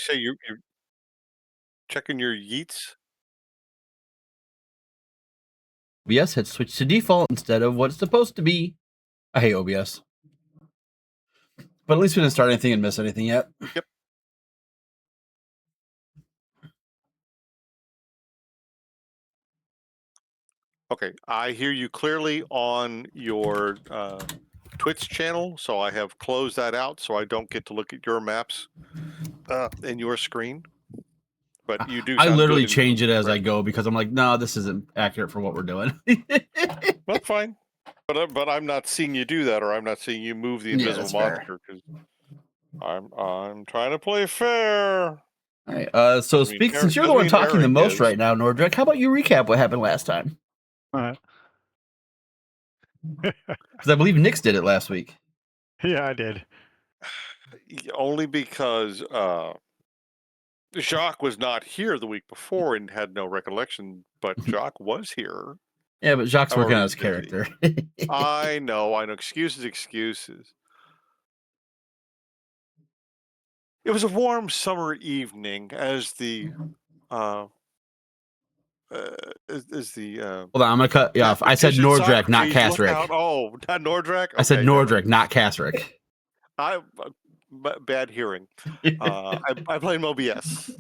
You say you're checking your yeets? OBS had switched to default instead of what it's supposed to be. I hate OBS. But at least we didn't start anything and miss anything yet. Yep. Okay, I hear you clearly on your Twitch channel, so I have closed that out so I don't get to look at your maps and your screen. But you do I sound literally good. change it as I go because I'm like, no, this isn't accurate for what we're doing. That's fine. But I'm not seeing you do that, or I'm not seeing you move the Yeah, invisible that's fair. monster because I'm trying to play fair. All right. So since you're the one talking the most right now, Nordrek, how about you recap what happened last time? Because I believe Nix did it last week. Yeah, I did. Only because Jacques was not here the week before and had no recollection, but Jacques was here. Yeah, but Jacques working on his character. I know. Excuses. It was a warm summer evening as the Hold on, I'm gonna cut you off. I said Nordrek, not Kasric. Oh, not Nordrek? Okay, I said Nordrek, not Kasric. Bad hearing. I blame OBS.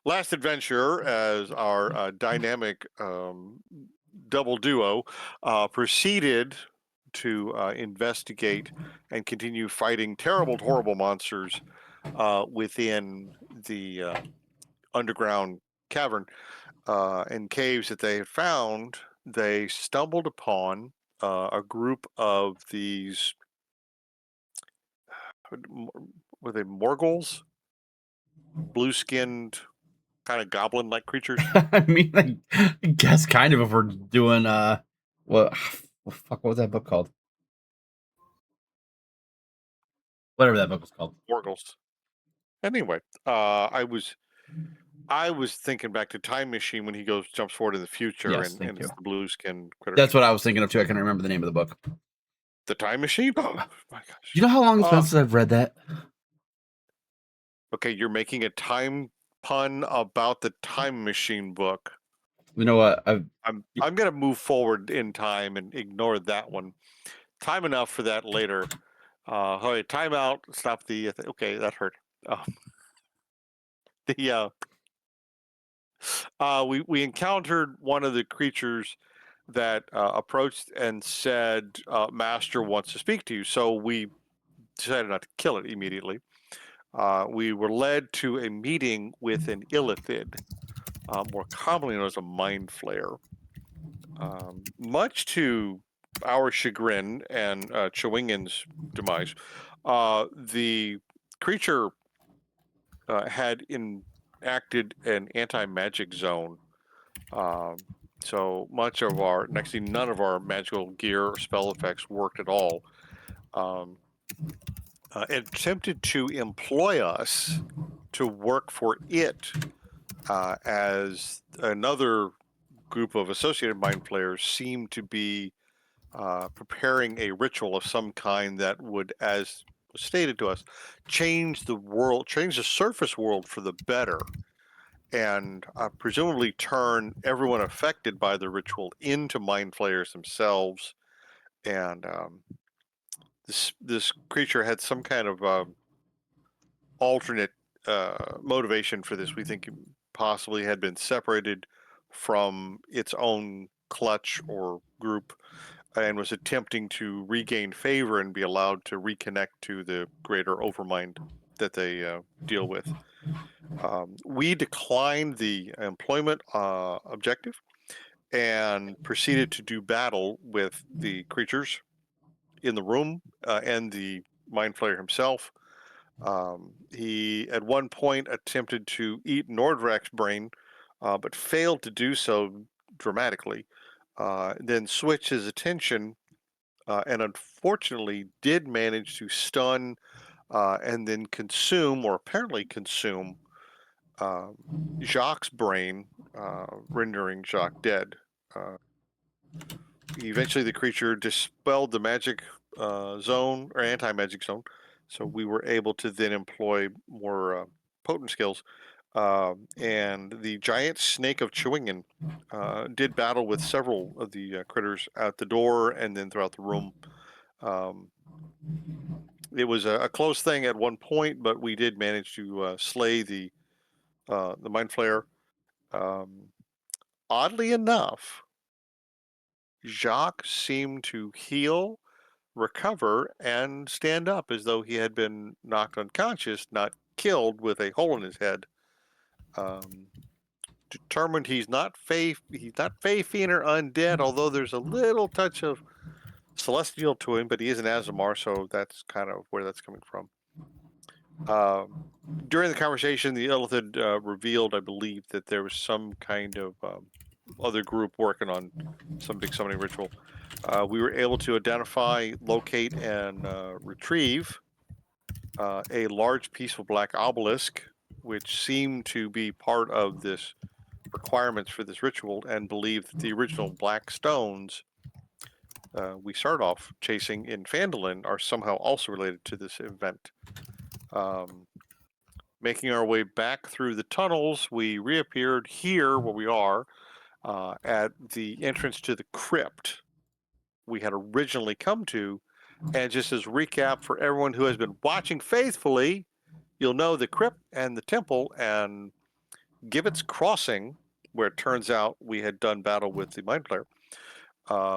Last adventure, as our dynamic double duo proceeded to investigate and continue fighting terrible, horrible monsters within the underground cavern and caves that they had found. They stumbled upon a group of these, were they Morgels? Blue-skinned, kind of goblin-like creatures. I mean, I guess kind of if we're doing what was that book called? Whatever that book was called. Morgels. Anyway, I was thinking back to Time Machine when he jumps forward in the future, yes, and it's the blue-skinned critters. That's what I was thinking of too. I couldn't remember the name of the book. The Time Machine? Oh my gosh! Do you know how long it's been since I've read that? Okay, you're making a time pun about the Time Machine book. You know what? I'm gonna move forward in time and ignore that one. Time enough for that later. Okay, time out. Stop the. Okay, that hurt. We encountered one of the creatures that approached and said, "Master wants to speak to you." So we decided not to kill it immediately. We were led to a meeting with an illithid, more commonly known as a mind flayer. Much to our chagrin and Chewingen's demise, the creature had enacted an anti-magic zone. So much of actually none of our magical gear or spell effects worked at all. It attempted to employ us to work for it as another group of associated mind flayers seemed to be preparing a ritual of some kind that would, as was stated to us, change the surface world for the better, and presumably turn everyone affected by the ritual into mind flayers themselves. And this creature had some kind of alternate motivation for this. We think it possibly had been separated from its own clutch or group and was attempting to regain favor and be allowed to reconnect to the greater overmind that they deal with. We declined the employment objective and proceeded to do battle with the creatures in the room and the mind flayer himself. He at one point attempted to eat Nordrek's brain, but failed to do so dramatically. Then switched his attention and unfortunately did manage to stun and then consume, or apparently consume, Jacques' brain, rendering Jacques dead. Eventually, the creature dispelled the magic zone or anti-magic zone, So we were able to then employ more potent skills. And the giant snake of Chewingen did battle with several of the critters at the door and then throughout the room. It was a close thing at one point, but we did manage to slay the mind flayer. Oddly enough, Jacques seemed to heal, recover, and stand up as though he had been knocked unconscious, not killed with a hole in his head. Determined he's not Fey Fiend or undead, although there's a little touch of celestial to him, but he is an Azamar, so that's kind of where that's coming from. During the conversation, the Illithid revealed, I believe, that there was some kind of other group working on some big summoning ritual. We were able to identify, locate, and retrieve a large piece of black obelisk, which seemed to be part of this requirements for this ritual, and believe that the original black stones we start off chasing in Phandelver are somehow also related to this event. Making our way back through the tunnels, we reappeared here where we are at the entrance to the crypt we had originally come to. And just as a recap for everyone who has been watching faithfully, you'll know the crypt and the temple and Gibbet's Crossing, where it turns out we had done battle with the Mind Flayer,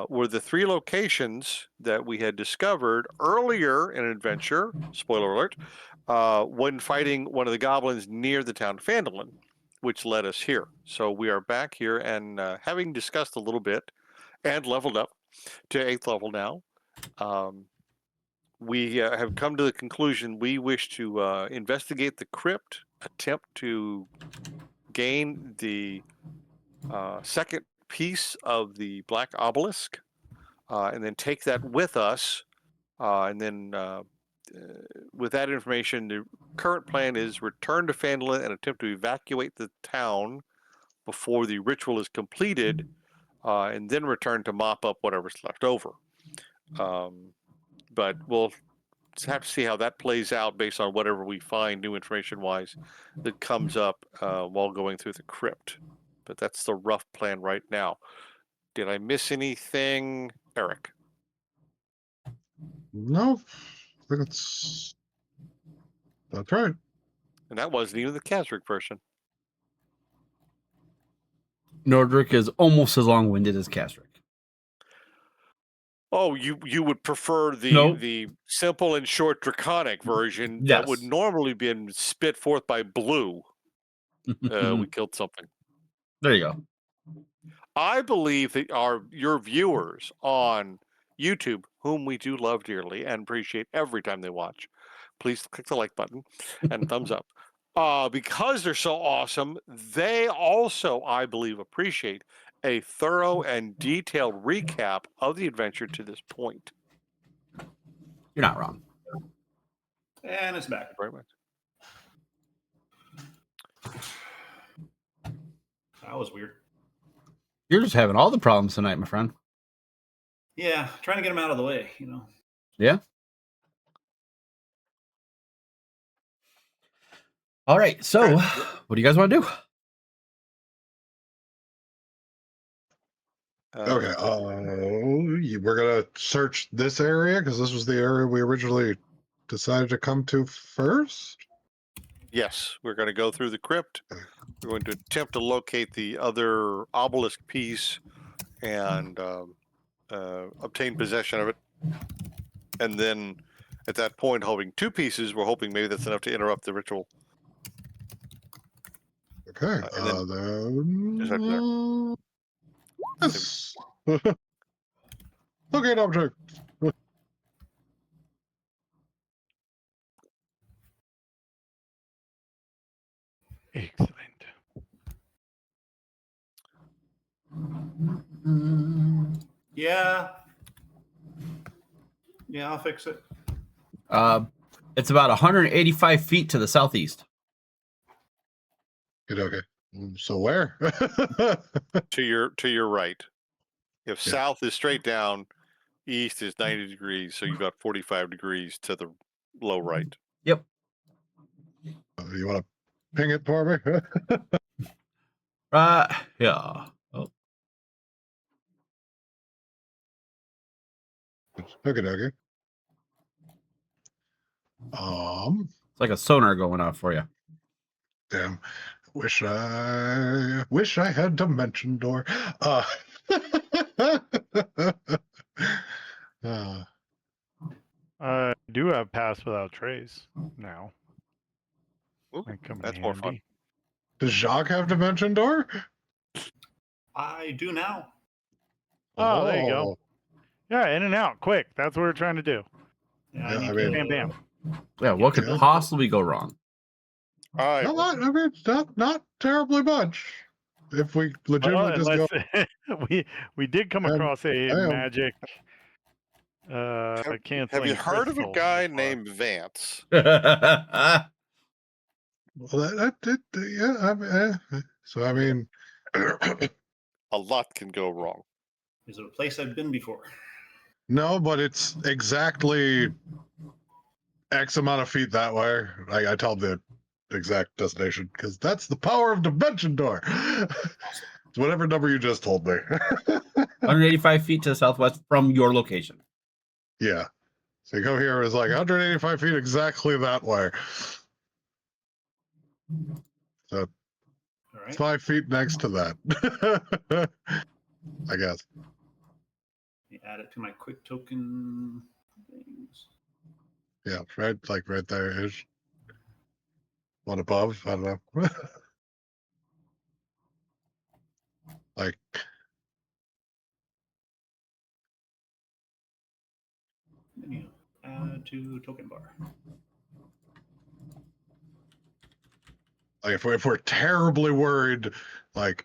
were the three locations that we had discovered earlier in an adventure, spoiler alert, when fighting one of the goblins near the town of Phandelver, which led us here. So we are back here, and having discussed a little bit and leveled up to 8th level now, we have come to the conclusion we wish to investigate the crypt, attempt to gain the second piece of the black obelisk, and then take that with us. And then with that information, the current plan is return to Phandelver and attempt to evacuate the town before the ritual is completed, and then return to mop up whatever's left over. But we'll have to see how that plays out based on whatever we find new information-wise that comes up while going through the crypt. But that's the rough plan right now. Did I miss anything, Eric? No, I think that's right. And that wasn't even the Kazric version. Nordric is almost as long-winded as Kastric. Oh, you would prefer the Nope. the simple and short draconic version that would Yes. normally be spit forth by Blue. We killed something. There you go. I believe that your viewers on YouTube, whom we do love dearly and appreciate every time they watch, please click the like button and thumbs up. Because they're so awesome, they also, I believe, appreciate a thorough and detailed recap of the adventure to this point. You're not wrong. And it's back. Very much. That was weird. You're just having all the problems tonight, my friend. Yeah, trying to get them out of the way, Yeah. All right. So, what do you guys want to do? Okay. We're gonna search this area because this was the area we originally decided to come to first. Yes, we're going to go through the crypt. We're going to attempt to locate the other obelisk piece and obtain possession of it. And then at that point, holding two pieces, we're hoping maybe that's enough to interrupt the ritual. Okay. Just right there. Yes. Locate object. Excellent. Yeah. Yeah, I'll fix it. It's about 185 feet to the southeast. Okay. So where? To your right. If south is straight down, east is 90 degrees, so you've got 45 degrees to the low right. Yep. You want to ping it for me? Yeah. Oh, Okay, okay. it's like a sonar going off for you. Damn. Wish I had Dimension Door. Uh, I do have Pass Without Trace now. Ooh, Might come in that's more fun. handy. does Jacques have Dimension Door? I do now. Oh, there you go. Yeah, in and out, quick. That's what we're trying to do. Yeah, Yeah, I need I mean- to, Bam, bam. Yeah, what could Yeah. possibly go wrong? All right. Not, I mean, not terribly much. If we legitimately just go, we did come Bam, across a bam. magic canceling Have you heard of a crystal guy so far. named Vance? well, yeah. So I mean, A lot can go wrong. is it a place I've been before? no, but it's exactly X amount of feet that way. I tell the exact destination because that's the power of Dimension Door. It's whatever number you just told me. 185 feet to the southwest from your location. Yeah. So you go here, it's like 185 feet exactly that way. So All right. 5 feet next to that. I guess. Let me add it to my quick token things. Yeah, right, like right there is one above. I don't know. Like, Menu. Add to token bar. if we're terribly worried, like,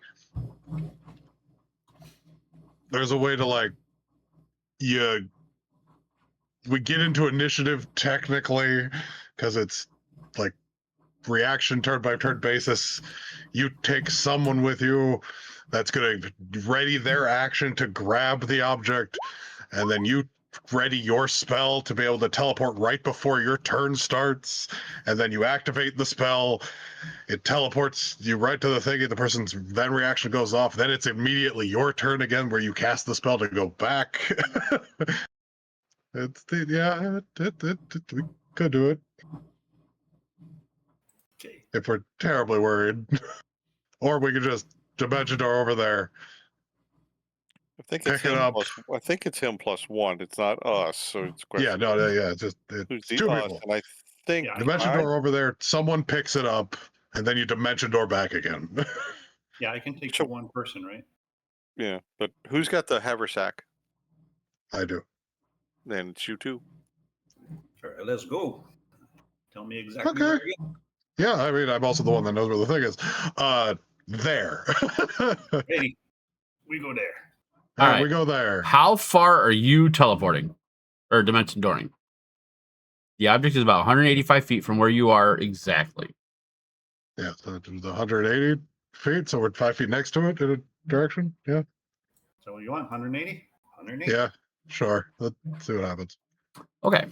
there's a way to like, we get into initiative technically because it's like reaction turn by turn basis. You take someone with you that's going to ready their action to grab the object, and then you ready your spell to be able to teleport right before your turn starts, and then you activate the spell. It teleports you right to the thing, and the person's then reaction goes off. Then it's immediately your turn again, where you cast the spell to go back. We could do it Okay. if we're terribly worried, or we could just Dimension Door over there. I think it's Pick it him up. plus. I think it's him plus one. It's not us. So it's a Yeah, question. no, yeah, it's Who's two the us? people. And I think Yeah, Dimension Door over there. Someone picks it up, and then you Dimension Door back again. Yeah, I can take Sure. the one person, right? Yeah, but who's got the haversack? I do. Then it's you too. All right, let's go. Tell me exactly Okay. where to go. Yeah, I mean, I'm also the one that knows where the thing is. There. Ready. We go there. All right, right. we go there. How far are you teleporting or dimension dooring? The object is about 185 feet from where you are exactly. Yeah, so it's 180 feet, so we're 5 feet next to it in a direction. Yeah. So what do you want? 180? 180? Yeah, sure. Let's see what happens. Okay.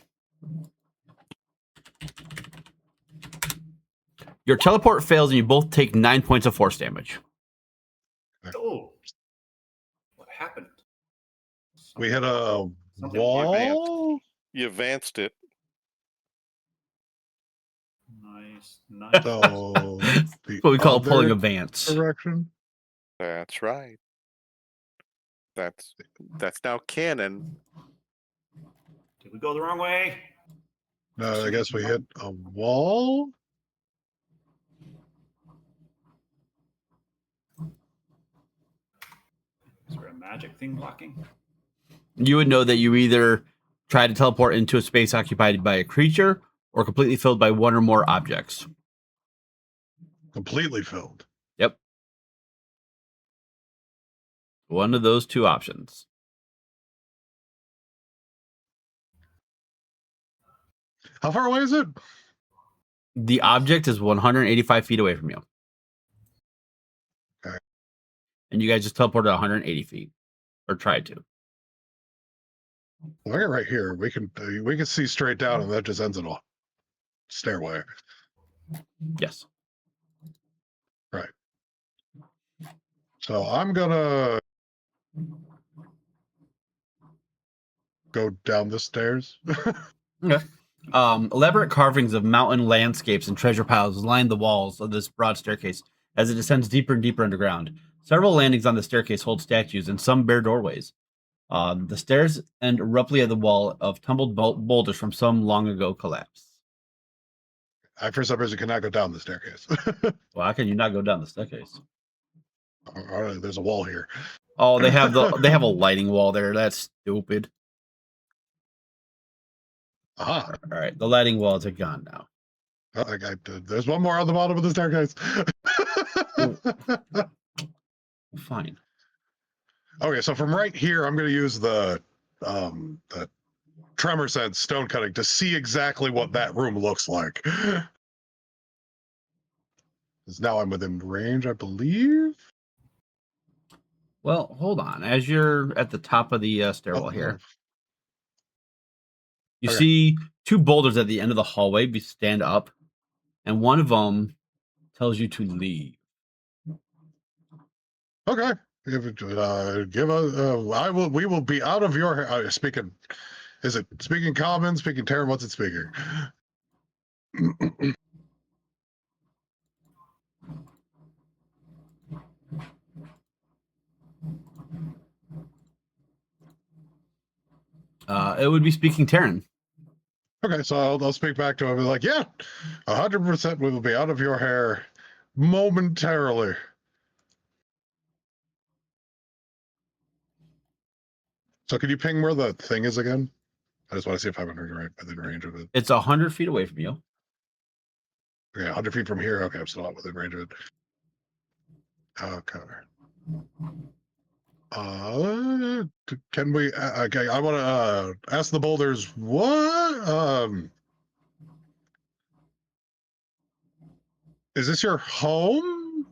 Your teleport fails and you both take 9 points of force damage. Oh. What happened? We hit a Something wall. You advanced it. Nice. Nice. So the What we call other pulling a Vance. direction. That's right. That's now canon. Did we go the wrong way? No, I guess we hit a wall. Is there a magic thing blocking? You would know that you either try to teleport into a space occupied by a creature or completely filled by one or more objects. Completely filled. Yep. One of those two options. How far away is it? The object is 185 feet away from you. Okay. And you guys just teleported 180 feet. Or tried to. Well, I got right here. We can see straight down, and that just ends it all. stairway. Yes. So I'm gonna go down the stairs. Okay. Elaborate carvings of mountain landscapes and treasure piles line the walls of this broad staircase as it descends deeper and deeper underground. Several landings on the staircase hold statues and some bare doorways. The stairs end abruptly at the wall of tumbled boulders from some long ago collapse. I, for some reason, cannot go down the staircase. Well, how can you not go down the staircase? All right, there's a wall here. Oh, they have a lighting wall there. That's stupid. Aha. All right, the lighting walls are gone now. There's one more on the bottom of the staircase. Fine. Okay, so from right here, I'm going to use the tremor sense stone cutting to see exactly what that room looks like. Because now I'm within range, I believe. Well, hold on. As you're at the top of the stairwell here, you Okay. see two boulders at the end of the hallway stand up, and one of them tells you to leave. Okay. Give us. We will be out of your. Speaking. Is it speaking common? Speaking Terran? What's it speaking? It would be speaking Terran. Okay, so I'll speak back to him. Like, yeah, 100%. We will be out of your hair momentarily. So, can you ping where the thing is again? I just want to see if I'm within range of it. It's 100 feet away from you. Okay, 100 feet from here. Okay, I'm still not within range of it. Okay. Can we? Okay, I want to ask the boulders what. Is this your home?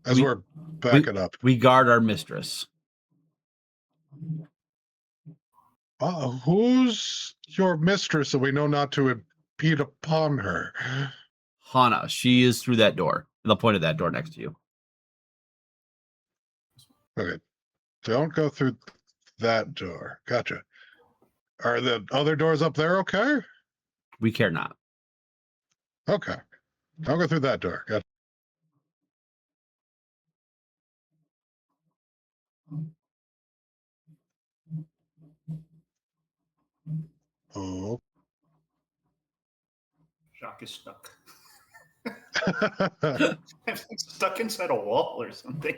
As we're backing up. We guard our mistress. Who's your mistress so we know not to impede upon her? Hana. She is through that door. The point of that door next to you. Okay. Don't go through that door. Gotcha. Are the other doors up there okay? We care not. Okay. Don't go through that door. Gotcha. Oh. Jacques is stuck. I'm stuck inside a wall or something.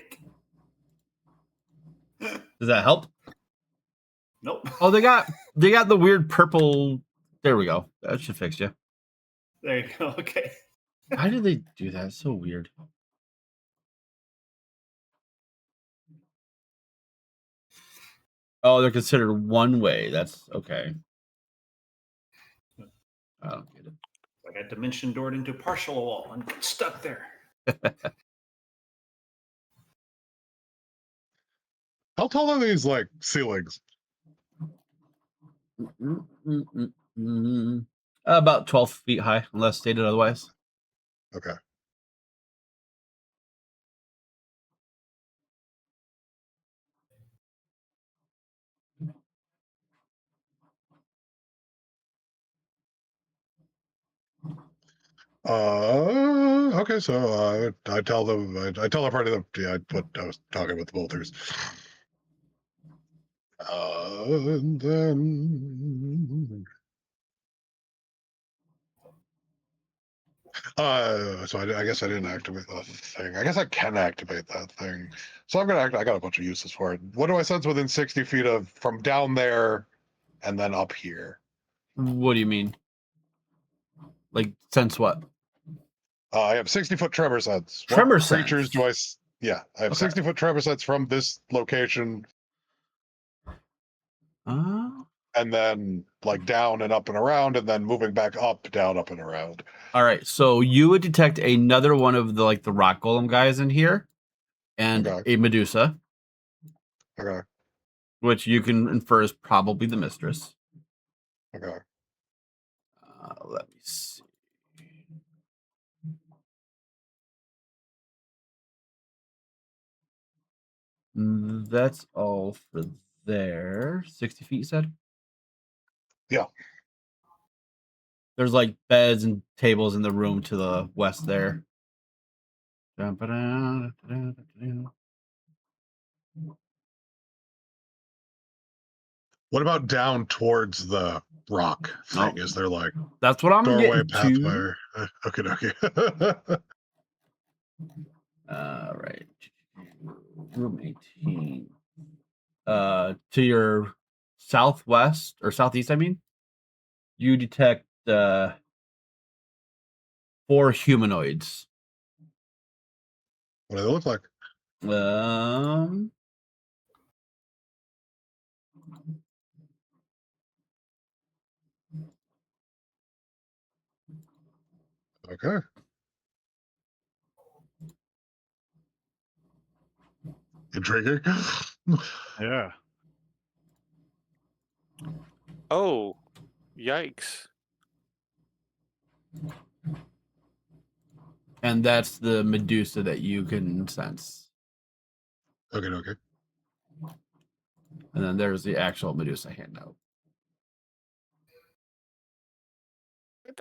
Does that help? Nope. Oh, they got the weird purple. There we go. That should fix you. There you go. Okay. Why did they do that? It's so weird. Oh, they're considered one way. That's okay. I don't get it. Like I dimension doored into a partial wall and get stuck there. How tall are these, like, ceilings? About 12 feet high, unless stated otherwise. Okay. Okay, so I tell them, I tell a party that, yeah, I was talking with the bolters. And then so I guess I didn't activate that thing. I guess I can activate that thing. So I'm gonna I got a bunch of uses for it. What do I sense within 60 feet of from down there and then up here? What do you mean? Like, sense what? I have 60-foot tremor sense. Tremor what creatures sense. yeah, I have Okay. 60-foot tremor sense from this location and then like down and up and around and then moving back up, down, up and around. All right, so you would detect another one of the rock golem guys in here, and Okay. a Medusa, Okay. which you can infer is probably the mistress. Okay. Let me see. That's all for there. 60 feet, you said? Yeah. There's like beds and tables in the room to the west there. What about down towards the rock thing? Oh. Is there like That's what I'm doorway, getting to. pathway? Okay, okay. Right. Room 18. To your southwest or southeast, I mean, you detect 4 humanoids. What do they look like? Um, Okay. Intriguing. Yeah. Oh, yikes! and that's the Medusa that you can sense. Okay, okay. And then there's the actual Medusa handout.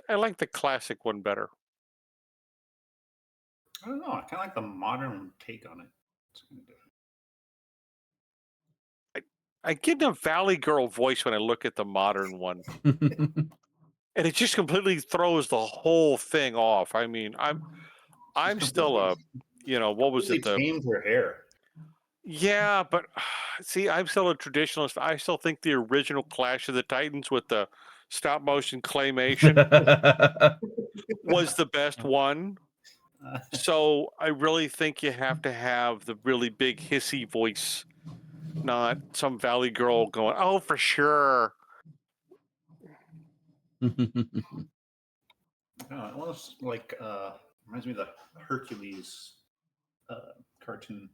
I like the classic one better. I don't know. I kind of like the modern take on it. It's kind of different. I get a Valley Girl voice when I look at the modern one, and it just completely throws the whole thing off. I mean, I'm still a, what was They it? tamed her hair. Yeah, but see, I'm still a traditionalist. I still think the original Clash of the Titans with the stop motion claymation was the best one. So I really think you have to have the really big hissy voice, not some Valley Girl going, "Oh, for sure." Almost like reminds me of the Hercules cartoon.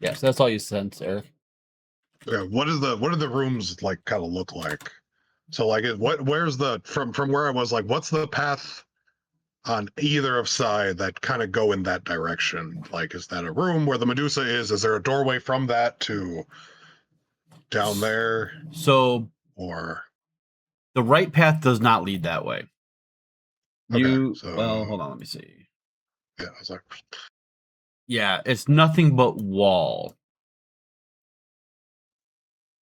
Yes, that's all you sense, Eric. Okay. What do the rooms like kind of look like? So like where's the from where I was, like what's the path on either of side that kind of go in that direction? Like, is that a room where the Medusa is? Is there a doorway from that to down there? So Or the right path does not lead that way. okay, so Hold on, let me see. yeah, I was like, Yeah, it's nothing but wall.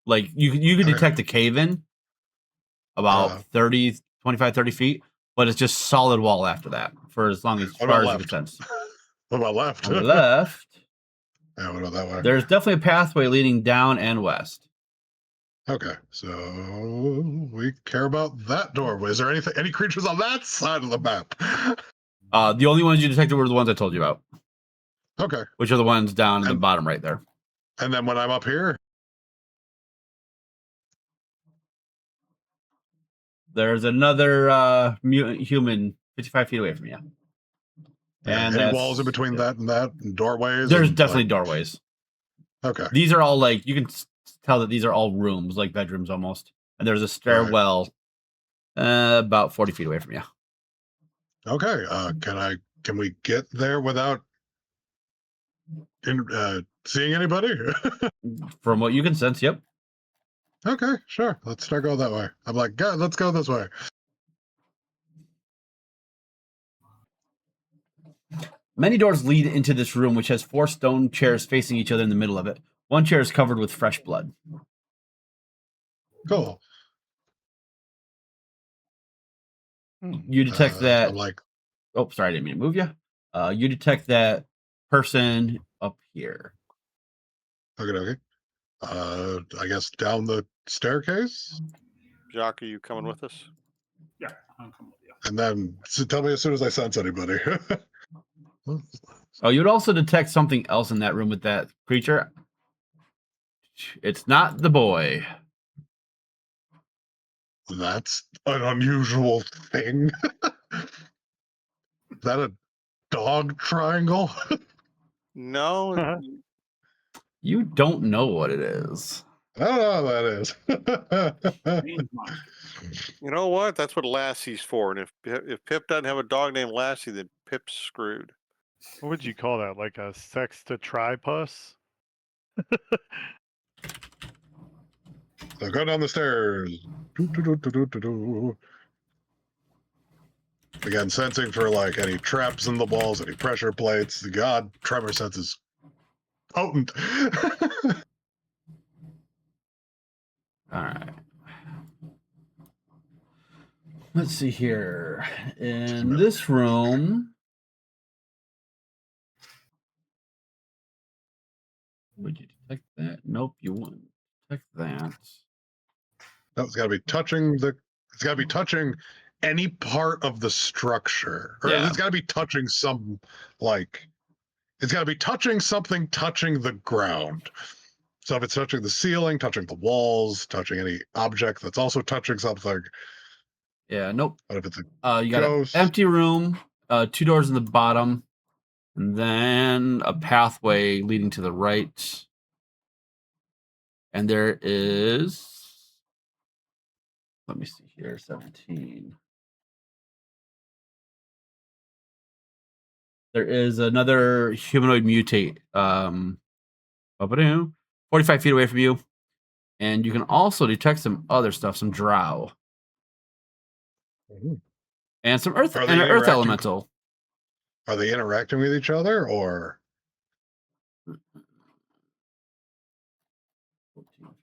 Like you could okay, detect a cave in about 30, 25, 30 feet, but it's just solid wall after that for as long as what far about as you can left? sense. What about left? On the left, Yeah, what about that way? there's definitely a pathway leading down and west. Okay, so we care about that doorway. Is there any creatures on that side of the map? The only ones you detected were the ones I told you about, Okay, which are the ones down in the And- bottom right there. and then when I'm up here, There's another mutant human 55 feet away from you. And any walls in between that and that, and doorways? There's and, definitely like, doorways. okay, These are all like, you can tell that these are all rooms, like bedrooms almost. And there's a stairwell about 40 feet away from you. okay. Can we get there without seeing anybody? From what you can sense, yep. Okay, sure. Let's start going that way. I'm like, God, let's go this way. Many doors lead into this room, which has 4 stone chairs facing each other in the middle of it. One chair is covered with fresh blood. Cool. You detect that. I'm like, Oh, sorry, I didn't mean to move you. You detect that person up here. okay. I guess down the staircase, Jacques, are you coming with us? Yeah, I'll come with you. and then tell me as soon as I sense anybody. Oh, you'd also detect something else in that room with that creature. It's not the boy. That's an unusual thing. that a dog triangle? No, You don't know what it is. I don't know what that is. Range monster. you know what? That's what Lassie's for. And if Pip doesn't have a dog named Lassie, then Pip's screwed. What would you call that? Like a sextatripus? So go down the stairs. Do. Again, sensing for like any traps in the walls, any pressure plates. God, tremor sense is potent. All right. Let's see here. In this room, would you detect that? Nope, you wouldn't detect that. No, it's got to be touching the. It's got to be touching any part of the structure, or Yeah. it's got to be touching some like. It's got to be touching something, touching the ground. So if it's touching the ceiling, touching the walls, touching any object that's also touching something. Yeah, nope. What if it's a You got an ghost? empty room, 2 doors in the bottom, and then a pathway leading to the right. And there is, let me see here, 17. There is another humanoid mutate, 45 feet away from you. And you can also detect some other stuff, some drow. And some earth Are and they an earth interacting? elemental. Are they interacting with each other, or 14,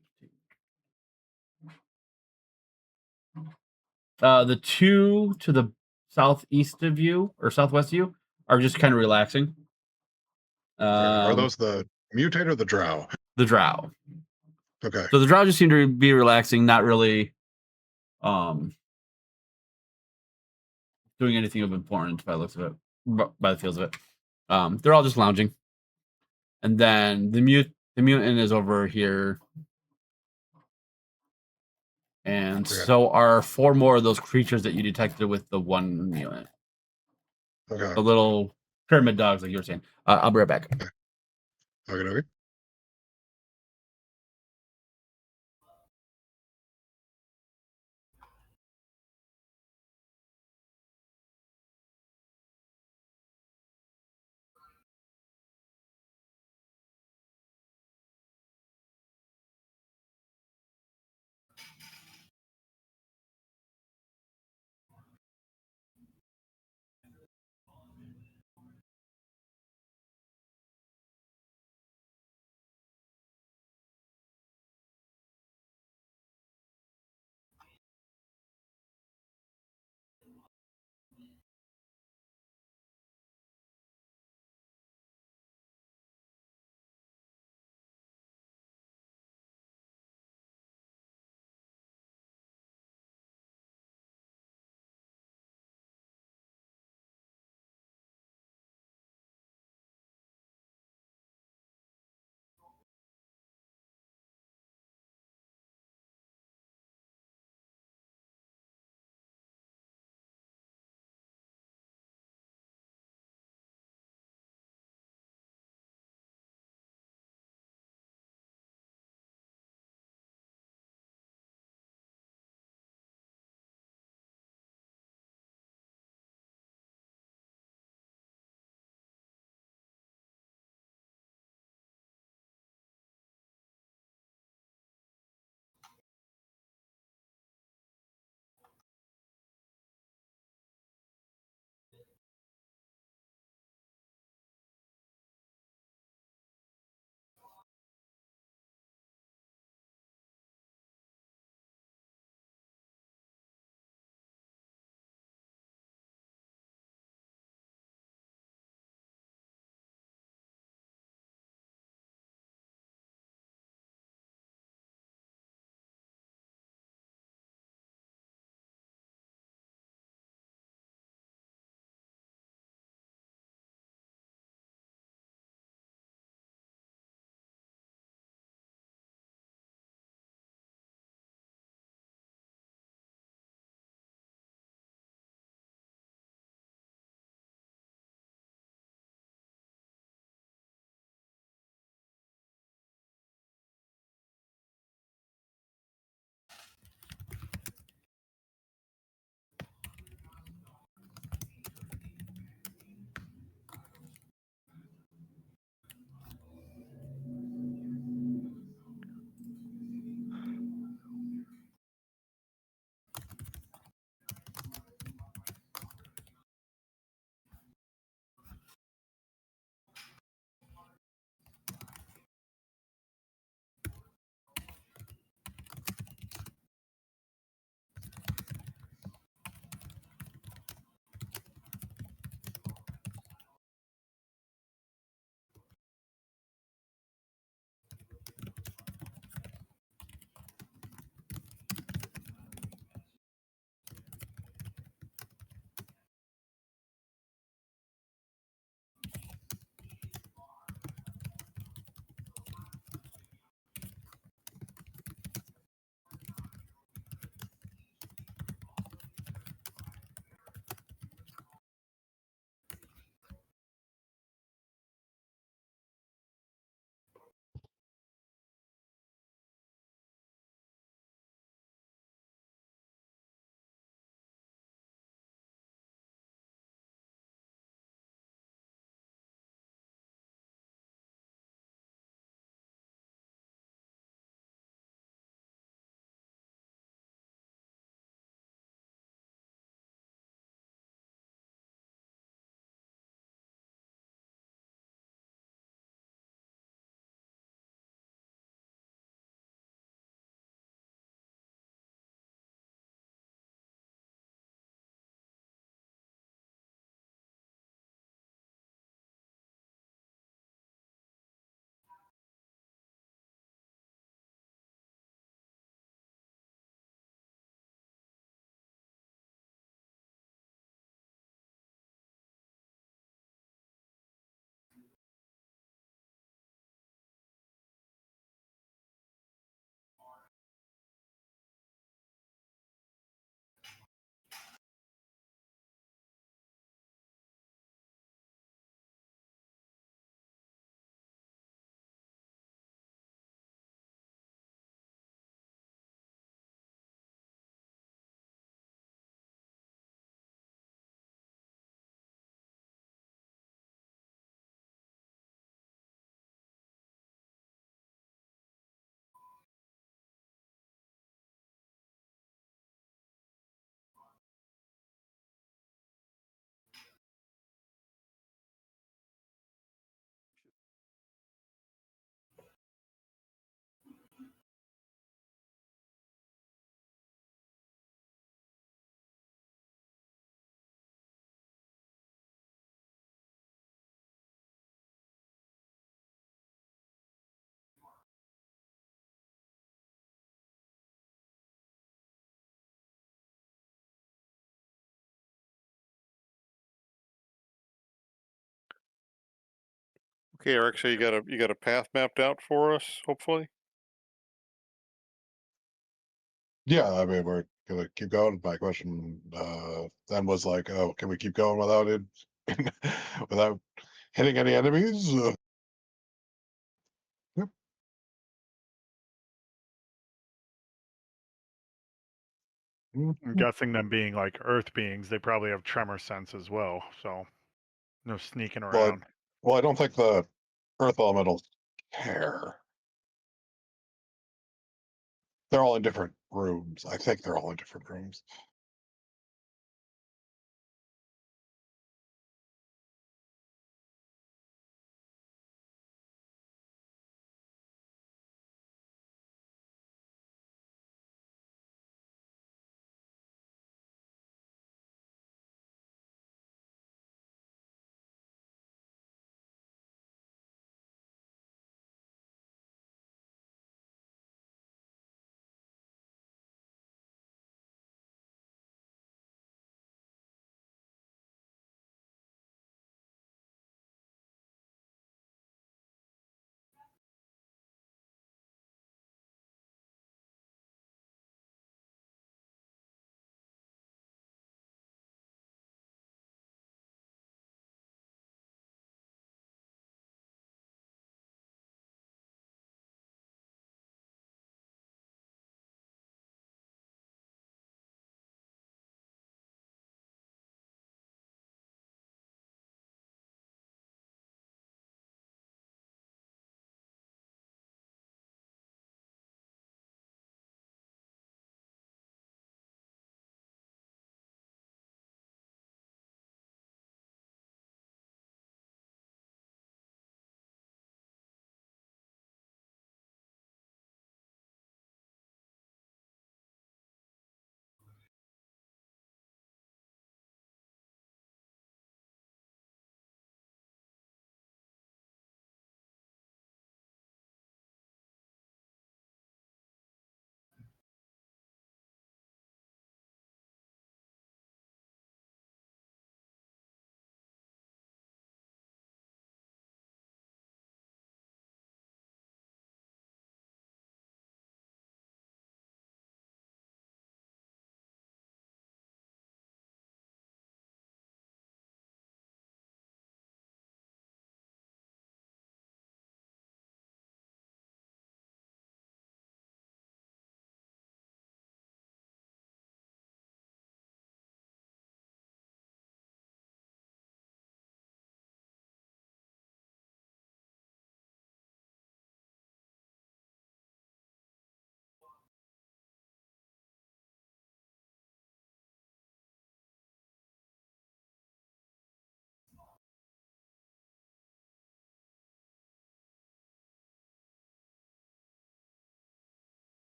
15. The 2 to the southeast of you or southwest of you are just kind of relaxing. are those the mutate or the drow? The drow? Okay. So the drow just seem to be relaxing, not really doing anything of importance by the looks of it, by the feels of it. They're all just lounging. And then the mutant is over here. And Okay. so are 4 more of those creatures that you detected with the 1 mutant. Okay. The little pyramid dogs, like you were saying. I'll be right back. Okay. Okay, Eric. So you got a path mapped out for us, hopefully. Yeah, I mean, we're gonna keep going. My question then was like, oh, can we keep going without it, without hitting any enemies? Yep. I'm Mhm. guessing them being like earth beings, they probably have tremor sense as well. So no sneaking Well, around. I don't think the earth elementals care. They're all in different rooms. I think they're all in different rooms.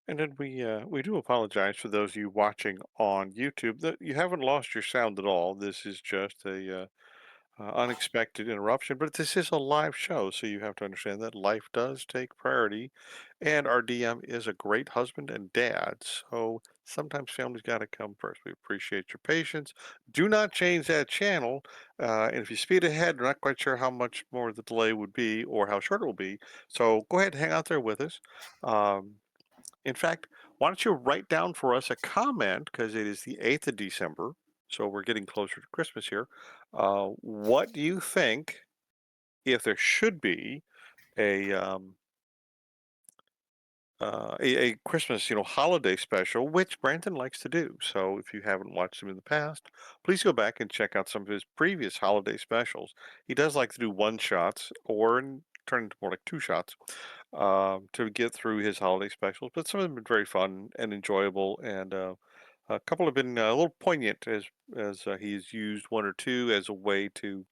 And then we do apologize for those of you watching on YouTube that you haven't lost your sound at all. This is just a unexpected interruption, but this is a live show, so you have to understand that life does take priority, and our DM is a great husband and dad, so sometimes family's got to come first. We appreciate your patience. Do not change that channel, and if you speed ahead, we're not quite sure how much more the delay would be or how short it will be. So go ahead and hang out there with us. Um, in fact, why don't you write down for us a comment because it is the 8th of December, so we're getting closer to Christmas here. What do you think if there should be a a Christmas, holiday special, which Brandon likes to do. So if you haven't watched him in the past, please go back and check out some of his previous holiday specials. He does like to do one shots or turn into more like two shots to get through his holiday specials. But some of them have been very fun and enjoyable, and a couple have been a little poignant as he's used one or two as a way to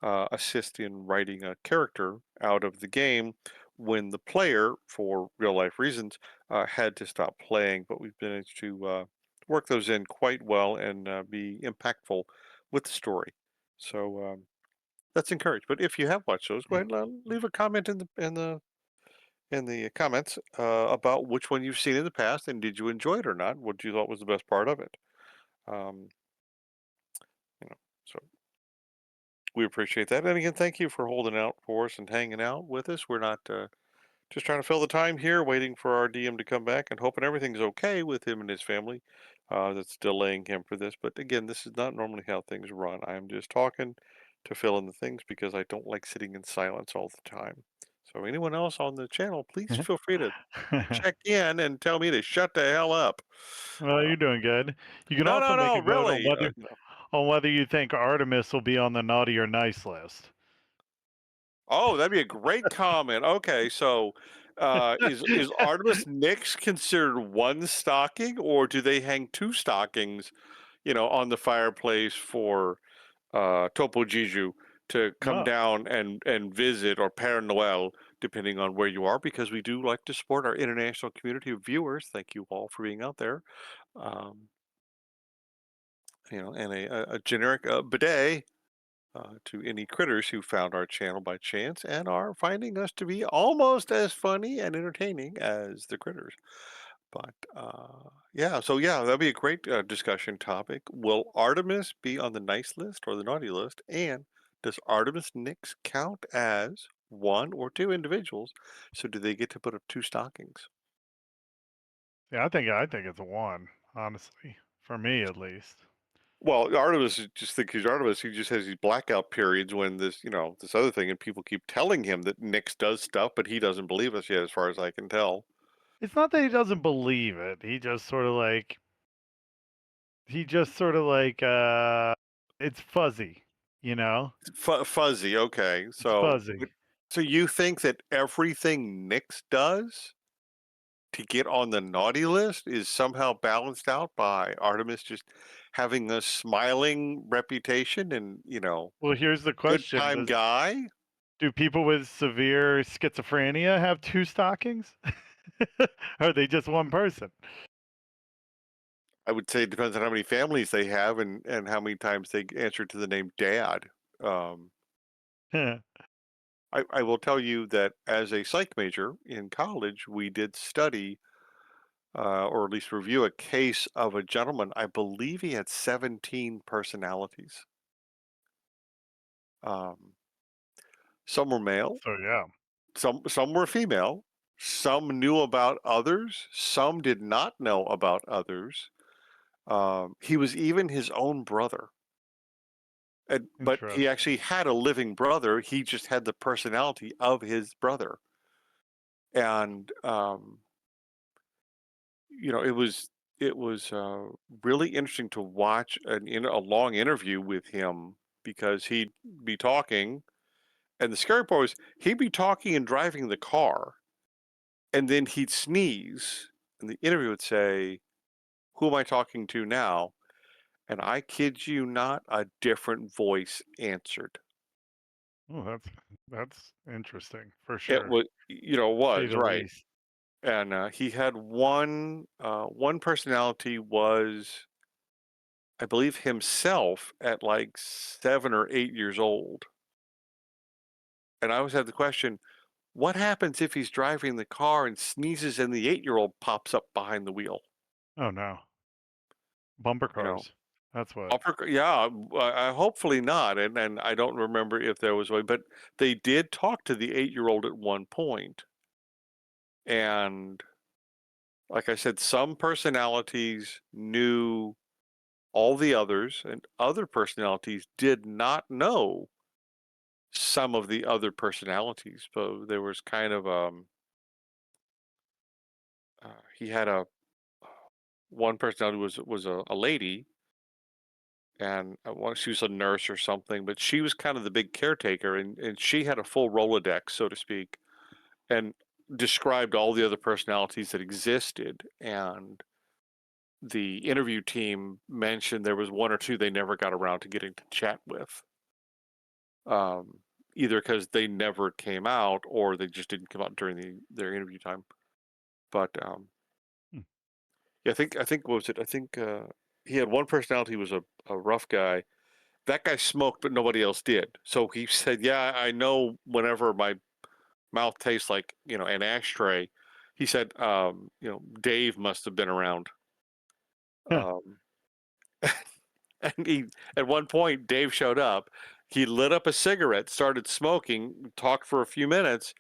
assist in writing a character out of the game when the player, for real life reasons, had to stop playing. But we've managed to work those in quite well and be impactful with the story. So that's encouraged. But if you have watched those, go ahead and leave a comment in the comments about which one you've seen in the past and did you enjoy it or not? What you thought was the best part of it? Um, so we appreciate that. And again, thank you for holding out for us and hanging out with us. We're not just trying to fill the time here, waiting for our DM to come back and hoping everything's okay with him and his family. That's delaying him for this. But again, this is not normally how things run. I'm just talking to fill in the things because I don't like sitting in silence all the time. So anyone else on the channel, please feel free to check in and tell me to shut the hell up. Well, you're doing good. You can No, also no, make no, a vote on really. whether you think Artemis will be on the naughty or nice list. Oh, that'd be a great comment. Okay, so is Artemis Nyx considered one stocking, or do they hang two stockings, on the fireplace for Topo Jiju to come No. down and visit, or Père Noël, depending on where you are, because we do like to support our international community of viewers. Thank you all for being out there. Um, and a generic bidet to any critters who found our channel by chance and are finding us to be almost as funny and entertaining as the critters. But yeah, that'd be a great discussion topic. Will Artemis be on the nice list or the naughty list? And does Artemis Nyx count as one or two individuals? So do they get to put up two stockings? Yeah, I think it's a one, honestly, for me at least. Well, Artemis is just think he's Artemis. He just has these blackout periods when this other thing, and people keep telling him that Nyx does stuff, but he doesn't believe us yet, as far as I can tell. It's not that he doesn't believe it. It's fuzzy, you know? Fuzzy, okay. It's So, fuzzy. so you think that everything Nyx does to get on the naughty list is somehow balanced out by Artemis just having a smiling reputation and Well, here's the good question. time guy? Do people with severe schizophrenia have two stockings? Or are they just one person? I would say it depends on how many families they have and how many times they answer to the name dad. Um, I will tell you that as a psych major in college, we did study or at least review a case of a gentleman. I believe he had 17 personalities. Um, some were male, So, yeah. some were female, some knew about others, some did not know about others. He was even his own brother. But he Interesting. actually had a living brother. He just had the personality of his brother. And it was really interesting to watch a long interview with him because he'd be talking, and the scary part was he'd be talking and driving the car, and then he'd sneeze, and the interview would say, "Who am I talking to now?" And I kid you not, a different voice answered. Oh, that's interesting for It sure. was, To say was the right. least. And he had one personality was, I believe, himself at like 7 or 8 years old. And I always had the question, what happens if he's driving the car and sneezes and the 8-year-old pops up behind the wheel? Oh no. Bumper You know, cars. That's what. yeah, hopefully not. And I don't remember if there was a way, but they did talk to the 8-year-old at one point. And like I said, some personalities knew all the others, and other personalities did not know some of the other personalities. So there was kind of he had one personality was a lady, and she was a nurse or something, but she was kind of the big caretaker, and she had a full Rolodex, so to speak, and described all the other personalities that existed. And the interview team mentioned there was one or two they never got around to getting to chat with, either because they never came out or they just didn't come out during their interview time. But yeah, I think what was it? I think he had one personality who was a rough guy. That guy smoked, but nobody else did. So he said, "Yeah, I know. Whenever my mouth tastes like an ashtray," he said, Dave must have been around. Yeah. And he, at one point, Dave showed up. He lit up a cigarette, started smoking, talked for a few minutes,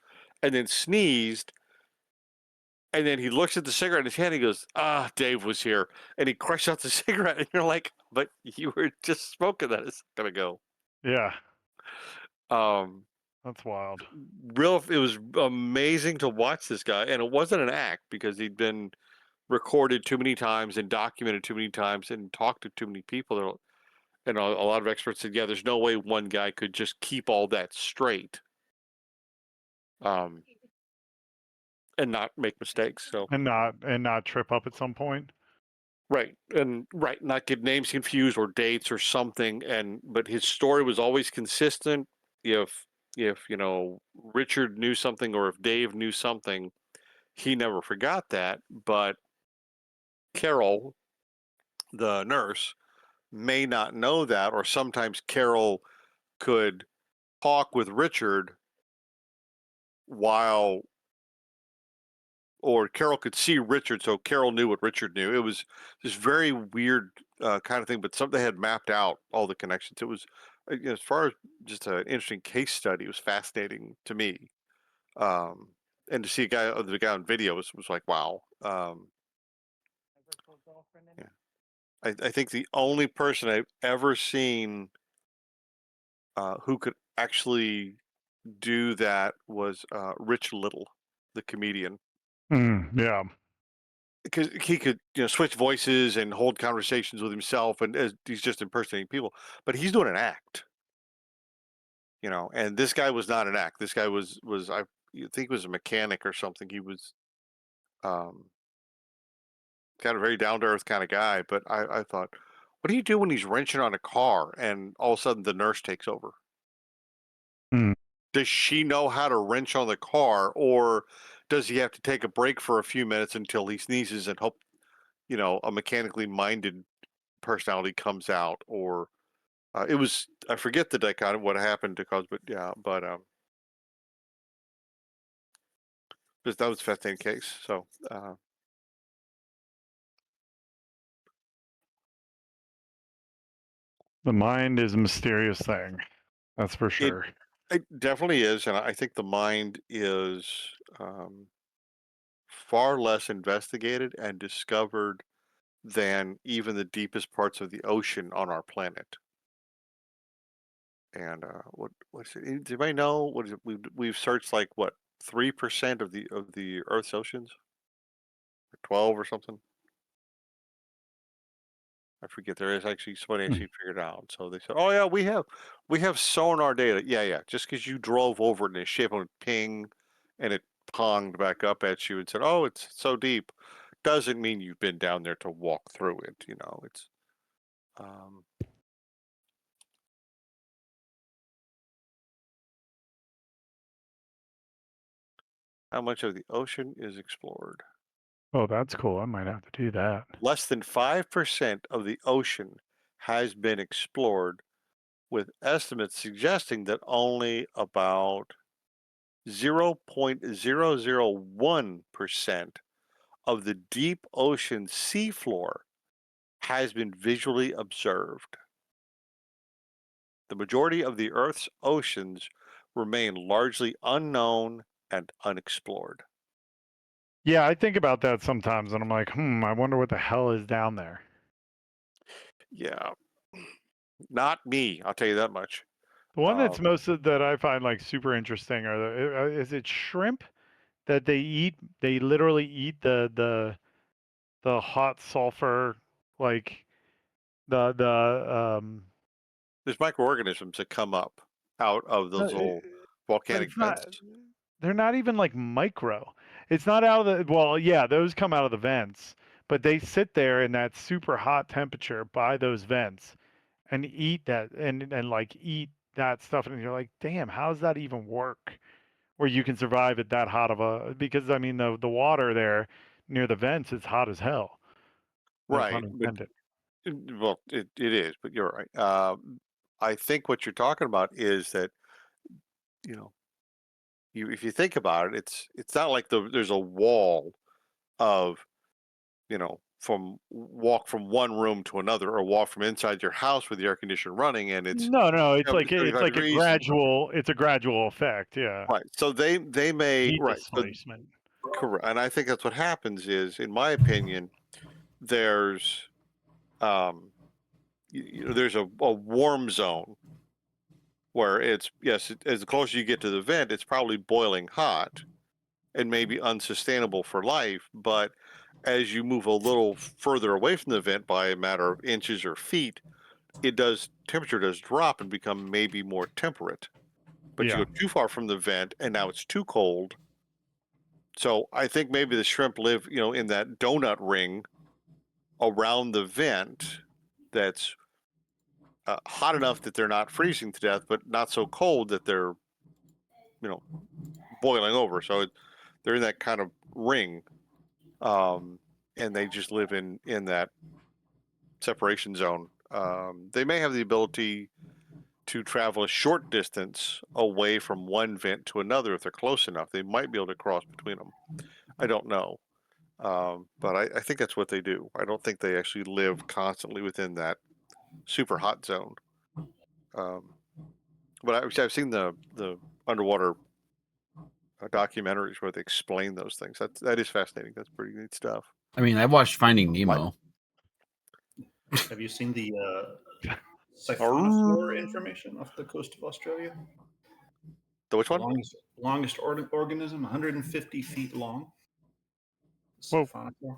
and then sneezed. And then he looks at the cigarette in his hand. He goes, Dave was here. And he crushed out the cigarette. And you're like, but you were just smoking that a second ago. Yeah. Um, That's wild. it was amazing to watch this guy. And it wasn't an act because he'd been recorded too many times and documented too many times and talked to too many people. And a lot of experts said, yeah, there's no way one guy could just keep all that straight, and not make mistakes. So And not trip up at some point. right, not get names confused or dates or something. But his story was always consistent. If Richard knew something or if Dave knew something, he never forgot that. But Carol, the nurse, may not know that, or sometimes Carol could talk with Richard while, or Carol could see Richard, so Carol knew what Richard knew. It was this very weird kind of thing, but something had mapped out all the connections. It was, as far as just an interesting case study, it was fascinating to me. And to see the guy on video was like, wow. Yeah. I think the only person I've ever seen who could actually do that was Rich Little, the comedian. Yeah. Because he could switch voices and hold conversations with himself, and he's just impersonating people, but he's doing an act, and this guy was not an act. This guy was I think he was a mechanic or something. He was um kind of very down to earth kind of guy. But I thought, what do you do when he's wrenching on a car and all of a sudden the nurse takes over? Does she know how to wrench on the car, or does he have to take a break for a few minutes until he sneezes and hope a mechanically minded personality comes out? Or it was, I forget the dichotomy, what happened to cause, but yeah, but that was a fascinating case. So The mind is a mysterious thing. That's for sure. it definitely is, and I think the mind is far less investigated and discovered than even the deepest parts of the ocean on our planet. And what's it? Does anybody know what is it? We've searched like what 3% of the Earth's oceans, or 12 or something. I forget. There is actually somebody actually figured it out. So they said, "Oh yeah, we have sonar data." Yeah, yeah. Just because you drove over it and it shaped on ping, and it ponged back up at you and said, "Oh, it's so deep," doesn't mean you've been down there to walk through it. It's um, How much of the ocean is explored? Oh, that's cool. I might have to do that. Less than 5% of the ocean has been explored, with estimates suggesting that only about 0.001% of the deep ocean seafloor has been visually observed. The majority of the Earth's oceans remain largely unknown and unexplored. Yeah, I think about that sometimes, and I'm like, I wonder what the hell is down there. Yeah, not me, I'll tell you that much. The one that's Um, that I find like super interesting are is it shrimp that they eat? They literally eat the hot sulfur, like the there's microorganisms that come up out of no, those little but volcanic it's not. vents. They're not even like micro. It's not out of the well, yeah, those come out of the vents, but they sit there in that super hot temperature by those vents and eat that and like eat that stuff, and you're like, damn, how does that even work? Where you can survive at that hot of a because I mean the water there near the vents is hot as hell. No pun Right, but intended. well, it is, but you're right. I think what you're talking about is that, you know, if you think about it, it's not like there's a wall of, from walk from one room to another or walk from inside your house with the air conditioner running and it's No, it's 70, like it's 75 like degrees. a gradual effect, yeah. Right. So they may, Heat right. So displacement. correct. And I think that's what happens is, in my opinion, there's um there's a warm zone where it's, yes, as close as you get to the vent, it's probably boiling hot and maybe unsustainable for life. But as you move a little further away from the vent by a matter of inches or feet, temperature does drop and become maybe more temperate. But you Yeah. go too far from the vent and now it's too cold. So I think maybe the shrimp live, in that donut ring around the vent that's hot enough that they're not freezing to death, but not so cold that they're, you know, boiling over. So they're in that kind of ring, and they just live in that separation zone. They may have the ability to travel a short distance away from one vent to another if they're close enough. They might be able to cross between them. I don't know, but I think that's what they do. I don't think they actually live constantly within that super hot zone. But I've seen the underwater documentaries where they explain those things. That is fascinating. That's pretty neat stuff. I mean, I watched Finding Nemo. Have you seen the siphonophore Arrgh. information off the coast of Australia? The which one? Longest organism, 150 feet long. Whoa. Siphonophore.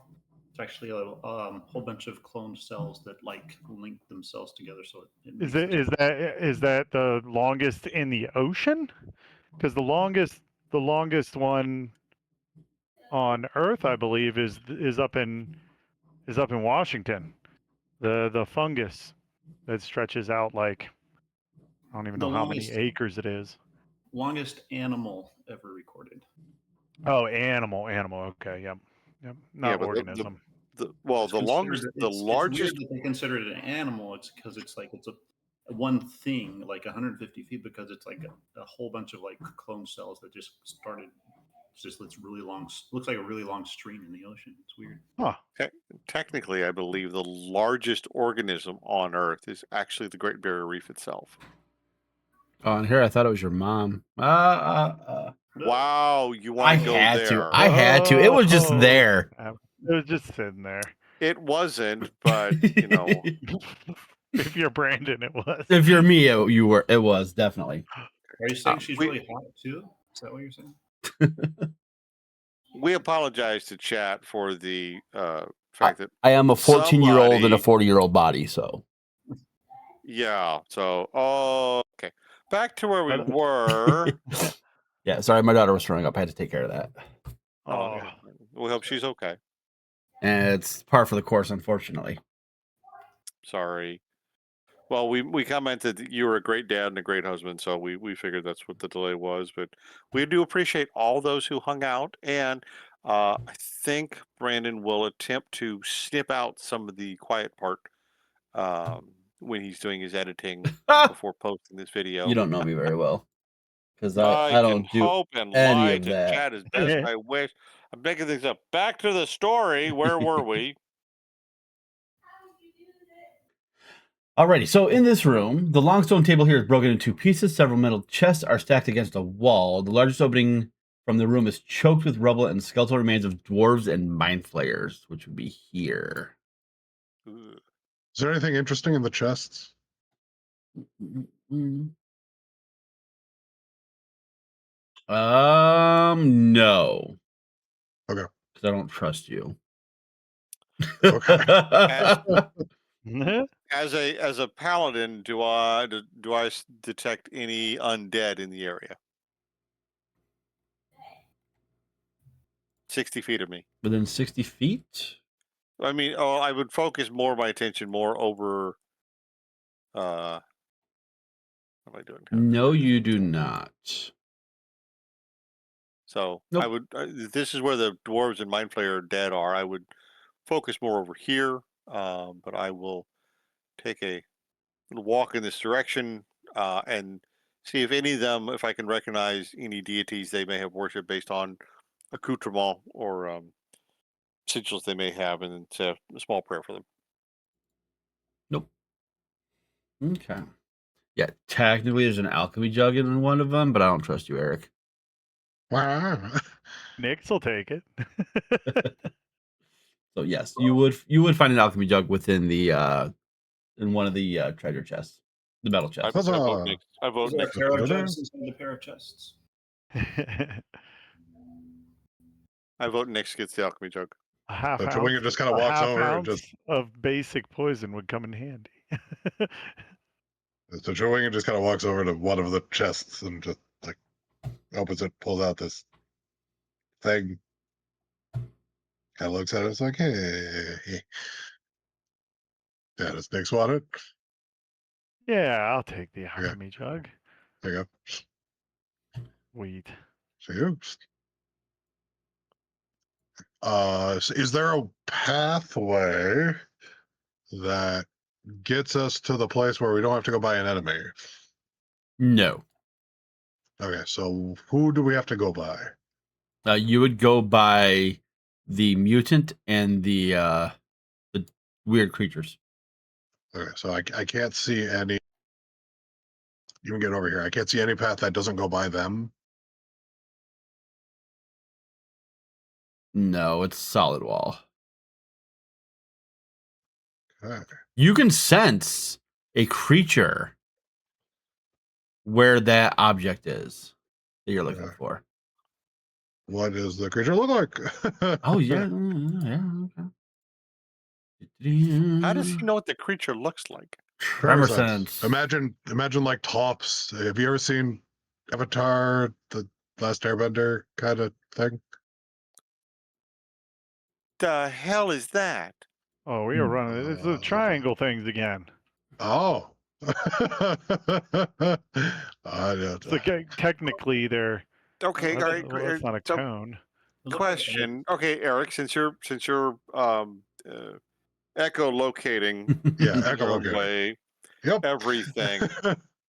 It's actually a whole bunch of cloned cells that link themselves together. So it Is makes it is that the longest in the ocean? Because the longest one on Earth, I believe, is up in Washington. The fungus that stretches out like I don't even the know how many longest acres it is. animal ever recorded. Oh, animal. Okay, yep. Yeah, Not but organism. It's the considered longest, the it's weird largest. that they consider it an animal. It's because it's a one thing, like 150 feet, because it's like a whole bunch of clone cells that just started. It's really long. Looks like a really long stream in the ocean. It's weird. Huh. Technically, I believe the largest organism on Earth is actually the Great Barrier Reef itself. Oh, and here I thought it was your mom. Wow, you I want to go had to. there? I had to. It was just Oh, there. snap. It was just sitting there. It wasn't, but If you're Brandon, it was. If you're me, you were. It was definitely. Are you saying she's we- really hot too? Is that what you're saying? we apologize to chat for the fact that I am a 14-year-old in a somebody. 40-year-old body, so. Yeah. So, okay. Back to where we That- were. Yeah, sorry, my daughter was throwing up. I had to take care of that. Oh, Okay. We hope she's okay. And it's par for the course, unfortunately. Sorry. Well, we commented that you were a great dad and a great husband, so we figured that's what the delay was. But we do appreciate all those who hung out, and I think Brandon will attempt to snip out some of the quiet part when he's doing his editing before posting this video. You don't know me very well because I I can don't do hope and any lie of to that. chat as best I wish. I'm making things up. Back to the story. Where were we? Alrighty, so in this room, the long stone table here is broken into two pieces. Several metal chests are stacked against a wall. The largest opening from the room is choked with rubble and skeletal remains of dwarves and mind flayers, which would be here. Ugh. Is there anything interesting in the chests? No. Okay. Because I don't trust you. Okay. As a paladin, do I detect any undead in the area? 60 feet of me. Within 60 feet? I mean, I would focus more of my attention more over. What am I doing? No, you do not. So Nope. I would. This is where the dwarves and mind flayer dead are. I would focus more over here, but I will take a walk in this direction and see if any of them, if I can recognize any deities they may have worshipped based on accoutrement or sigils they may have, and then say a small prayer for them. Nope. Okay. Yeah, technically there's an alchemy jug in one of them, but I don't trust you, Eric. Wow. Nix will take it. So yes, you would find an alchemy jug within the in one of the treasure chests, the metal chest. I vote Huzzah. next. I vote Is there a next. pair of Da-da. jugs inside the pair of chests? I vote next gets the alchemy jug. A half So ounce, Chewinga just kind of a walks half over and ounce just of basic poison would come in handy. walks over to one of the chests and just like opens it, pulls out this thing. Kind of looks at it. It's like, hey, yeah, does Nix want it? Yeah, I'll take the alchemy jug. There you go. Wheat. See you. Is there a pathway that gets us to the place where we don't have to go by an enemy? No. Okay, so who do we have to go by? You would go by the mutant and the weird creatures. Okay, so I can't see any. You can get over here. I can't see any path that doesn't go by them. No, it's solid wall. Okay. You can sense a creature where that object is that you're looking Okay. for. What does the creature look like? Oh yeah, yeah. Okay. How does he know what the creature looks like? Tremor sense. Imagine like tops. Have you ever seen Avatar, the Last Airbender kind of thing? The hell is that? Oh, we are running. It's the triangle things again. Oh. I So technically, they're Okay, all right. well, that's not a So, cone. question. Okay, Eric, since you're echolocating yeah, your echolocating. way Yep. everything.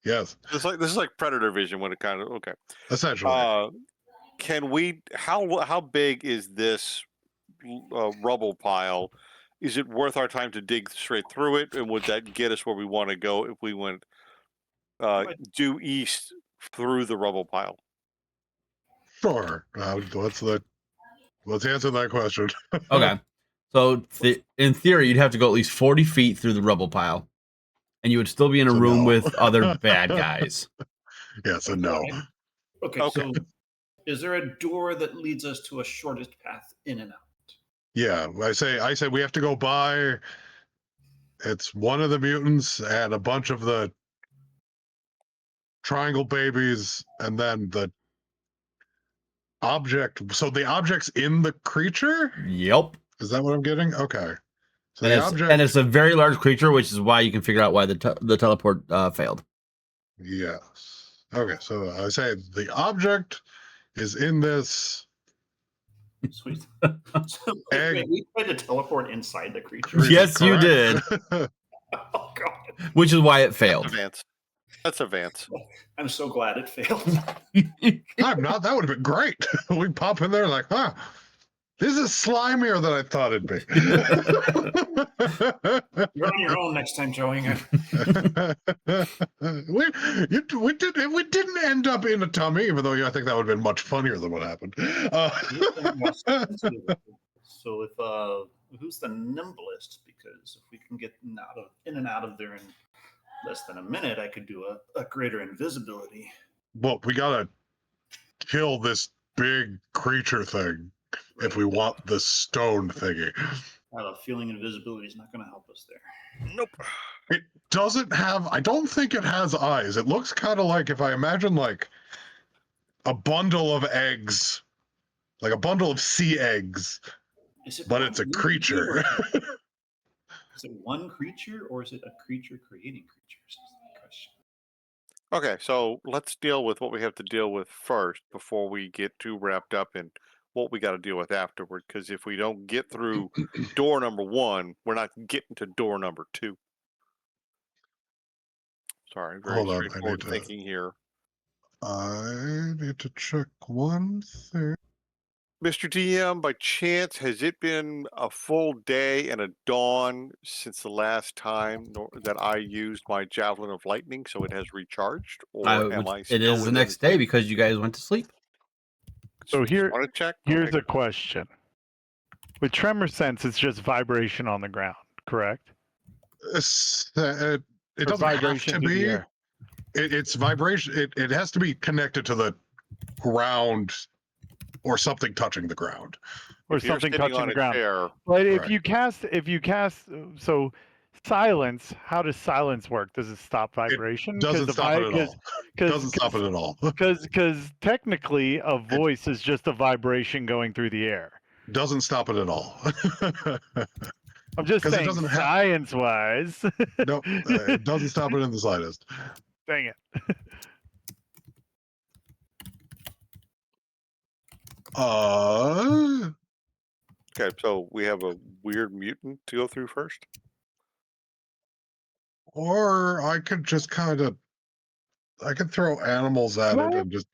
Yes. This is like predator vision when it kind of okay. Essentially. Can we? How big is this rubble pile? Is it worth our time to dig straight through it, and would that get us where we want to go if we went due east through the rubble pile? Sure. What's the answer to that question? Okay. So in theory, you'd have to go at least 40 feet through the rubble pile, and you would still be in a room no. with other bad guys. Yes and no. Okay, so is there a door that leads us to a shortest path in and out? Yeah, I say we have to go by. It's one of the mutants and a bunch of the triangle babies, and then the object. So the object's in the creature? Yep. Is that what I'm getting? Okay. So and the it's object. and it's a very large creature, which is why you can figure out why the teleport failed. Yes. Okay, so I say the object is in this Sweet. So, egg wait, we tried to teleport inside the creature. creature. Yes, you did. correct? Oh god, Which is why it failed. Advance. That's advance. I'm so glad it failed. I'm not. That would have been great. We pop in there like, huh? This is slimier than I thought it'd be. You're on your own next time, Joey. we didn't end up in a tummy, even though I think that would have been much funnier than what happened. So if who's the nimblest? Because if we can get in and out of there in less than a minute, I could do a greater invisibility. Well, we gotta kill this big creature thing if we want the stone thingy. I have a feeling invisibility is not going to help us there. Nope. It doesn't have. I don't think it has eyes. It looks kind of like, if I imagine like a bundle of eggs, like a bundle of sea eggs, Is it but one it's a creature creature. Is it one creature or is it a creature creating creatures? Is the question. Okay, so let's deal with what we have to deal with first before we get too wrapped up in what we got to deal with afterward. Because if we don't get through door number 1, we're not getting to door number 2. Sorry, very Hold on, straightforward thinking here. I need to check one thing. Mr. DM, by chance, has it been a full day and a dawn since the last time that I used my Javelin of Lightning, so it has recharged? Or am I still It is the within next day because you guys went to sleep. So here, want to check? here's Okay. a question. With tremor sense, it's just vibration on the ground, correct? It Or doesn't have vibration to through the be. air. It's vibration. It has to be connected to the ground or something touching the ground. Or If you're something sitting touching on the a ground. chair, But if Right. you cast, so silence. How does silence work? Does it stop vibration? Doesn't stop it at all. Doesn't stop it at all. Because technically, a voice is just a vibration going through the air. Doesn't stop it at all. I'm just 'Cause it saying, doesn't have- science-wise. No, it doesn't stop it in the slightest. Dang it. okay, so we have a weird mutant to go through first. Or I could just I could throw animals at it and just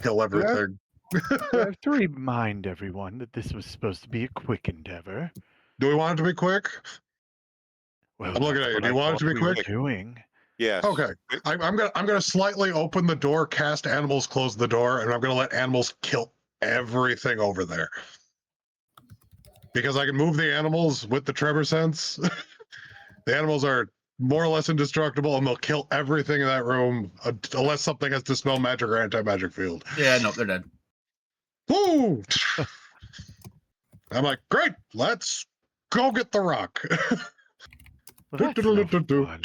kill everything. I have to remind everyone that this was supposed to be a quick endeavor. Do we want it to be quick? Well, I'm looking that's at you. what Do you I want it thought to be we were quick? doing. Yes. Okay. I'm gonna slightly open the door, cast animals, close the door, and I'm gonna let animals kill everything over there. Because I can move the animals with the tremor sense. The animals are more or less indestructible, and they'll kill everything in that room unless something has dispel magic or anti-magic field. Yeah, no, they're dead. Woo! I'm like, great, let's go get the rock. Well, that's no fun.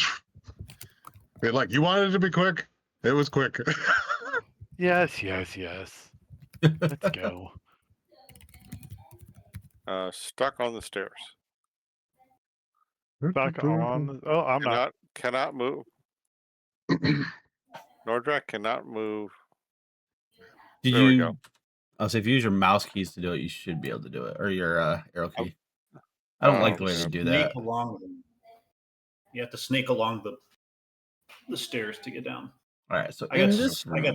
Like, you wanted it to be quick? It was quick. Yes. Let's go. Stuck on the stairs. Back on. Oh, I'm not. Cannot move. Nordrak cannot move. Did There we you? go. Oh, so if you use your mouse keys to do it, you should be able to do it, or your arrow key. Oh. I don't like the way they do that. Snake along them. You have to snake along the stairs to get down. All right, so I got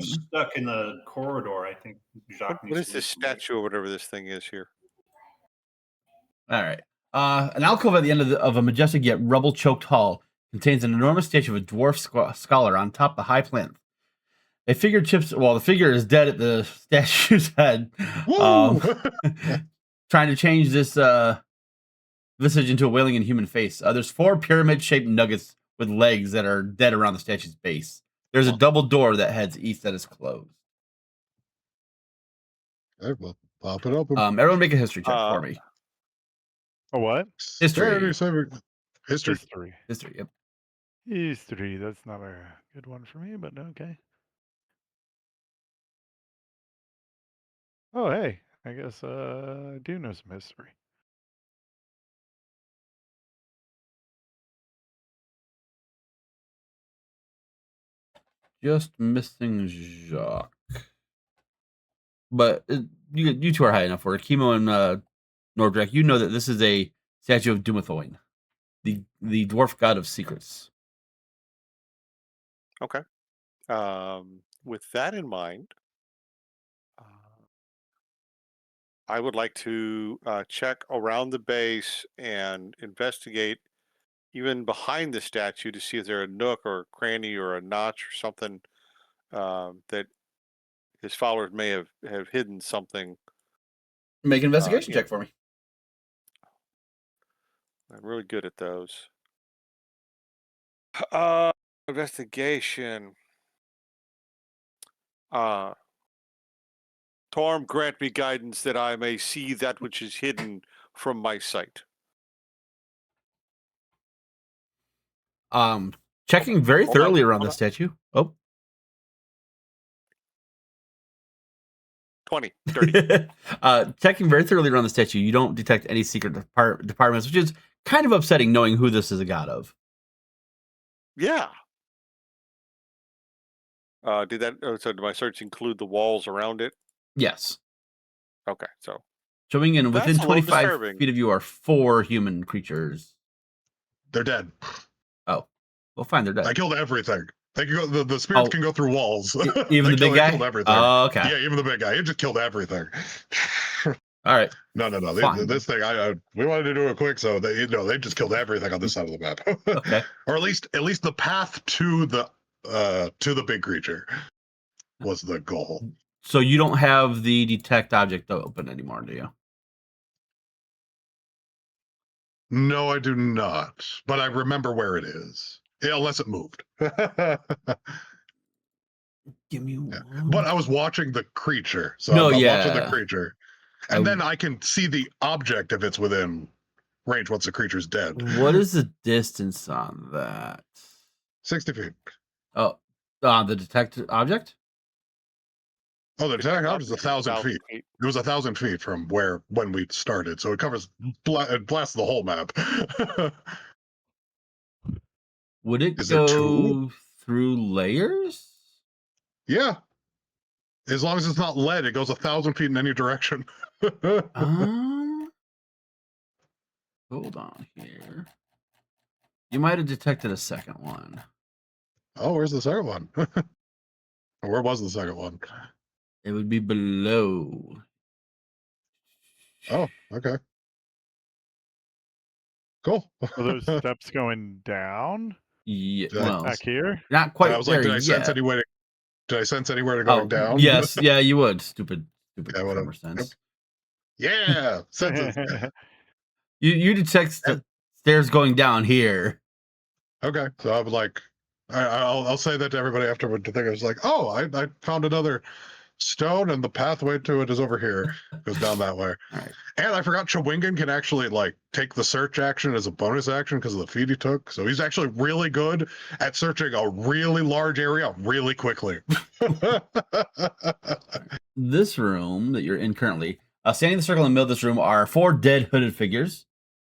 stuck in the corridor. I think Jacques What needs is to this lead the way. statue or whatever this thing is here? All right. An alcove at the end of a majestic yet rubble-choked hall contains an enormous statue of a dwarf scholar on top of a high plinth. A figure the figure is dead at the statue's head, trying to change this visage into a wailing and human face. There's 4 pyramid-shaped nuggets with legs that are dead around the statue's base. There's a double door that heads east that is closed. Okay, well, pop it open. Everyone make a history check for me. A what? History. History. History. History, yep. History. That's not a good one for me, but okay. Oh, hey. I guess I do know some history. just missing Jacques. But you two are high enough for it. Chemo and Nordrak, you know that this is a statue of Dumathoin, the dwarf god of secrets. Okay. With that in mind, I would like to check around the base and investigate even behind the statue to see if there's a nook or a cranny or a notch or something that his followers may have hidden something. Make an investigation Yeah. check for me. I'm really good at those. Investigation. Torm, grant me guidance that I may see that which is hidden from my sight. Checking very Hold on, thoroughly around hold the on. statue. Oh. 20, 30. Checking very thoroughly around the statue, you don't detect any secret departments, which is kind of upsetting knowing who this is a god of. Yeah. So did my search include the walls around it? Yes. Okay, so Showing in within that's a little 25 disturbing. feet of you are 4 human creatures. They're dead. Oh. Well, fine, they're dead. I killed everything. They can go. The spirits can go through walls. Even the big guy? Killed everything. Oh, okay. Yeah, even the big guy. He just killed everything. All right. No. Fine. This thing, we wanted to do it quick, so they just killed everything on this side of the map. Okay. Or at least the path to the big creature was the goal. So you don't have the detect object open anymore, do you? No, I do not. But I remember where it is. Yeah, unless it moved. Give me Yeah. one. But I was watching the creature, so No, I'm yeah. watching the creature, and then I can see the object if it's within range once the creature's dead. What is the distance on that? 60 feet. Oh, the detected object? Oh, the detected object is 1,000 1,000 feet. It was 1,000 feet from when we started, so it covers it blasts the whole map. Would it Is there go two? through layers? Yeah. As long as it's not lead, it goes 1,000 feet in any direction. Hold on here. You might have detected a second one. Oh, where's the second one? Where was the second one? It would be below. Oh, okay. Cool. Are those steps going down Yeah, Did I- well, back here? not quite I was there like, did I sense yet. anywhere? Did I sense anywhere to going down? Yes, yeah, you would. Stupid Yeah, whatever. grammar sense. Yeah, senses. You detect stairs going down here. Okay, so I was like, I'll say that to everybody afterward to think I was like, oh, I found another stone and the pathway to it is over here. It goes down that way. All right. And I forgot Chewingan can actually take the search action as a bonus action because of the feat he took. So he's actually really good at searching a really large area really quickly. This room that you're in currently, standing in the circle in the middle of this room are 4 dead hooded figures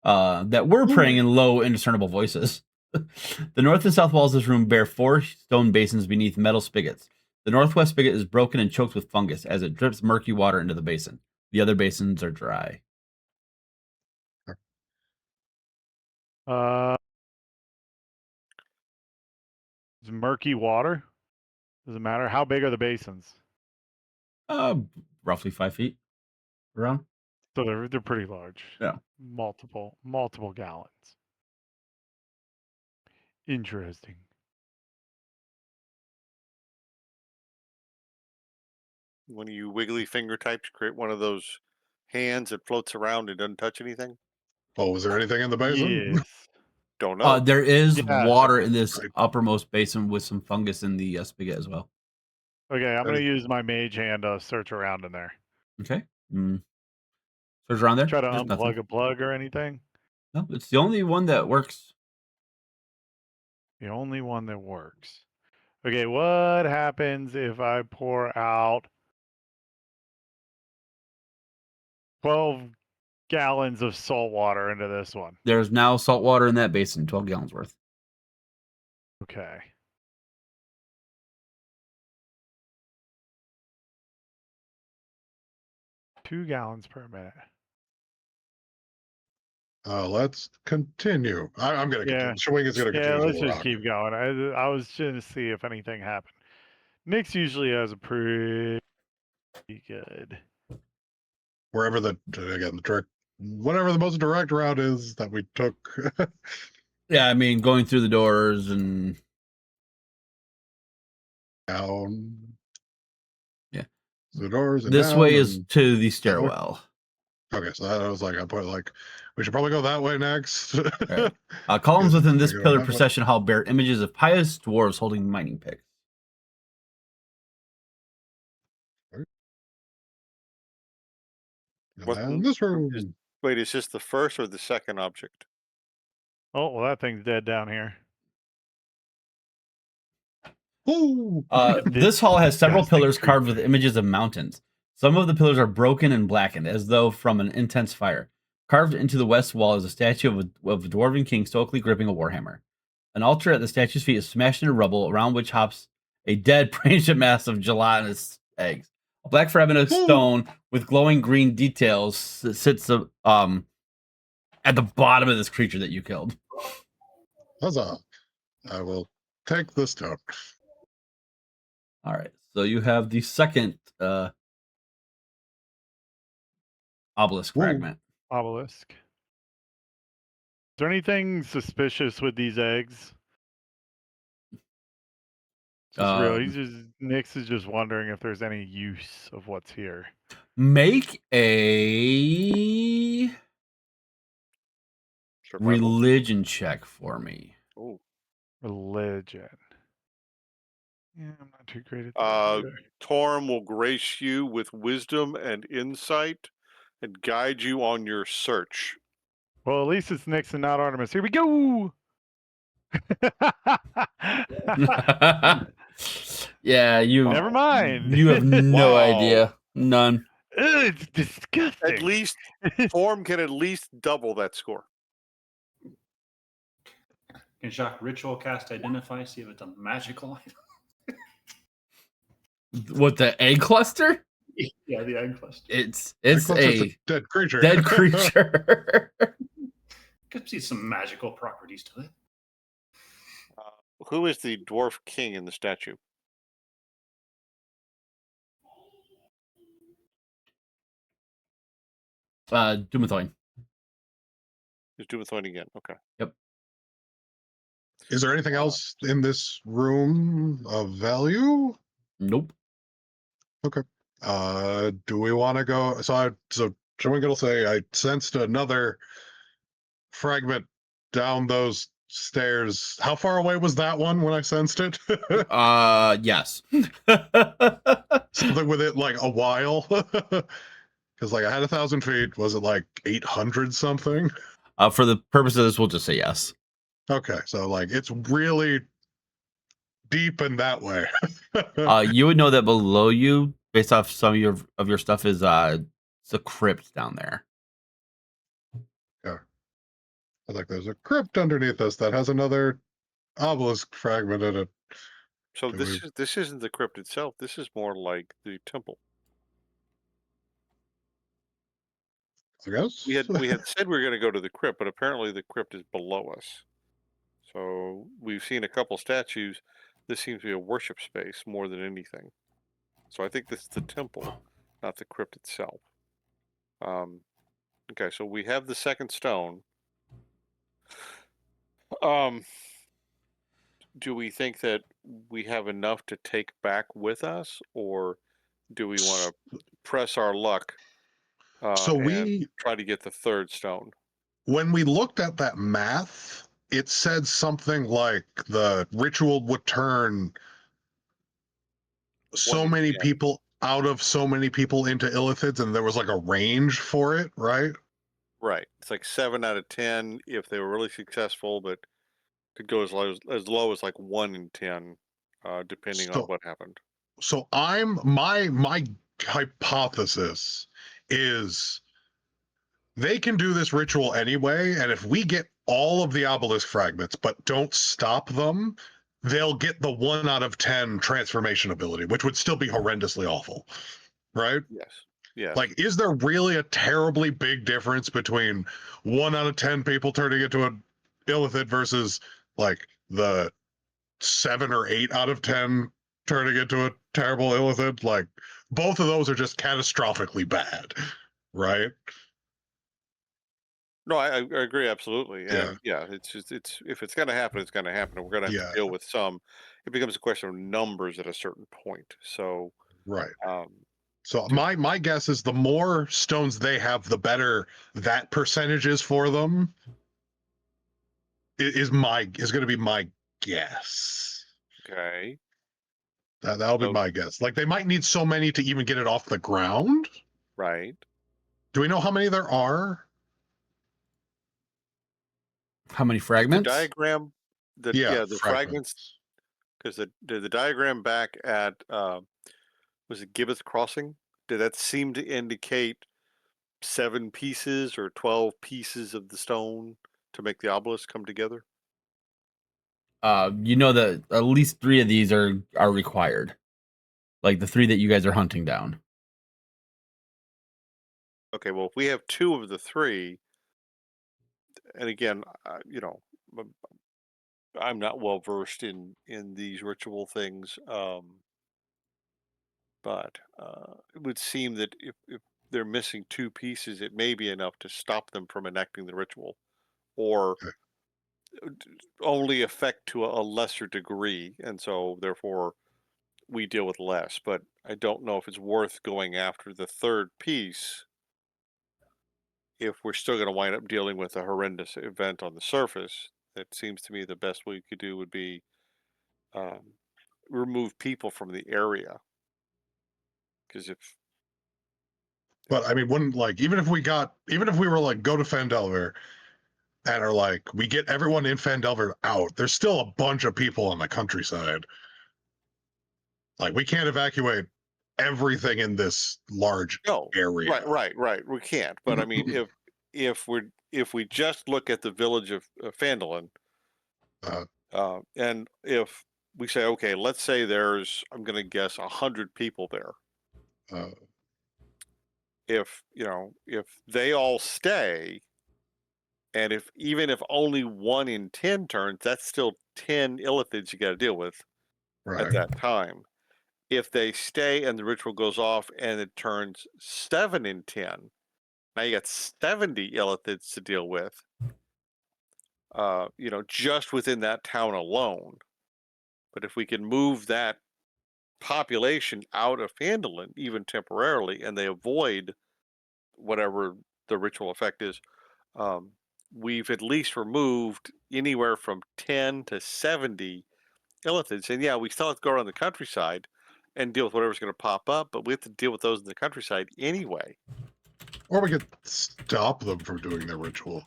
that were praying in low, indiscernible voices. The north and south walls of this room bear 4 stone basins beneath metal spigots. The northwest spigot is broken and choked with fungus as it drips murky water into the basin. The other basins are dry. Is murky water? Does it matter? How big are the basins? Roughly 5 feet around. So they're pretty large. Yeah. Multiple gallons. Interesting. When you wiggly finger types create one of those hands that floats around and doesn't touch anything. Oh, was there anything in the basin? Yes. Don't know. There is Yeah, water in this Right. uppermost basin with some fungus in the spigot as well. Okay, I'm gonna use my mage hand to search around in there. Okay. Search around there. Try to There's unplug nothing. a plug or anything. No, it's the only one that works. The only one that works. Okay, what happens if I pour out 12 gallons of salt water into this one? There's now salt water in that basin, 12 gallons worth. Okay. 2 gallons per minute. Let's continue. I'm going to Yeah. continue. Showing is going to Yeah, continue let's to just rock. keep going. I was trying to see if anything happened. Nyx usually has a pretty good. Wherever the direct, whatever the most direct route is that we took. Yeah, I mean, going through the doors and Down. Yeah. The doors and this down. way is and to the stairwell. Okay, so that I was like, I put like, we should probably go that way next. Right. Columns within this We go pillar that way. procession hall bear images of pious dwarves holding mining picks. And this room. Wait, is this the first or the second object? Oh, well, that thing's dead down here. Ooh. This hall has several disgusting pillars carved with creature. images of mountains. Some of the pillars are broken and blackened, as though from an intense fire. Carved into the west wall is a statue of a dwarven king stoically gripping a warhammer. An altar at the statue's feet is smashed into rubble, around which hops a dead ancient mass of gelatinous eggs. A black fragment of stone with glowing green details sits at the bottom of this creature that you killed. Huzzah. I will take the stone. All right, so you have the second obelisk fragment. Obelisk. Is there anything suspicious with these eggs? Just real. Nyx is just wondering if there's any use of what's here. Make a Survival? religion check for me. Oh. Religion. Yeah, I'm not too great at that. either. Torm will grace you with wisdom and insight and guide you on your search. Well, at least it's Nyx and not Artemis. Here we go. Yeah, you. Never mind. You have no Wow. idea. None. It's disgusting. At least Torm can at least double that score. Can Jacques ritual cast identify, see if it's a magical item? What, the egg cluster? Yeah, the egg cluster. It's a dead creature. dead creature. Could see some magical properties to it. Who is the dwarf king in the statue? Dumathoin. Is Dumathoin again? Okay. Yep. Is there anything else in this room of value? Nope. Okay. Do we want to go? So Showing will say I sensed another fragment down those stairs. How far away was that one when I sensed it? Yes. Something with it like a while. Because like I had 1,000 feet. Was it like 800 something? For the purpose of this, we'll just say yes. Okay, so like it's really deep in that way. You would know that below you, based off some of your stuff, is it's a crypt down there. Yeah. I think there's a crypt underneath us that has another obelisk fragment in it. So this isn't the crypt itself. This is more like the temple. I guess We had said we were going to go to the crypt, but apparently the crypt is below us. So we've seen a couple statues. This seems to be a worship space more than anything. So I think this is the temple, not the crypt itself. Okay, so we have the second stone. Do we think that we have enough to take back with us, or do we want to press our luck and try to get the third stone? When we looked at that math, it said something like the ritual would turn so many people out of so many people into illithids, and there was like a range for it, right? Right. It's like 7 out of 10 if they were really successful, but could go as low as like 1 in 10, depending on what happened. So my hypothesis is they can do this ritual anyway, and if we get all of the obelisk fragments but don't stop them, they'll get the 1 out of 10 transformation ability, which would still be horrendously awful, right? Yes. Yes. Like, is there really a terribly big difference between 1 out of 10 people turning into an illithid versus like the 7 or 8 out of 10 turning into a terrible illithid? Like, both of those are just catastrophically bad, right? No, I agree absolutely, Yeah. and yeah, it's just if it's going to happen, it's going to happen, and we're going to have Yeah. to deal with some. It becomes a question of numbers at a certain point. So, Right. um, So to, my guess is the more stones they have, the better that percentage is for them. Is going to be my guess. okay, That'll be so my guess. Like, they might need so many to even get it off the ground. right, Do we know how many there are? How many the fragments? diagram, Yeah, the fragments, fragments. because the diagram back at was it Gibbeth Crossing? Did that seem to indicate 7 pieces or 12 pieces of the stone to make the obelisk come together? You know that at least 3 of these are required. Like the 3 that you guys are hunting down. Okay, well, if we have 2 of the 3, and again, I'm not well versed in these ritual things, but it would seem that if they're missing 2 pieces, it may be enough to stop them from enacting the ritual, or Okay. only affect to a lesser degree, and so therefore we deal with less. But I don't know if it's worth going after the 3rd piece if we're still going to wind up dealing with a horrendous event on the surface. It seems to me the best we could do would be um, remove people from the area. Because if But I mean, wouldn't, like, even if we were like, go to Phandelver and are like, we get everyone in Phandelver out, there's still a bunch of people on the countryside. Like, we can't evacuate everything in this large no, area. right, we can't. But I mean, if we just look at the village of Phandalin, Uh, and if we say, okay, let's say there's, I'm going to guess 100 people there. uh, If if they all stay, and even if only 1 in 10 turns, that's still 10 illithids you got to deal with at right. that time. If they stay and the ritual goes off and it turns 7 in 10, now you got 70 illithids to deal with. Just within that town alone. But if we can move that population out of Phandalin, even temporarily, and they avoid whatever the ritual effect is, um, we've at least removed anywhere from 10 to 70 illithids. And yeah, we still have to go around the countryside and deal with whatever's going to pop up, but we have to deal with those in the countryside anyway. Or we could stop them from doing their ritual.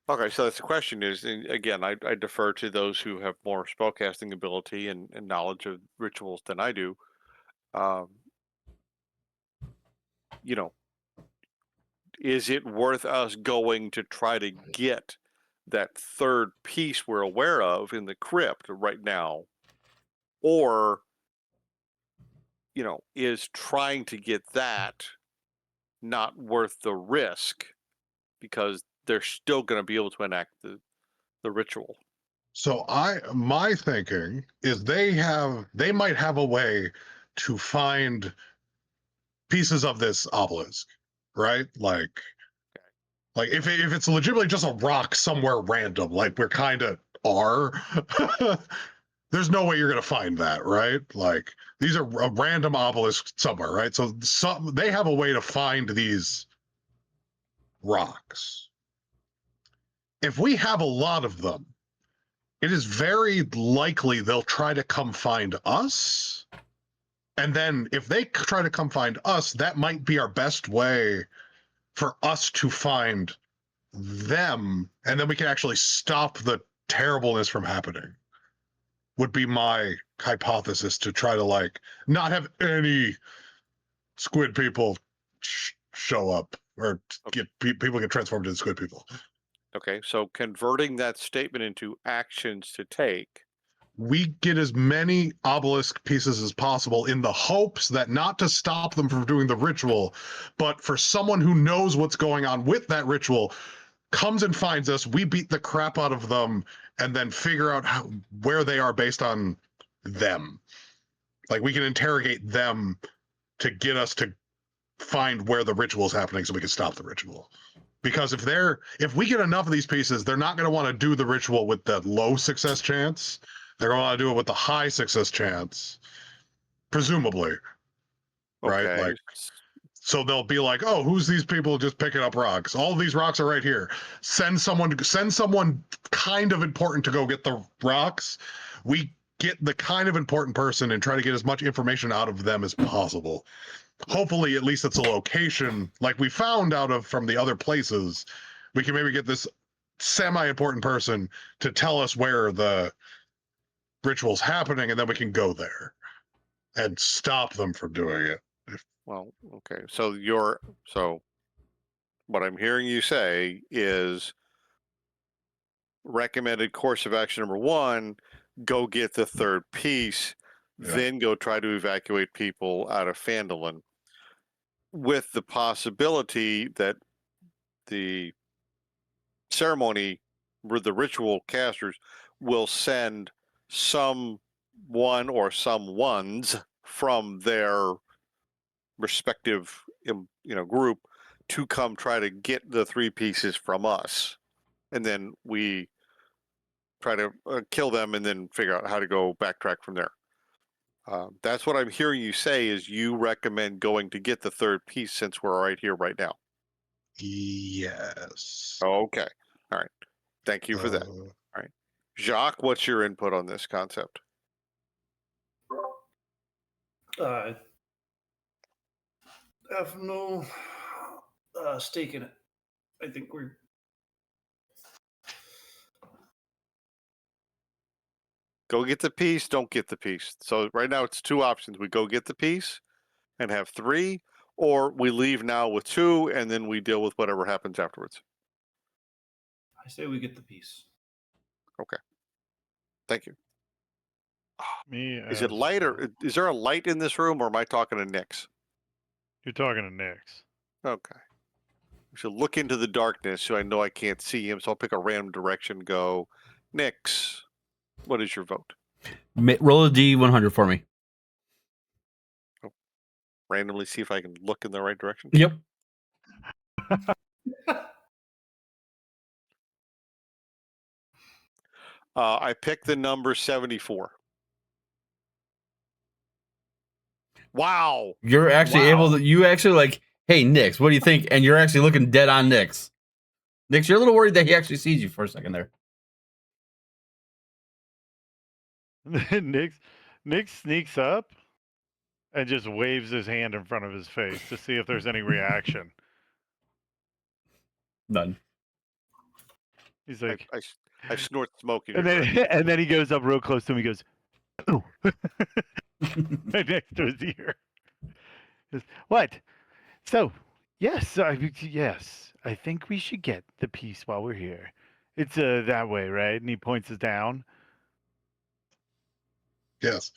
Okay, so that's the question is, and again, I defer to those who have more spellcasting ability and knowledge of rituals than I do. Um, is it worth us going to try to get that 3rd piece we're aware of in the crypt right now? Or, is trying to get that not worth the risk because they're still going to be able to enact the ritual? So my thinking is they might have a way to find pieces of this obelisk, right? Like if it's legitimately just a rock somewhere random, like we're kind of are, there's no way you're gonna find that, right? Like, these are a random obelisk somewhere, right? So they have a way to find these rocks. If we have a lot of them, it is very likely they'll try to come find us. And then if they try to come find us, that might be our best way for us to find them. And then we can actually stop the terribleness from happening, would be my hypothesis, to try to, like, not have any squid people show up or get people get transformed into squid people. Okay, so converting that statement into actions to take, we get as many obelisk pieces as possible in the hopes that not to stop them from doing the ritual, but for someone who knows what's going on with that ritual comes and finds us, we beat the crap out of them and then figure out where they are based on them. Like, we can interrogate them to get us to find where the ritual is happening so we can stop the ritual. Because if we get enough of these pieces, they're not going to want to do the ritual with the low success chance. They're going to want to do it with the high success chance, presumably. Right? Okay. Like, so they'll be like, "Oh, who's these people just picking up rocks? All of these rocks are right here. Send someone kind of important to go get the rocks." We get the kind of important person and try to get as much information out of them as possible. Hopefully, at least it's a location like we found out of from the other places. We can maybe get this semi-important person to tell us where the ritual's happening, and then we can go there and stop them from doing it. Well, okay. So what I'm hearing you say is recommended course of action number 1, go get the third piece, then go try to evacuate people out of Phandelver, with the possibility that the ceremony, the ritual casters, will send someone or some ones from their respective group to come try to get the 3 pieces from us, and then we try to kill them and then figure out how to go backtrack from there. That's what I'm hearing you say, is you recommend going to get the third piece since we're right here right now. Yes. Okay. All right. Thank you for that. All right. Jacques, what's your input on this concept? I have no stake in it. I think we're Go get the piece, don't get the piece. So right now it's 2 options. We go get the piece and have 3, or we leave now with 2 and then we deal with whatever happens afterwards. I say we get the piece. Okay. Thank you. Me, Is it light, or is there a light in this room, or am I talking to Nix? you're talking to Nix? Okay. We should look into the darkness so I know I can't see him. So I'll pick a random direction. Go, Nix. What is your vote? Roll a D100 for me. Randomly see if I can look in the right direction. Yep. I picked the number 74. Wow. You're actually able to. You actually like, hey, Nix, what do you think? And you're actually looking dead on Nix. Nix, you're a little worried that he actually sees you for a second there. Nick sneaks up and just waves his hand in front of his face to see if there's any reaction. None. He's like, I snort smoke in and your then direction. and then he goes up real close to him. He goes, "Oh," right next to his ear. He goes, what? So, yes, I think we should get the piece while we're here. It's that way, right? And he points us down. Yes.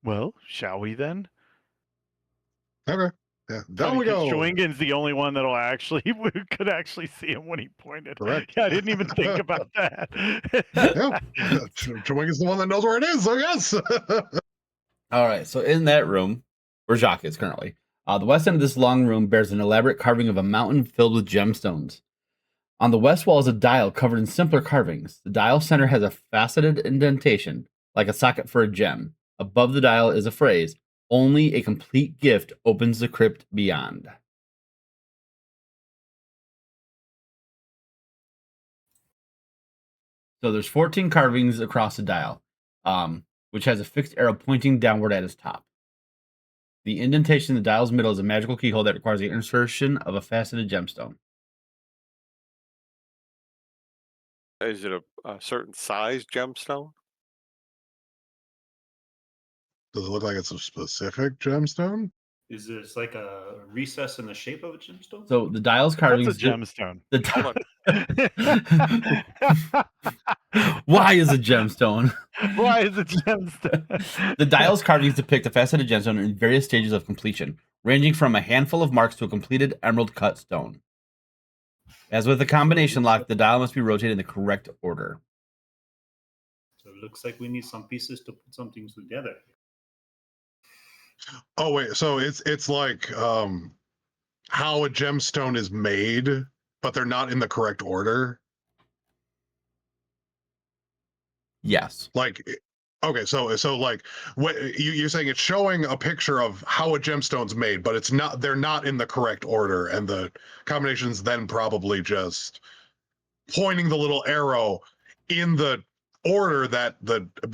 Well, shall we then? Okay. Yeah. Down we go. Schwingen's the only one that'll actually could actually see him when he pointed. Correct. Yeah, I didn't even think about that. Yeah. Chewingen's the one that knows where it is, so yes. All right. So in that room, where Jacques is currently, the west end of this long room bears an elaborate carving of a mountain filled with gemstones. On the west wall is a dial covered in simpler carvings. The dial center has a faceted indentation, like a socket for a gem. Above the dial is a phrase, "Only a complete gift opens the crypt beyond." So there's 14 carvings across the dial, which has a fixed arrow pointing downward at its top. The indentation in the dial's middle is a magical keyhole that requires the insertion of a faceted gemstone. Is it a certain size gemstone? Does it look like it's a specific gemstone? Is this like a recess in the shape of a gemstone? So the dial's That's carvings. a gemstone. The Hold on. Why is a gemstone? Why is it gemstone? The dial's carvings depict a faceted gemstone in various stages of completion, ranging from a handful of marks to a completed emerald cut stone. As with the combination lock, the dial must be rotated in the correct order. So it looks like we need some pieces to put some things together. Oh wait, so it's like how a gemstone is made, but they're not in the correct order. Yes. Like, okay, so like what you're saying, it's showing a picture of how a gemstone's made, but it's not. They're not in the correct order, and the combination's then probably just pointing the little arrow in the order that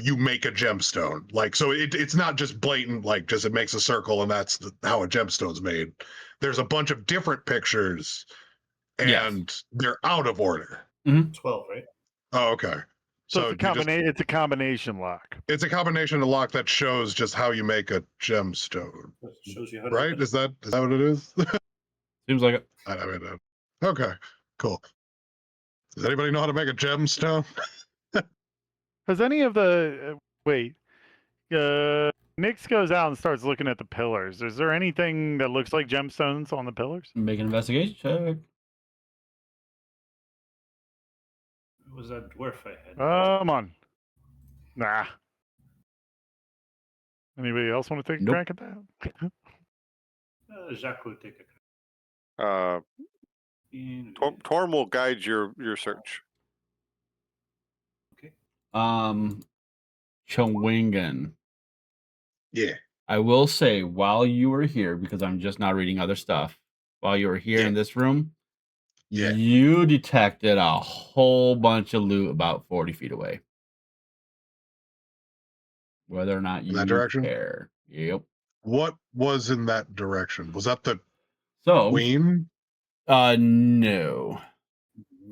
you make a gemstone. Like, so it's not just blatant, like just it makes a circle and that's how a gemstone's made. There's a bunch of different pictures, and they're out of order. 12, right? Oh, okay. So So it's a combination lock. it's a combination of lock that shows just how you make a gemstone, It shows you how to right? open it. Is that what it is? Seems like it. I mean, okay, cool. Does anybody know how to make a gemstone? Has any of the wait? Nix goes out and starts looking at the pillars. Is there anything that looks like gemstones on the pillars? Make an investigation check. It was that dwarf I had. Come on. Nah. Anybody else want to take a Nope. crack at that? Jacques will take Uh, a Torm will guide your search. Okay. Chewingen. Yeah. I will say, while you were here, because I'm just not reading other stuff, while you were here in this room, Yeah. you detected a whole bunch of loot about 40 feet away. Whether or not you that direction? care. Yep. What was in that direction? Was that the So, queen? no.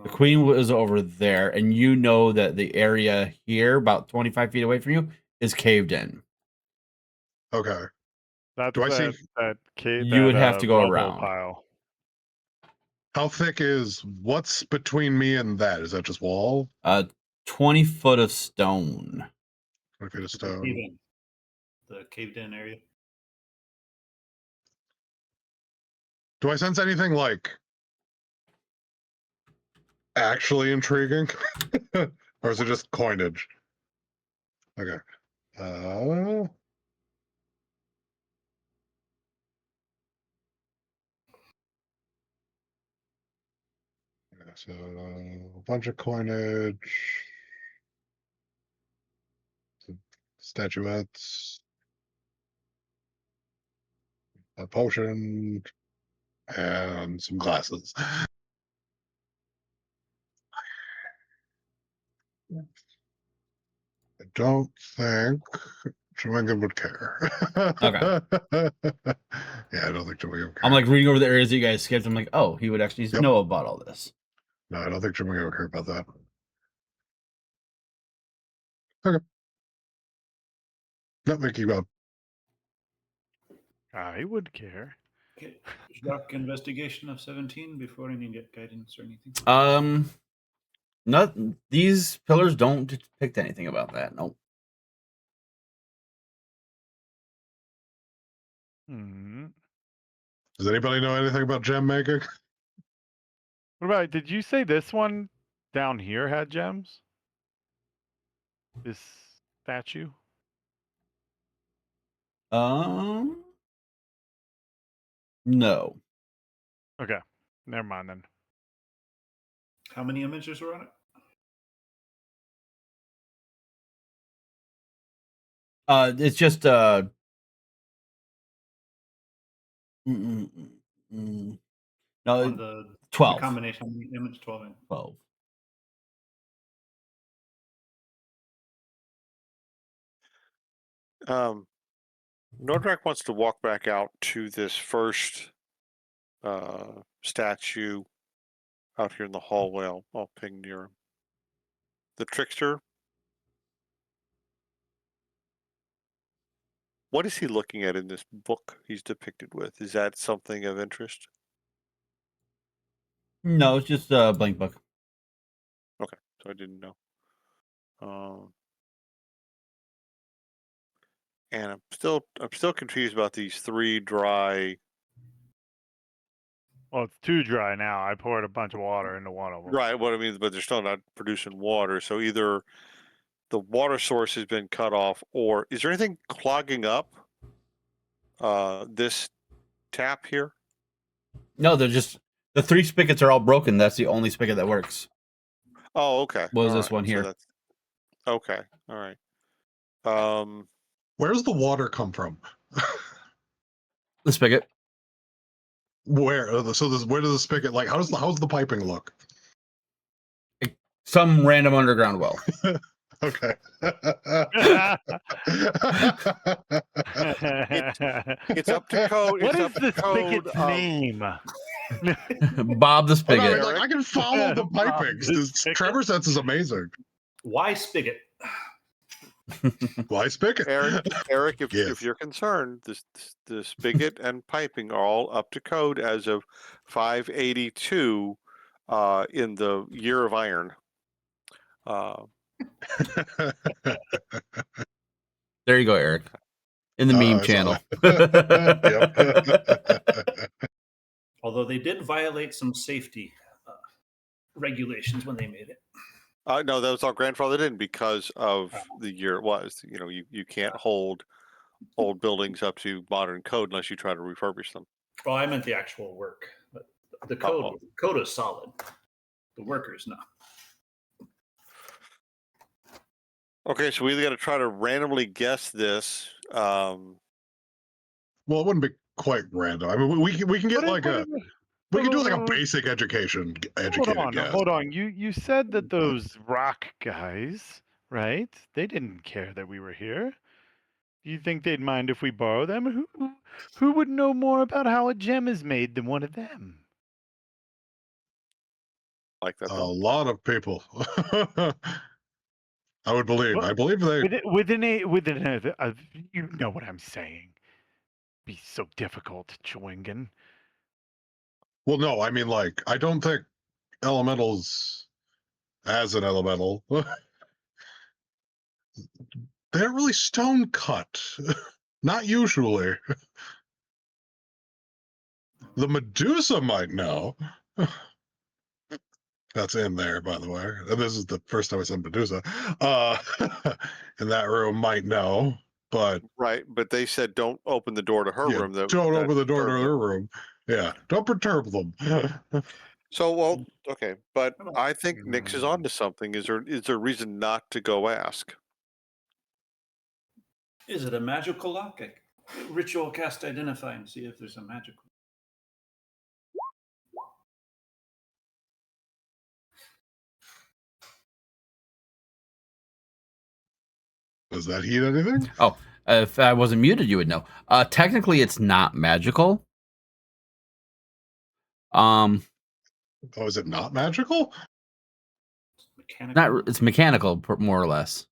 The queen was over there, and you know that the area here, about 25 feet away from you, is caved in. Okay. That's Do I see that cave. You would have to go rubble around. pile. how thick is what's between me and that? Is that just wall? 20 foot of stone. 20 feet of The stone. cave-in. The caved-in area. Do I sense anything like actually intriguing? Or is it just coinage? Okay. Yeah, so a bunch of coinage, some statuettes, a potion, and some glasses. I don't think Chewingen would care. Okay. Yeah, I don't think Chewingen would care. I'm like reading over the areas that you guys skipped. I'm like, oh, he would actually know about all this. No, I don't think Chewingen would care about that. Okay. Not making up. I would care. Okay. Jacques investigation of 17 before any get guidance or anything. Not these pillars don't depict anything about that. Nope. Hmm. Does anybody know anything about gem making? What about? Did you say this one down here had gems? This statue. No. Okay. Never mind then. How many images were on it? It's just no, On the 12. combination, how many image 12 in? 12. Nordrak wants to walk back out to this first statue out here in the hallway. I'll ping near him. The trickster. What is he looking at in this book he's depicted with? Is that something of interest? No, it's just a blank book. so I didn't know. And I'm still confused about these 3 dry. Well, it's too dry now. I poured a bunch of water into one of them. Right, what I mean, but they're still not producing water. So either the water source has been cut off, or is there anything clogging up this tap here? No, they're just the 3 spigots are all broken. That's the only spigot that works. Oh, okay. What is All this right. one So here? that's okay. All right. Where's the water come from? The spigot. Where? Where does the spigot, like, how's the piping look? Some random underground well. Okay. It's up to code. What It's is up to the code. spigot's name? Bob the Well, no, I spigot. mean, like, I can follow the piping. this spigot. Trevor sense is amazing. Why spigot? Why spigot? Eric, if Yes. you're concerned, the spigot and piping are all up to code as of 582 in the year of iron. There you go, Eric. In the I meme saw channel. that. Yep. Although they did violate some safety regulations when they made it. No, that was all grandfathered in because of the year it was. You know, you can't hold old buildings up to modern code unless you try to refurbish them. Well, I meant the actual work. But the Uh-oh. code is solid. The workers, no. Okay, so we either got to try to randomly guess this. Well, it wouldn't be quite random. I mean, we can get like we can do like a basic educated guess. Hold on. You said that those rock guys, right? They didn't care that we were here. Do you think they'd mind if we borrow them? Who would know more about how a gem is made than one of them? Like that. A Though. lot of people. I would believe. Well, I believe they. within you know what I'm saying. Be so difficult, Chewingen. Well, no, I mean, like, I don't think elementals, as an elemental, they're really stone cut. Not usually. The Medusa might know. That's in there, by the way. And this is the first time I said Medusa. In that room might know, but Right, but they said don't open the door to her yeah, room. don't open the door to their room. Yeah, don't perturb them. So, well, okay, but I think Nyx is onto something. Is there reason not to go ask? Is it a magical lock? Ritual cast identify and see if there's a magical. Does that heat anything? Oh, if I wasn't muted, you would know. Technically, it's not magical. Oh, is it not magical? Mechanical. It's mechanical, more or less.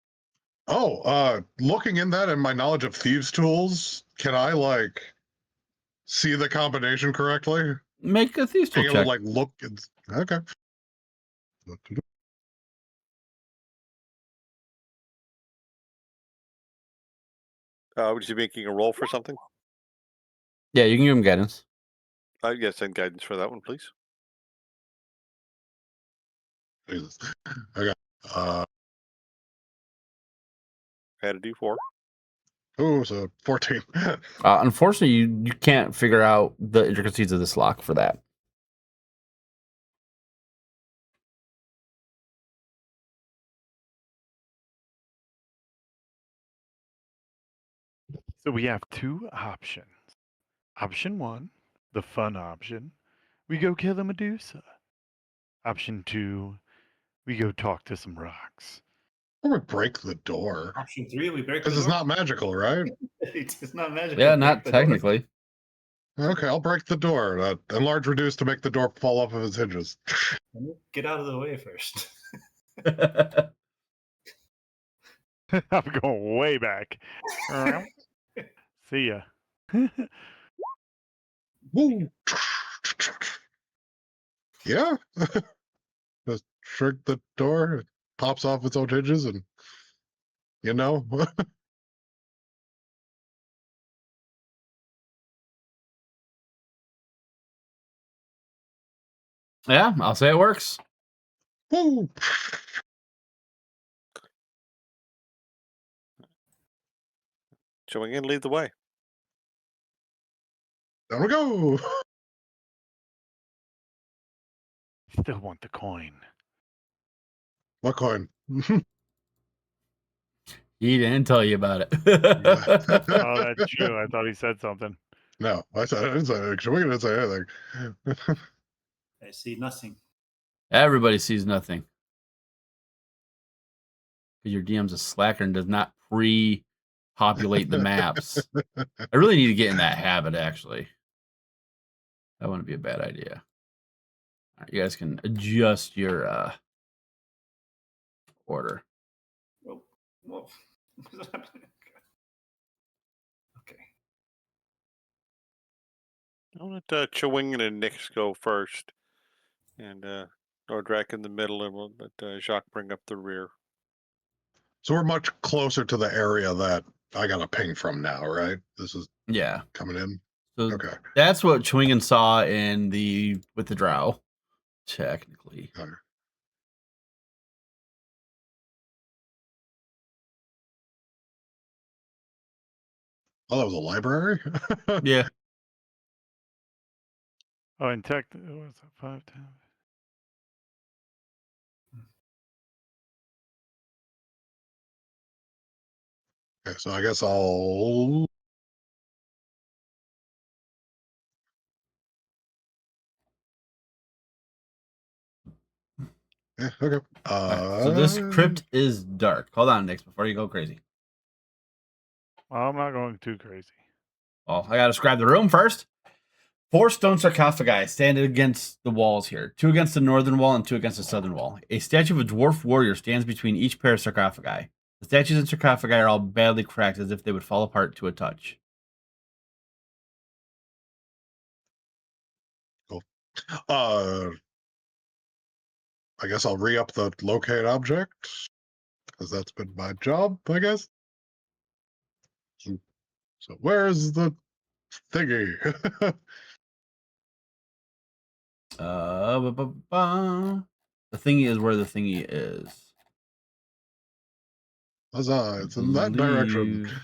Oh, looking in that and my knowledge of thieves' tools, can I like see the combination correctly? Make a thieves tool Being check. able to like look. Okay. Was you making a roll for something? Yeah, you can give him guidance. Yes, send guidance for that one, please. Jesus. Okay. Add a D4. Oh, so 14. Unfortunately, you can't figure out the intricacies of this lock for that. So we have 2 options. Option 1, the fun option, we go kill a Medusa. Option 2, we go talk to some rocks. Or we break the door. Option 3, we break the Because it's door. not magical, right? It's not magical. Yeah, Break not the door. technically. Okay, I'll break the door. Enlarge reduce to make the door fall off of its hinges. Get out of the way first. I'm going way back. See ya. Woo! Yeah. Just shrink the door. pops off its own hinges, and you know. Yeah, I'll say it works. Woo! Showing in, lead the way. There we go. Still want the coin. What coin? He didn't tell you about it. Oh, that's true. I thought he said something. No, I didn't say anything. We didn't say anything. I see nothing. Everybody sees nothing. Your DM's a slacker and does not pre-populate the maps. I really need to get in that habit, actually. That wouldn't be a bad idea. All right, you guys can adjust your order. Whoa. What's happening? Okay. I'll let Chewingen and Nyx go first, and Nordrak in the middle, and we'll let Jacques bring up the rear. So we're much closer to the area that I got a ping from now, right? This is Yeah. coming in. So Okay. that's what Chewingen saw with the drow, technically. Okay. Oh, that was a library? Yeah. Oh, in tech, what's that? 5, 10. Okay, so I guess I'll. Yeah, okay. All right, so this crypt is dark. Hold on, Nyx, before you go crazy. Well, I'm not going too crazy. Well, I got to describe the room first. 4 stone sarcophagi stand against the walls here. 2 against the northern wall and 2 against the southern wall. A statue of a dwarf warrior stands between each pair of sarcophagi. The statues and sarcophagi are all badly cracked as if they would fall apart to a touch. Cool. I guess I'll re-up the locate object, because that's been my job, I guess. So where's the thingy? The thingy is where the thingy is. Huzzah, it's in that direction. Believe-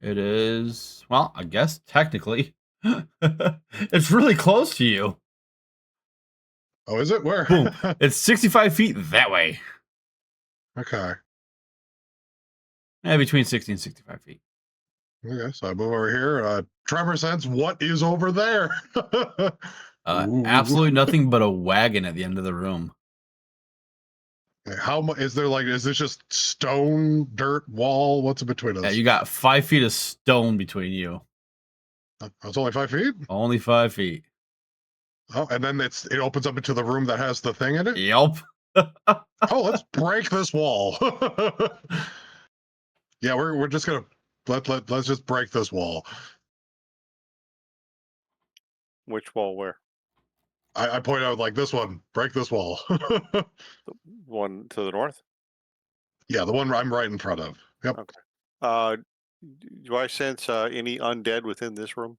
It is, well, I guess technically. It's really close to you. Oh, is it? Where? Boom. It's 65 feet that way. Okay. Between 60 and 65 feet. Okay, so I move over here. Tremor sense, what is over there? Ooh. Absolutely nothing but a wagon at the end of the room. How much is there? Like, is this just stone, dirt, wall? What's in between us? Yeah, you got 5 feet of stone between you. It's only 5 feet. Only 5 feet. Oh, and then it opens up into the room that has the thing in it. Yep. Oh, let's break this wall. Yeah, we're just gonna let's just break this wall. Which wall? Where? I point out like this one. Break this wall. The one to the north? Yeah, the one I'm right in front of. Yep. Okay. Do I sense any undead within this room?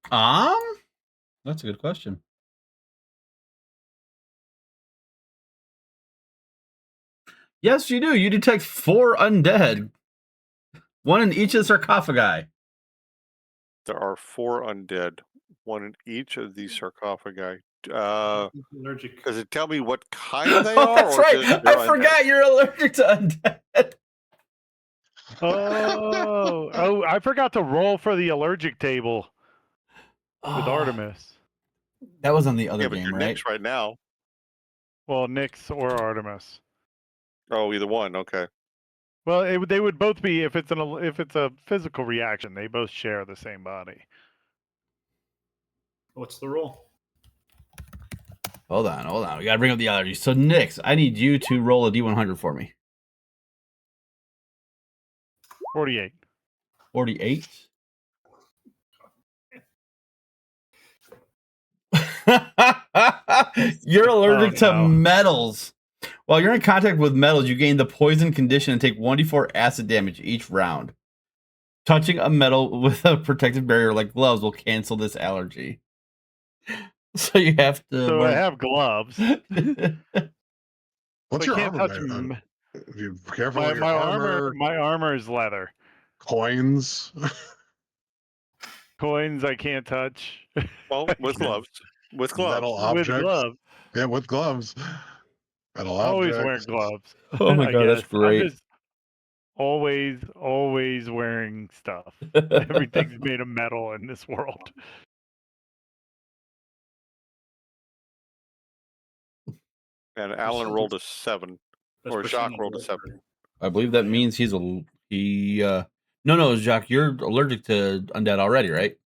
That's a good question. Yes, you do. You detect 4 undead. 1 in each of the sarcophagi. There are 4 undead, 1 in each of these sarcophagi. Allergic. Does it tell me what kind they Oh, are? that's or right. just they're I forgot you're allergic to undead. Oh, I forgot to roll for the allergic table with Artemis. That was on the other Yeah, but game, you're right? Nyx right now. Well, Nyx or Artemis. Oh, either one. Okay. Well, they would both be if it's a physical reaction. They both share the same body. What's the roll? Hold on. We gotta bring up the allergies. So, Nix, I need you to roll a D100 for me. 48. 48. You're allergic to no. metals. While you're in contact with metals, you gain the poison condition and take 1d4 acid damage each round. Touching a metal with a protective barrier like gloves will cancel this allergy. So you have to. So I have gloves. What's So your I can't armor touch made? If you careful with your my armor, my armor is leather. coins. Coins I can't touch. Well, with gloves. With gloves. Metal With objects. gloves. Yeah, with gloves. Metal Always objects. wearing gloves. Oh my I god, that's guess. great. I'm just always wearing stuff. Everything's made of metal in this world. And Alan rolled a 7. That's Or Jacques percentage, rolled a right? 7. I believe that Yeah. means he's no, Jacques, you're allergic to undead already, right?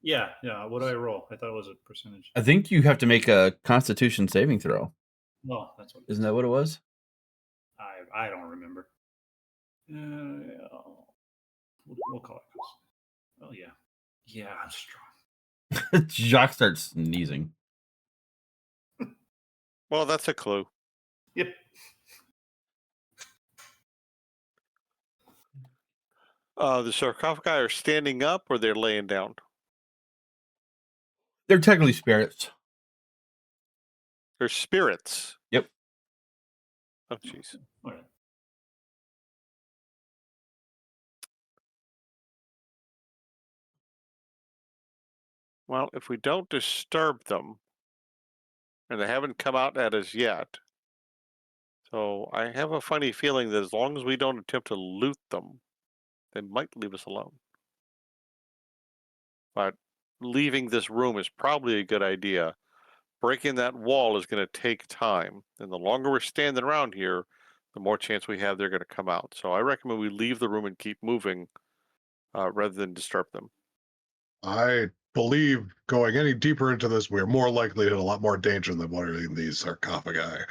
Yeah. What do I roll? I thought it was a percentage. I think you have to make a Constitution saving throw. Well, that's what. Isn't that what it was? I don't remember. We'll call it. Oh yeah. Yeah, I'm strong. Jacques starts sneezing. Well, that's a clue. Yep. The sarcophagi are standing up or they're laying down? They're technically spirits. They're spirits. Yep. Oh, jeez. All right. Well, if we don't disturb them, and they haven't come out at us yet, so I have a funny feeling that as long as we don't attempt to loot them, they might leave us alone. But leaving this room is probably a good idea. Breaking that wall is going to take time, and the longer we're standing around here, the more chance we have they're going to come out. So I recommend we leave the room and keep moving rather than disturb them. I believe going any deeper into this, we're more likely to hit a lot more danger than what are in these sarcophagi.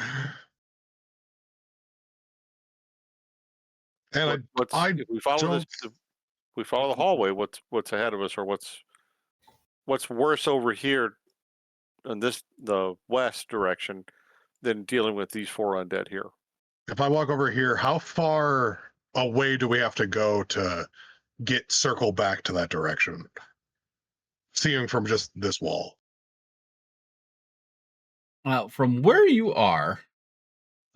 And If we follow this, if we follow the hallway, what's ahead of us, or what's worse over here in the west direction than dealing with these 4 undead here? if I walk over here, how far away do we have to go to circle back to that direction? Seeing from just this wall. From where you are,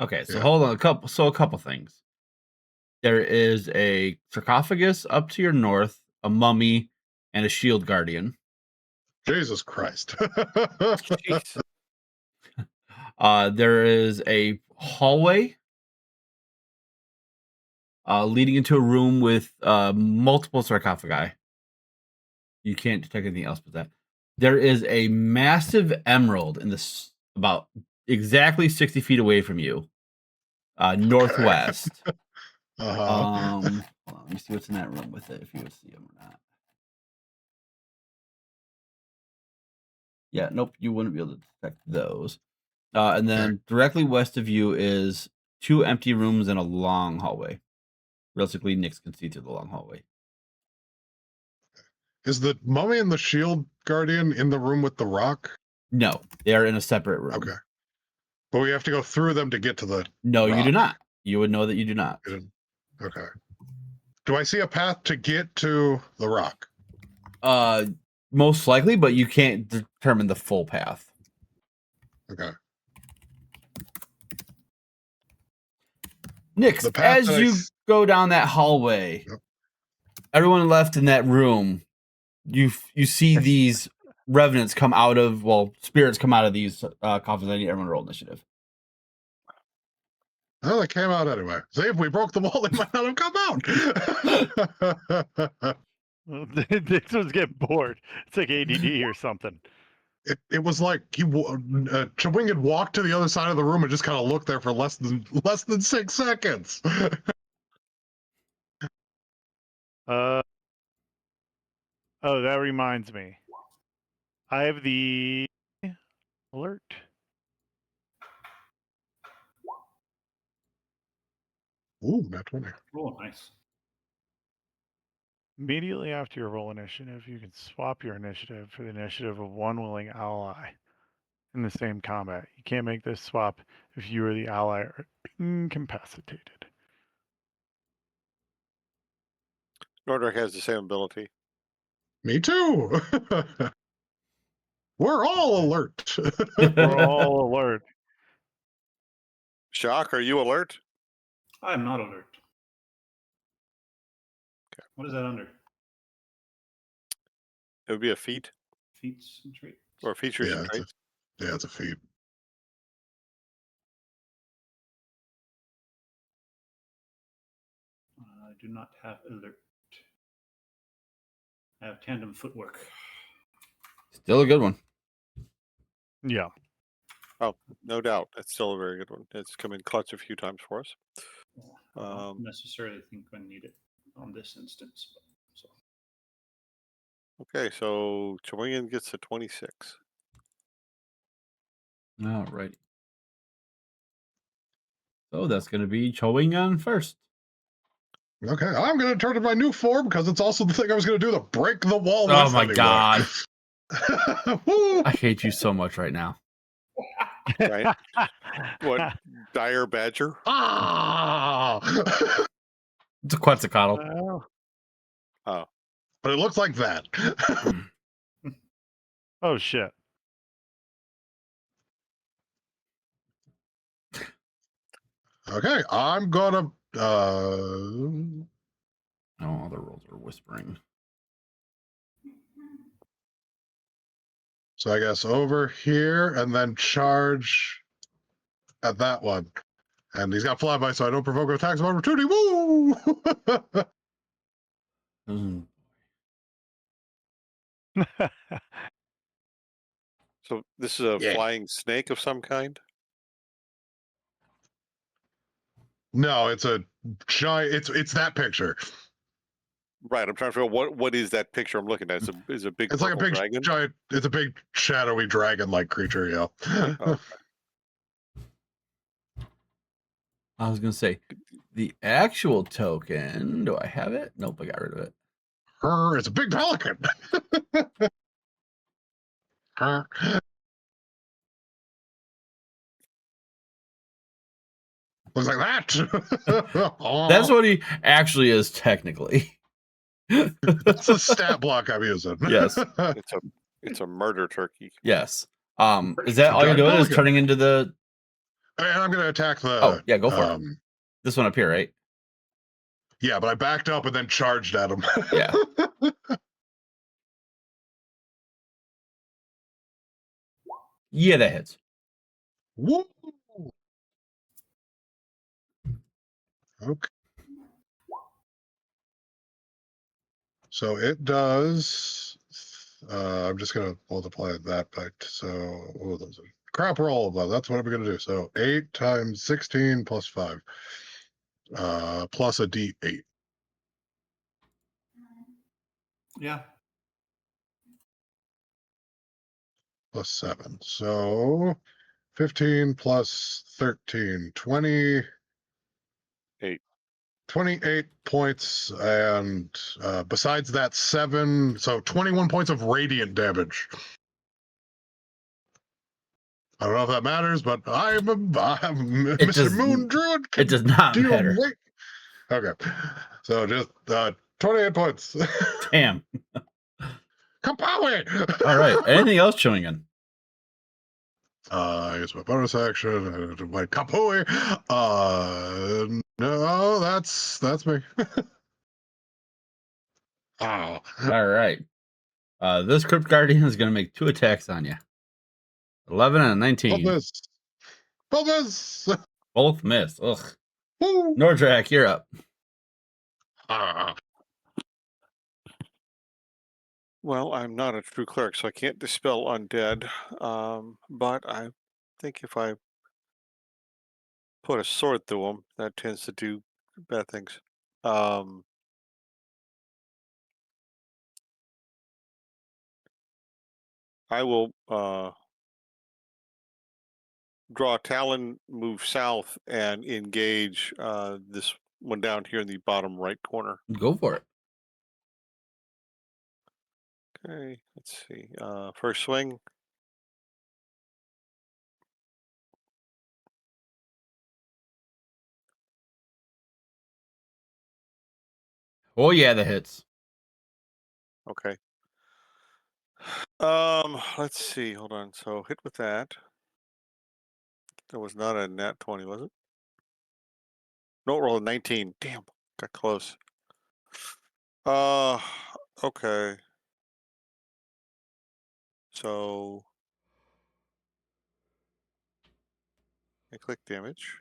okay. So Yeah. hold on, a couple things. There is a sarcophagus up to your north, a mummy, and a shield guardian. Jesus Christ. Jeez. There is a hallway leading into a room with multiple sarcophagi. You can't detect anything else but that. There is a massive emerald in this, about exactly 60 feet away from you, northwest. Uh-huh. Hold on, let me see what's in that room with it, if you would see them or not. Yeah, nope, you wouldn't be able to detect those. And then directly west of you is 2 empty rooms and a long hallway. Realistically, Nix can see through the long hallway. Is the mummy and the shield guardian in the room with the rock? No, they are in a separate room. Okay. But we have to go through them to get to the No, rock. you do not. You would know that you do not. Okay. Do I see a path to get to the rock? Most likely, but you can't determine the full path. Okay. Nix, The path as that you go down that hallway, Yep. everyone left in that room, you see these revenants come out of, spirits come out of these coffins. I need everyone to roll initiative. Oh, they came out anyway. See, if we broke the wall, they might not have come out. This one's getting bored. It's like ADD or something. It was like Chewing had walked to the other side of the room and just kind of looked there for less than 6 seconds. Oh, that reminds me. I have the alert. Ooh, nat 20. Oh, nice. Immediately after your roll initiative, you can swap your initiative for the initiative of one willing ally in the same combat. You can't make this swap if you or the ally are incapacitated. Nordrak has the same ability. Me too. We're all alert. We're all alert. Shock, are you alert? I'm not alert. What is that under? It would be a feat Feats and traits? or features Yeah, and traits. it's a feat. I do not have alert. I have tandem footwork. Still a good one. Yeah. Oh, no doubt. That's still a very good one. It's come in clutch a few times for us. I don't necessarily think I need it on this instance. So Okay, so Chewingan gets a 26. All right. So that's going to be Chowingan first. Okay, I'm going to turn to my new form because it's also the thing I was going to do to break the wall Oh with my anyway. god. Woo! I hate you so much right now. Right? What? Dire Badger? Ah! It's a Quetzalcoatl. Oh. Oh, But it looks like that. Oh shit. Okay, I'm gonna Oh, other rolls are whispering. so I guess over here and then charge at that one. And he's got flyby, so I don't provoke attacks of opportunity. Woo! Mm. so this is a Yeah. flying snake of some kind? No, it's a giant. It's that picture. Right. I'm trying to figure out what is that picture I'm looking at. Is a big It's like a purple big dragon? giant. It's a big shadowy dragon-like creature. Yeah. Oh, I was going to say, the actual token, do I have it? Nope, I got rid of it. It's a big pelican. Looks like that. That's what he actually is technically. That's the stat block I'm using. Yes. it's a murder turkey. Yes. Is that all you're Giant doing? Is pelican. turning into the? And I'm going to attack the. Oh yeah, go for it. This one up here, right? Yeah, but I backed up and then charged at him. Yeah. Yeah, that hits. Woo! Okay. So it does. I'm just going to multiply that by. So, oh, those are crap roll. That's what I'm going to do. So 8 times 16 plus 5. Plus a d8. yeah. Plus 7. So 15 plus 13. 20. 8. 28 points, and besides that, 7, so 21 points of radiant damage. I don't know if that matters, but I'm Mr. Moon Druid. It does not matter. Okay, so just 28 points. Damn. Kapowie! All right. Anything else chewing in? I use my bonus action. My Kapowie. No, that's me. Oh. All right. This Crypt Guardian is going to make 2 attacks on you. 11 and a 19. Bonus. Both miss. Ugh. Woo. Nordrak, you're up. Well, I'm not a true cleric, so I can't dispel undead. But I think if I put a sword through them, that tends to do bad things. I will draw a Talon, move south, and engage this one down here in the bottom right corner. Go for it. Okay, let's see. First swing. Oh yeah, that hits. Okay. Let's see. Hold on. So hit with that. That was not a nat 20, was it? No, roll a 19. Damn, got close. Okay. So I click damage.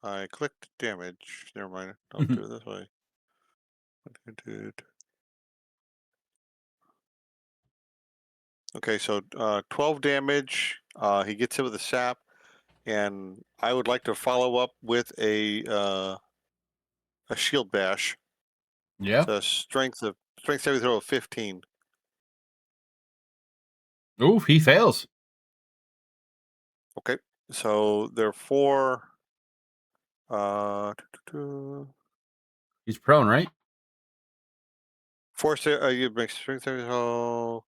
I clicked damage. Never mind. I'll do it this way. Okay, so 12 damage. He gets hit with a sap, and I would like to follow up with a shield bash. Yeah. It's a strength saving throw of 15. Ooh, he fails. Okay, so therefore, He's prone, right? force you make strength saving throw.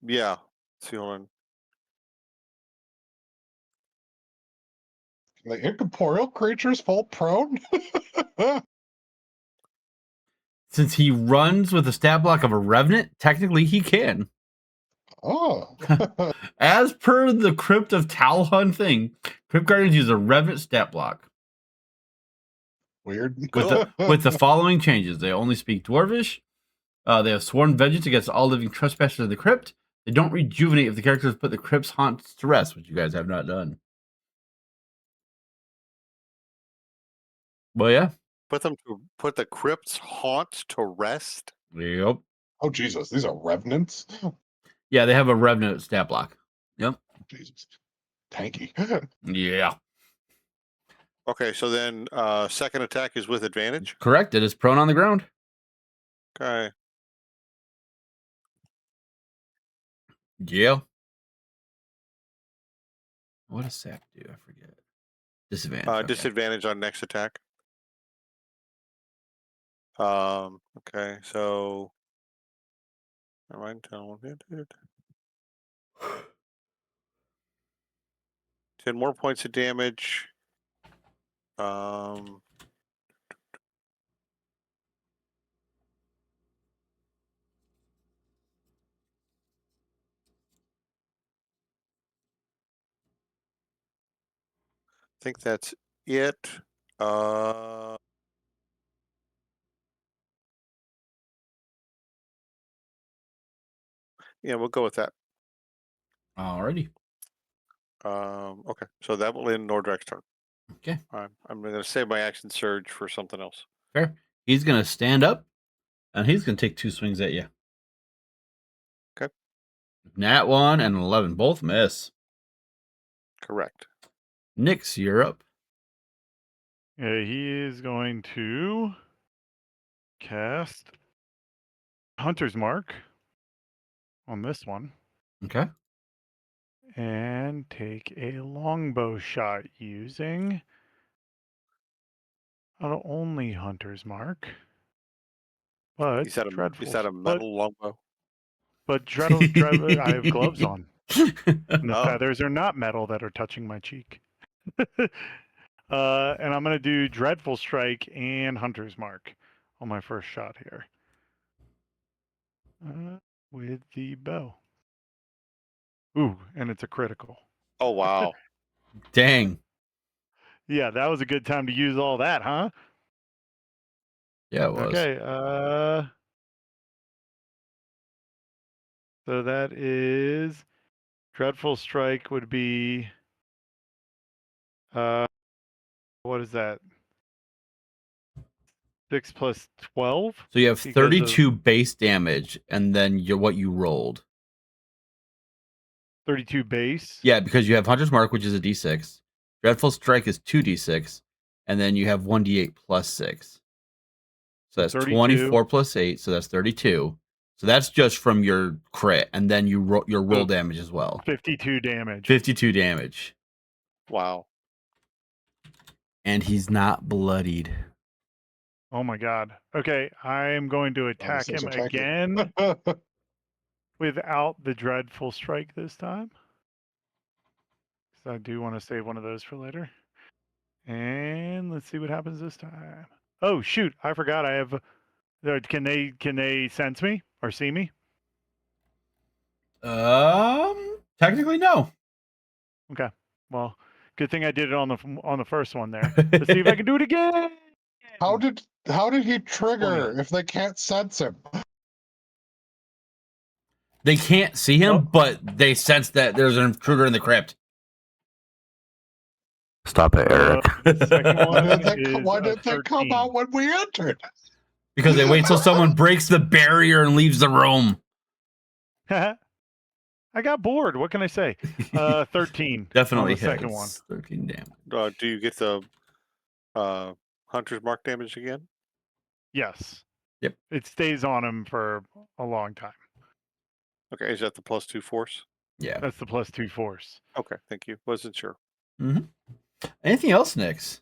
Yeah. Let's see, hold on. The incorporeal creatures fall prone? Since he runs with the stat block of a revenant, technically he can. Oh. As per the Crypt of Talhun thing, Crypt Guardians use a revenant stat block. Weird. With the following changes. They only speak Dwarvish. They have sworn vengeance against all living trespassers of the crypt. They don't rejuvenate if the characters put the crypt's haunts to rest, which you guys have not done. Well, yeah. Put the crypt's haunts to rest. Yep. Oh, Jesus. These are revenants? Yeah, they have a revenant stat block. Yep. Jesus. Tanky. Yeah. Okay, so then second attack is with advantage. Correct. It is prone on the ground. Okay. Yeah. What does sap do? I forget. Disadvantage. Okay. Disadvantage on next attack. Okay, so never mind. 10 more points of damage. I think that's it. Yeah, we'll go with that. Alrighty. Okay, so that will end Nordrak's turn. Okay. I'm going to save my action surge for something else. Fair. He's going to stand up, and he's going to take 2 swings at you. Okay. Nat 1 and 11 both miss. Correct. Nyx, you're up. Yeah, he is going to cast Hunter's Mark on this one Okay. and take a longbow shot using not only Hunter's Mark, but Is that Dreadful. a metal longbow? But Dreadful, I have gloves on. And the Oh. feathers are not metal that are touching my cheek. And I'm going to do Dreadful Strike and Hunter's Mark on my first shot here. With the bow. Ooh, and it's a critical. Oh, wow. Dang. Yeah, that was a good time to use all that, huh? Yeah, it was. Okay, so that is Dreadful Strike would be what is that? 6 plus 12? So you have Because 32 base damage, and then what you rolled. 32 base? Yeah, because you have Hunter's Mark, which is a d6. Dreadful Strike is 2d6, and then you have 1d8 plus 6. So that's 32. 24 plus 8, so that's 32. So that's just from your crit, and then your roll So- damage as well. 52 damage. 52 damage. Wow. And he's not bloodied. Oh my god. Okay, I am going to attack this is him attacking. again without the dreadful strike this time. Because I do want to save one of those for later. And let's see what happens this time. Oh shoot! I forgot. I have. Can they sense me or see me? Technically no. Okay. Well, good thing I did it on the first one there. Let's see if I can do it again. How did he 20. trigger if they can't sense him? They can't see him, Nope. but they sense that there's an intruder in the crypt. Stop it, Eric. The second Why one didn't they come 13. out when we entered? Because they wait till someone breaks the barrier and leaves the room. I got bored. What can I say? 13. Definitely on the second one. hits. 13 damage. Do you get the hunter's mark damage again? Yes. Yep. It stays on him for a long time. Okay, is that the +2 force? Yeah. That's the +2 force. Okay, thank you. Wasn't sure. Anything else, Nix?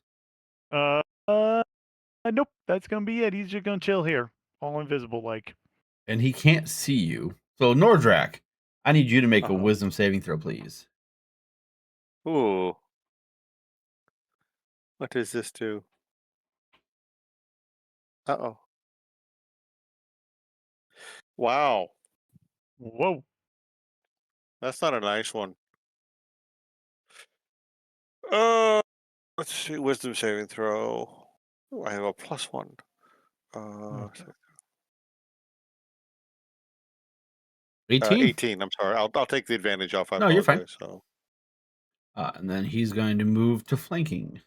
Nope. That's gonna be it. He's just gonna chill here, all invisible like. And he can't see you. So Nordrak, I need you to make a Uh-huh. wisdom saving throw, please. Ooh. What does this do? Uh-oh. Wow. Whoa. That's not a nice one. Let's see. Wisdom saving throw. Ooh, I have a +1. Okay. 18? 18. I'm sorry. I'll take the advantage off. I No, you're fine. apologize. So And then he's going to move to flanking.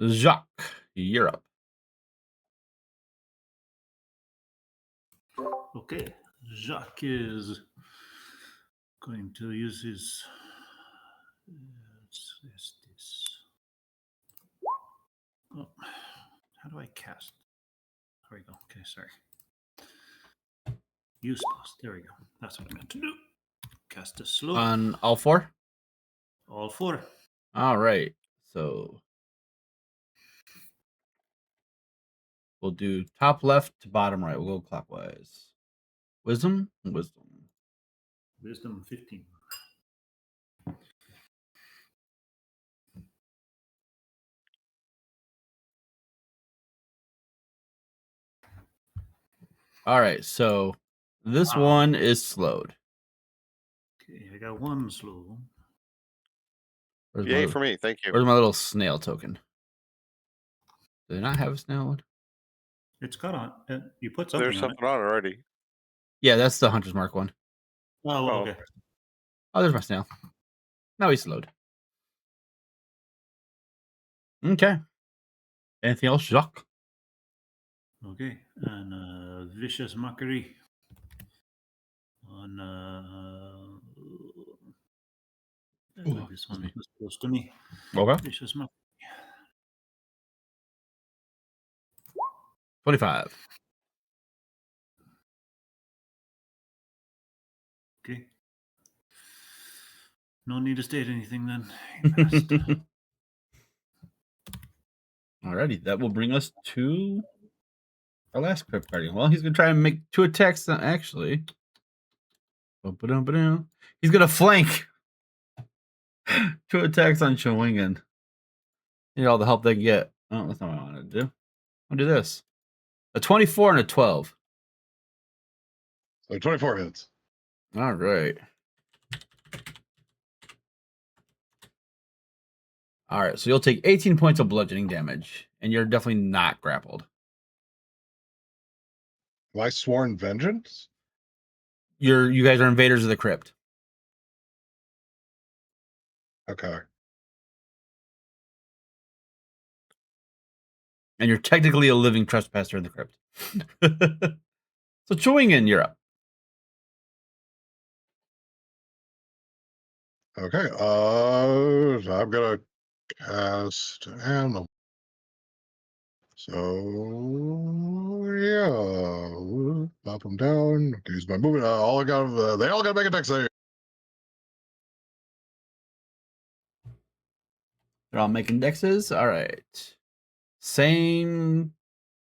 Jacques, you're up. Okay, Jacques is going to use his. What's this? Oh, how do I cast? There we go. Okay, sorry. Use spells. There we go. That's what I meant to do. Cast a slow. On all four? All 4. All right. So we'll do top left to bottom right. We'll go clockwise. Wisdom? Wisdom. Wisdom 15. All right. So this one is slowed. Okay, I got 1 slow. Where's yay my, for me. Thank you. where's my little snail token? Do they not have a snail one? It's got on. You put something There's on something on it already. Yeah, that's the Hunter's Mark one. it. Oh, Oh, okay. Oh, there's my snail. Now he's slowed. Okay. Anything else, Jacques? Okay, and vicious mockery on this one is close to me. Okay. Vicious mockery. 25. Okay. No need to state anything then. He passed. Alrighty, that will bring us to our last crypt guardian. Well, he's gonna try and make 2 attacks. Actually, he's gonna flank 2 attacks on Chewingen. Need all the help they can get. Oh, that's not what I wanted to do. I'll do this. A 24 and a 12. So 24 hits. All right. All right, so you'll take 18 points of bludgeoning damage, and you're definitely not grappled. Have I sworn vengeance? You guys are invaders of the crypt. Okay. And you're technically a living trespasser in the crypt. So Chewingen, you're up. Okay. I'm gonna cast animal. So yeah. pop them down. Use my movement. They all got to make a dex save. They're all making dexes. All right. Same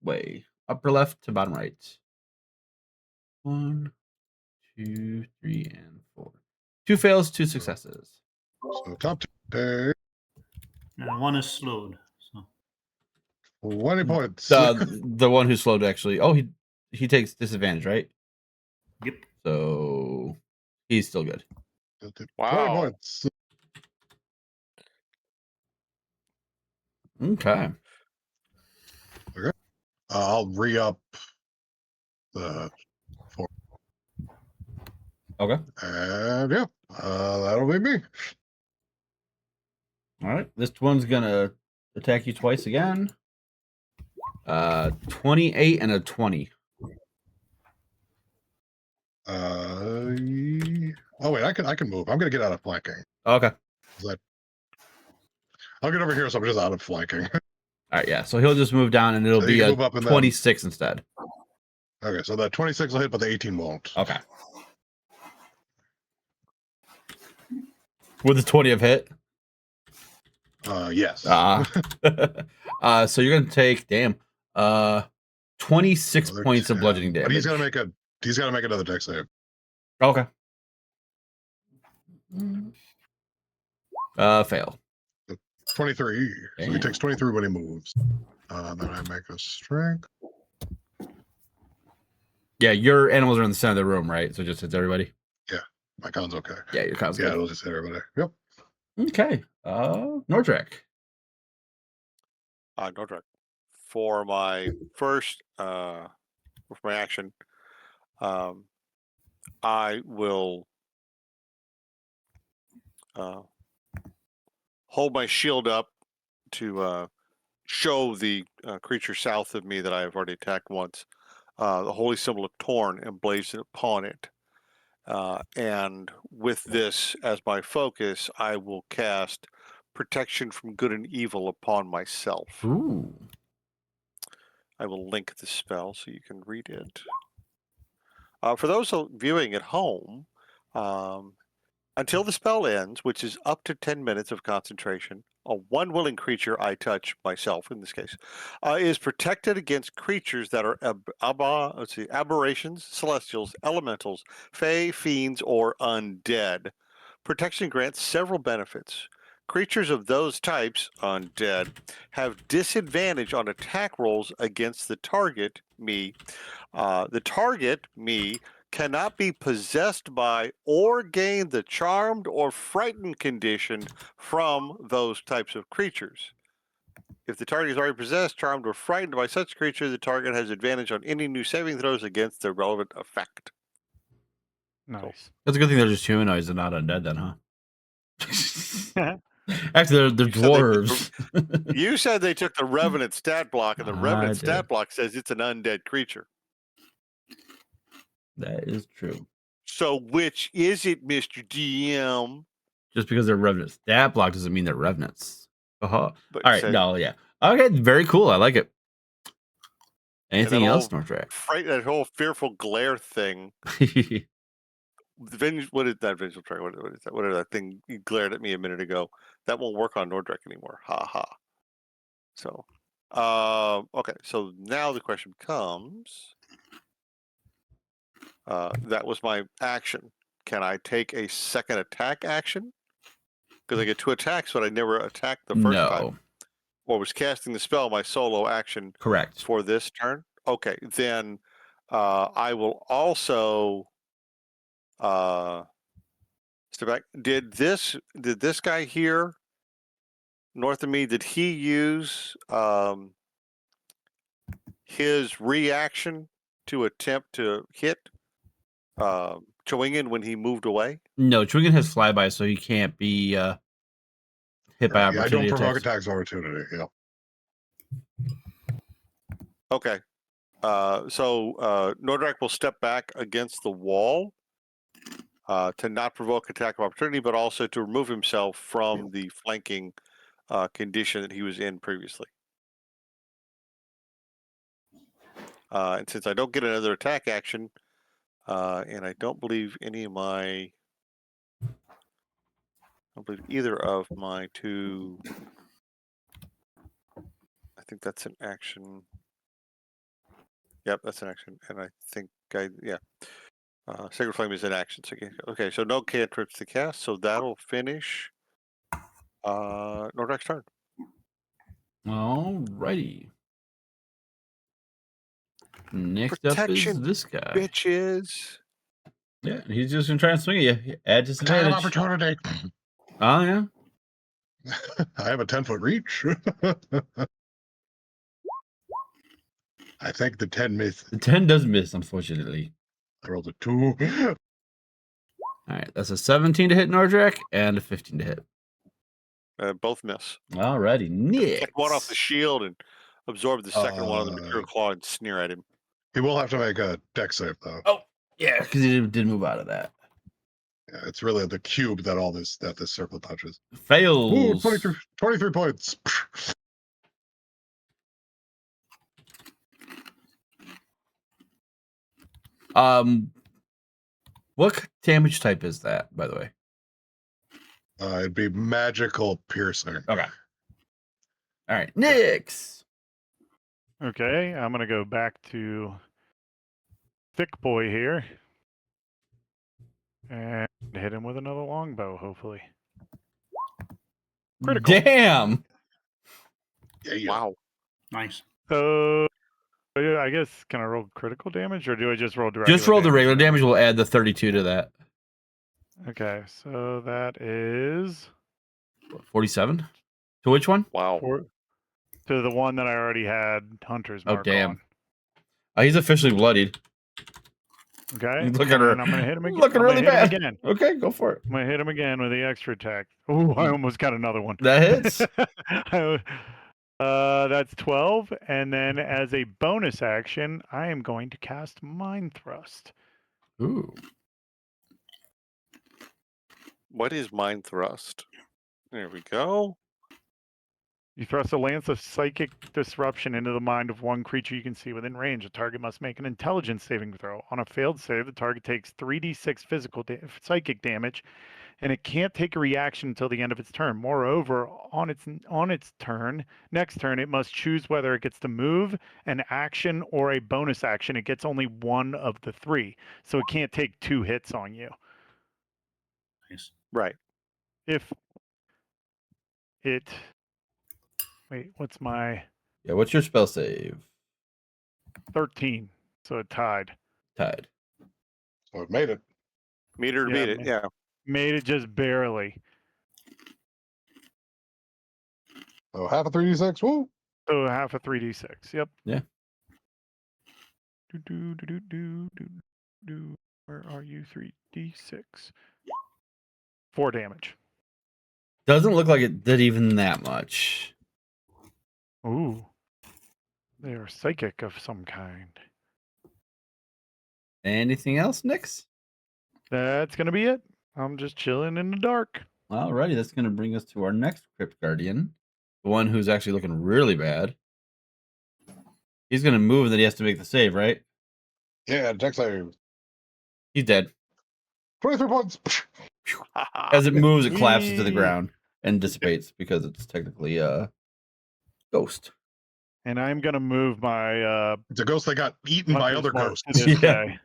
way. Upper left to bottom right. 1, 2, 3, and 4. 2 fails, 2 successes. So top take And one is slowed. So 20 points. The one who's slowed actually. Oh, he takes disadvantage, right? yep. So he's still good. 20 Wow. points. Okay. I'll re-up the 4. Okay. And yeah, that'll be me. All right. This one's gonna attack you twice again. 28 and a 20. Oh wait, I can move. I'm gonna get out of flanking. Okay. I'll get over here, so I'm just out of flanking. All right. Yeah. So he'll just move down, and it'll So be you can a move up and 26 instead. Okay, so that 26 will hit, but the 18 won't. Okay. Would the 20 have hit? Yes. So you're gonna take 26 Another points of 10. bludgeoning damage. But he's gotta make another dex save. Okay. Fail. 23. So he Damn. takes 23 when he moves. Then I make a strength. Yeah, your animals are in the center of the room, right? So it just hits everybody. My con's okay. Yeah, your con's Yeah, good. it'll just hit everybody. Yep. Okay. Nordrek. Nordrek. For my first, for my action, I will hold my shield up to show the creature south of me that I have already attacked once the holy symbol of Torn emblazoned upon it. And with this as my focus, I will cast Protection from Good and Evil upon myself. Ooh. I will link the spell so you can read it. For those viewing at home, until the spell ends, which is up to 10 minutes of concentration, a one willing creature I touch, myself in this case, is protected against creatures that are aberrations, celestials, elementals, fae, fiends, or undead. Protection grants several benefits. Creatures of those types, undead, have disadvantage on attack rolls against the target, me. The target, me, cannot be possessed by or gain the charmed or frightened condition from those types of creatures. If the target is already possessed, charmed, or frightened by such creature, the target has advantage on any new saving throws against the relevant effect. Nice. That's a good thing they're just humanoids and not undead, then, huh? Actually, they're dwarves. You said they took the Revenant stat block, and the Revenant did. stat block says it's an undead creature. That is true. So which is it, Mr. DM? Just because they're revenants, stat block doesn't mean they're revenants. Uh-huh. But All right. No, yeah. Okay. Very cool. I like it. Anything else, Nordrek? That whole fearful glare thing. What is that visual track? What is that? What is that thing you glared at me a minute ago? That won't work on Nordrek anymore. Ha ha. So, okay. So now the question becomes, that was my action. Can I take a second attack action? Because I get 2 attacks, but I never attacked the first time. Or was casting the spell my solo action. Correct. For this turn. Okay, then I will also step back. Did this guy here north of me? Did he use his reaction to attempt to hit Chewingen when he moved away? No, Chewingen has flyby, so he can't be hit by opportunity I don't provoke attacks. attacks opportunity. Yeah. Okay. So Nordrak will step back against the wall to not provoke attack of opportunity, but also to remove himself from the flanking condition that he was in previously. And since I don't get another attack action, and I don't believe either of my two. I think that's an action. Yep, that's an action, and I think Sacred Flame is an action. So okay, so no cantrips to cast, so that'll finish Nordrak's turn. Alrighty. Next Protection, up is this guy. bitches. Yeah, he's just gonna try and swing at you. Add Attack of disadvantage. opportunity. Oh yeah. I have a 10-foot reach. I think the 10 missed. The 10 does miss, unfortunately. I rolled a 2. All right, that's a 17 to hit Nordrak and a 15 to hit. Both miss. Alrighty, Nick. Take one off the shield and absorb the second one on the Material Claw and sneer at him. He will have to make a dex save, though. Oh, yeah, because he did move out of that. Yeah, it's really the cube that this circle touches. Fails. Ooh, 23 points. What damage type is that, by the way? It'd be magical piercing. Okay. All right, Nyx. Okay, I'm gonna go back to Thick Boy here and hit him with another longbow, hopefully. Critical. Damn. Yeah. Wow. Nice. So I guess can I roll critical damage or do I just roll direct? Just roll the regular damage. We'll add the 32 to that. Okay, so that is 47. To which one? Wow. to the one that I already had Hunter's Mark damn. on. He's officially bloodied. Okay, Look at her. and I'm gonna hit him again. Looking really bad. Again. Okay, go for it. I'm gonna hit him again with the extra attack. Oh, I almost got another one. That hits. That's 12, and then as a bonus action, I am going to cast Mind Thrust. Ooh. What is Mind Thrust? There we go. You thrust a lance of psychic disruption into the mind of one creature you can see within range. The target must make an intelligence saving throw. On a failed save, the target takes 3d6 psychic damage, and it can't take a reaction until the end of its turn. Moreover, on its next turn, it must choose whether it gets to move, an action, or a bonus action. It gets only one of the three, so it can't take 2 hits on you. Nice. Right. If it... Wait, what's my... Yeah, what's your spell save? 13, so it tied. Tied. So it made it. Meter to beat it, yeah. Made it just barely. Oh, half a 3d6. Woo! So half a 3d6. Yep. Yeah. Where are you? 3d6. 4 damage. Doesn't look like it did even that much. Ooh. They are psychic of some kind. Anything else, Nyx? That's going to be it. I'm just chilling in the dark. Alrighty, that's going to bring us to our next Crypt Guardian. The one who's actually looking really bad. He's going to move, and then he has to make the save, right? Yeah, dex save. He's dead. 23 points. As it moves, it collapses to the ground and dissipates because it's technically a ghost. And I'm going to move my... It's a ghost that got eaten by other mark ghosts. to this Yeah. guy.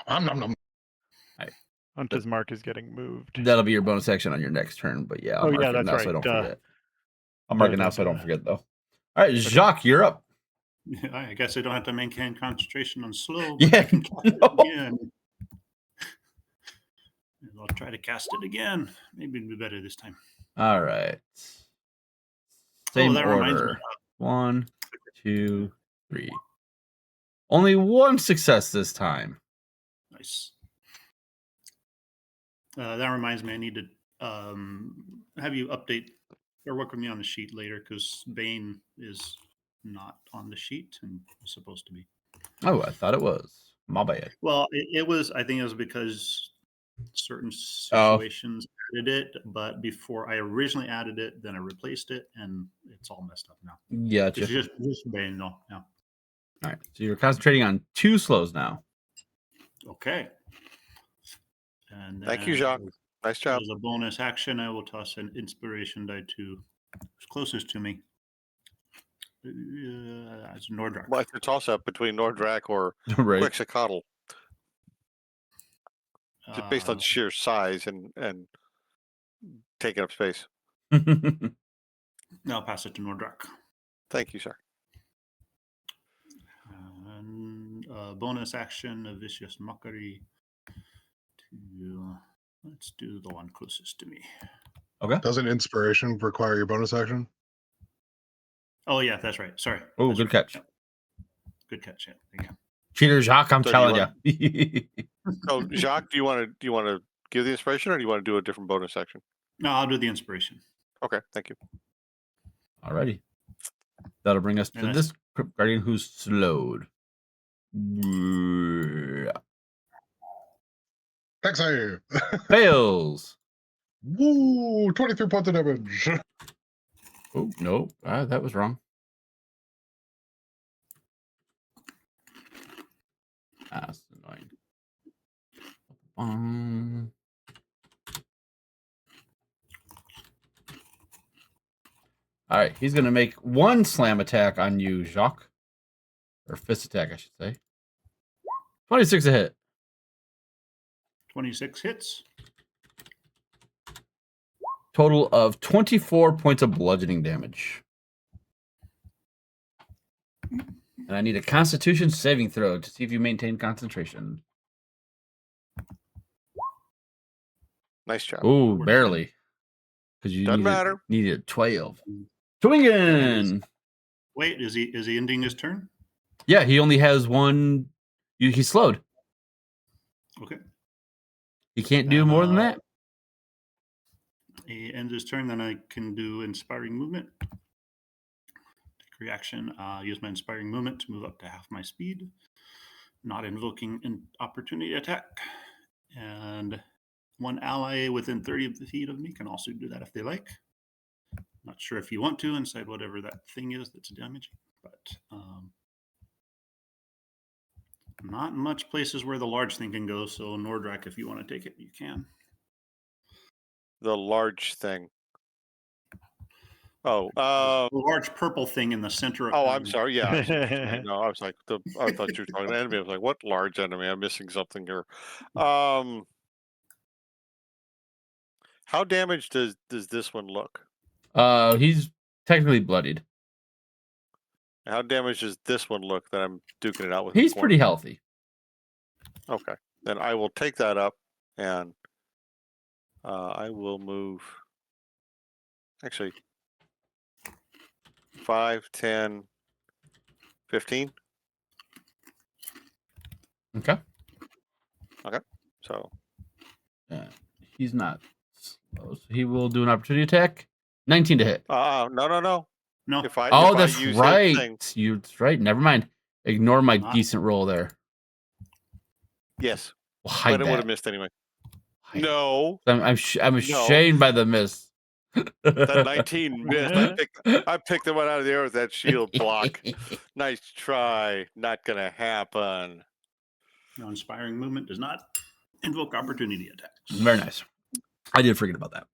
Nom, nom, nom. Hunter's mark is getting moved. That'll be your bonus action on your next turn, but yeah, I'll mark it that's now right. so I don't Duh. forget. I'll mark it now so I don't forget, though. All right, Jacques, you're up. I guess I don't have to maintain concentration on slow. Yeah, I can cast it again. And I'll try to cast it again. Maybe it'll be better this time. All right. Same that reminds me. order. 1, 2, 3. Only one success this time. Nice. That reminds me, I need to have you update or work with me on the sheet later because Bane is not on the sheet and is supposed to be. Oh, I thought it was. My bad. Well, it was. I think it was because certain situations added it, but before I originally added it, then I replaced it, and it's all messed up now. Gotcha. It's just Bane, no. Yeah. All right. So you're concentrating on 2 slows now. Okay. And Thank you, then Jacques. Nice job. As a bonus action, I will toss an inspiration die to who's closest to me. It's Nordrak. Well, it's a toss-up between Nordrak or Right. Quetzalcoatl, just based on Uh, sheer size and taking up space. I'll pass it to Nordrak. Thank you, sir. And bonus action, a vicious mockery. Let's do the one closest to me. Okay. Doesn't inspiration require your bonus action? Oh yeah, that's right. Sorry. Oh, That's good right. catch. Yep. Good catch. Yeah. There you go. Cheater Jacques, I'm So do you telling you. So, Jacques, do you want to give the inspiration, or do you want to do a different bonus action? No, I'll do the inspiration. Okay, thank you. Alrighty. That'll bring us to And this Crypt Guardian who's slowed. Dex save. Fails. Woo! 23 points of damage. Oh, no. That was wrong. That's annoying. All right. He's going to make 1 slam attack on you, Jacques. Or fist attack, I should say. 26 a hit. 26 hits. Total of 24 points of bludgeoning damage. And I need a Constitution saving throw to see if you maintain concentration. Nice job. Ooh, 14. barely. Because you Doesn't matter. needed 12. Swinging! Wait, is he ending his turn? Yeah, he only has 1. He's slowed. Okay. He can't do more than that. He ends his turn, then I can do inspiring movement. Take reaction. Use my inspiring movement to move up to half my speed. Not invoking an opportunity attack. And 1 ally within 30 feet of me can also do that if they like. Not sure if you want to inside whatever that thing is that's damaging, but not much places where the large thing can go. So Nordrak, if you want to take it, you can. The large thing. Oh, The large purple thing in the center of. oh, I'm sorry. Yeah, I see what you're saying. No, I was like, I thought you were talking enemy. I was like, what large enemy? I'm missing something here. How damaged does this one look? He's technically bloodied. How damaged does this one look that I'm duking it out with? He's pretty healthy. Okay, then I will take that up and I will move. Actually, 5, 10, 15. Okay. So He's not slow. So he will do an opportunity attack. 19 to hit. no. No. If I That's use his right. thing, That's right. Never mind. Ignore my Not- decent roll there. yes, We'll hide but it would have that. missed anyway. Hide No, I'm ashamed by the miss. that 19 missed. I picked the one out of the air with that shield block. Nice try. Not gonna happen. No, inspiring movement does not invoke opportunity attacks. Very nice. I did forget about that.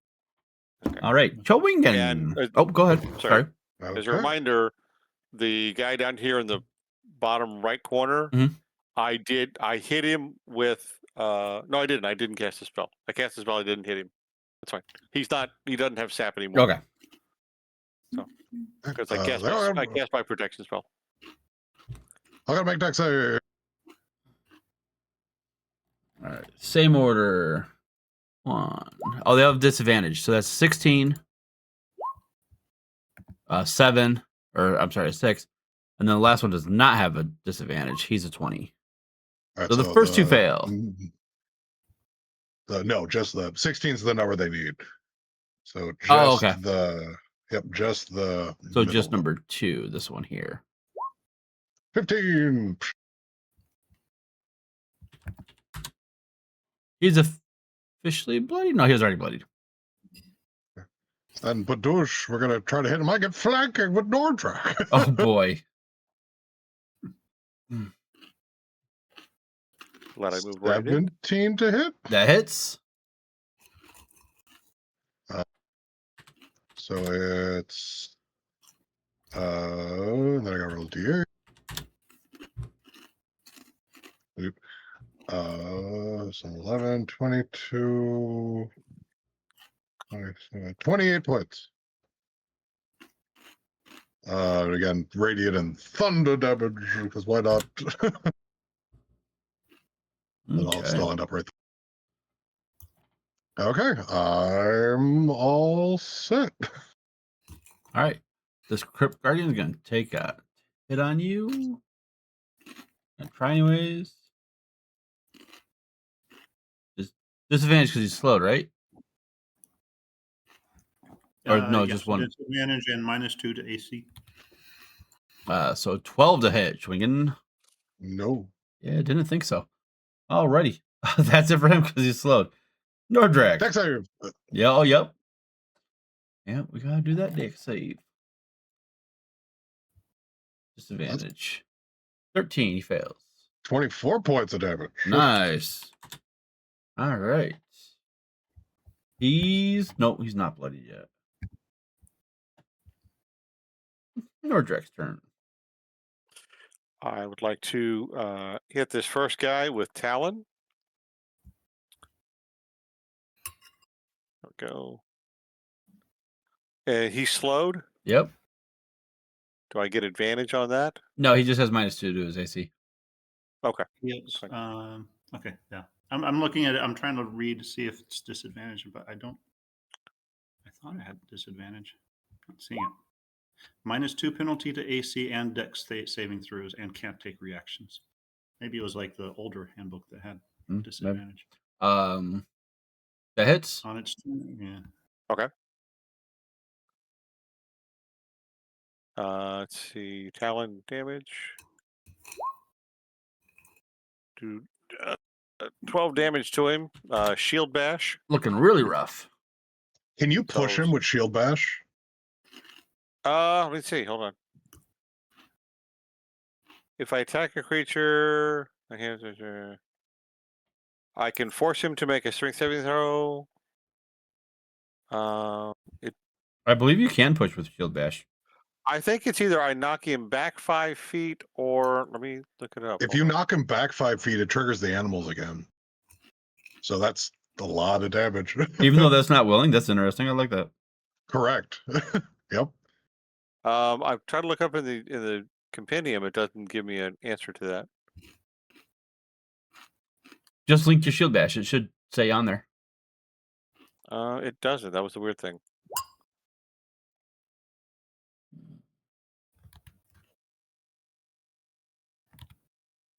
Okay. All right. Chowingen. And, Oh, go ahead. sorry. Sorry. As a reminder, the guy down here in the bottom right corner, Mhm. I hit him with no, I didn't. I didn't cast a spell. I cast a spell, I didn't hit him. That's fine. He doesn't have sap anymore. Okay. Because I cast my protection spell. I gotta make Dex save. All right. Same order. 1. Oh, they have disadvantage. So that's 16. 7. Or I'm sorry, 6. And then the last one does not have a disadvantage. He's a 20. All right, So the first 2 fail. No, just the 16 is the number they need. So just okay. just the. So just middle number 2, this one here. 15. He's officially bloodied? No, he was already bloodied. And Badouche, we're gonna try to hit him. I get flanking with Nordrak. Oh boy. Glad I moved right in. 17 to hit. That hits. So it's then I gotta roll D8. Oop. So 11, 22, 27, 28 points. Again, radiant and thunder damage, because why not? And I'll Okay. still end up right there. Okay, I'm all set. All right. This Crypt Guardian is going to take a hit on you. And try anyways. Just disadvantage because he's slowed, right? Or no, Yes, just one. disadvantage and -2 to AC. So 12 to hit. Swinging. No. Yeah, didn't think so. Alrighty. That's it for him because he's slowed. Nordrak. Dex save. Yeah, oh, yep. Yeah, we got to do that deck save. Disadvantage. 13, he fails. 24 points of damage. Nice. All right. He's not bloody yet. Nordrak's turn. I would like to hit this first guy with Talon. There we go. And he's slowed. Yep. Do I get advantage on that? No, he just has -2 to his AC. Okay. Yes. fine. Okay. Yeah. I'm looking at it. I'm trying to read to see if it's disadvantage, but I don't. I thought I had disadvantage. Not seeing it. -2 penalty to AC and Dex saving throws, and can't take reactions. Maybe it was like the older handbook that had disadvantage. That hits. On its turn, yeah. Okay. Let's see. Talon damage. Do 12 damage to him. Shield bash. Looking really rough. Can you push So- him with shield bash? Let me see. Hold on. If I attack a creature, I can force him to make a strength saving throw. I believe you can push with shield bash. I think it's either I knock him back 5 feet or let me look it up. If you knock him back 5 feet, it triggers the animals again. So that's a lot of damage. Even though that's not willing, that's interesting. I like that. Correct. Yep. I've tried to look up in the compendium. It doesn't give me an answer to that. Just link your shield bash. It should say on there. It doesn't. That was the weird thing.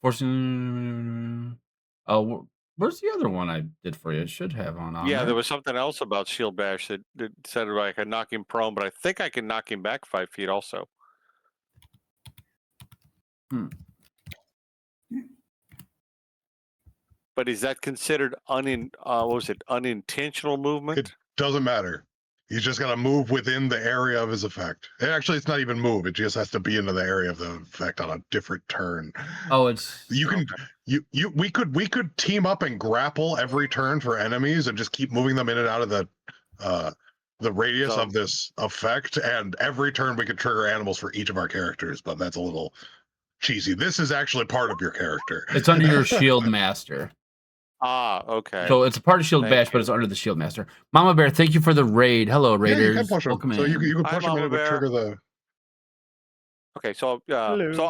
Forcing. Oh, where's the other one I did for you? It should have on Yeah, there. there was something else about shield bash that said like I knock him prone, but I think I can knock him back 5 feet also. But is that considered unintentional movement? It doesn't matter. He's just got to move within the area of his effect. Actually, it's not even move. It just has to be into the area of the effect on a different turn. Oh, it's You can we could team up and grapple every turn for enemies and just keep moving them in and out of the radius of this effect, and every turn we could trigger animals for each of our characters, but that's a little cheesy. This is actually part of your character. It's under your shield master. Okay. So it's a part of shield Thank bash, but you. it's under the shield master. Mama Bear, thank you for the raid. Hello, Yeah, Raiders. you can push him. Welcome So in. you can Hi, push him Mama and it would Bear. trigger the. Okay, so Hello.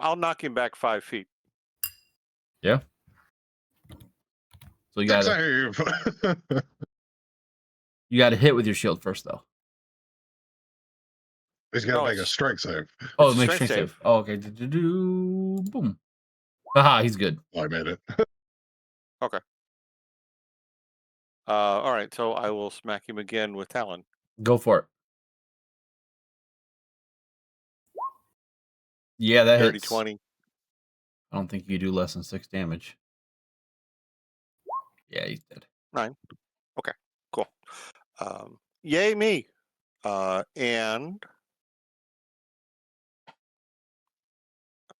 I'll knock him back 5 feet. Yeah. So you Dex gotta save. hit with your shield first, though. He's got to No, make a it's- strength save. Oh, It's it a makes strength strength save. Oh, okay. Boom. Haha, he's good. Oh, I made it. All right, so I will smack him again with Talon. Go for it. Yeah, that Dirty hits. 20. I don't think you do less than 6 damage. Yeah, he's dead. 9. Okay, cool. Yay me. And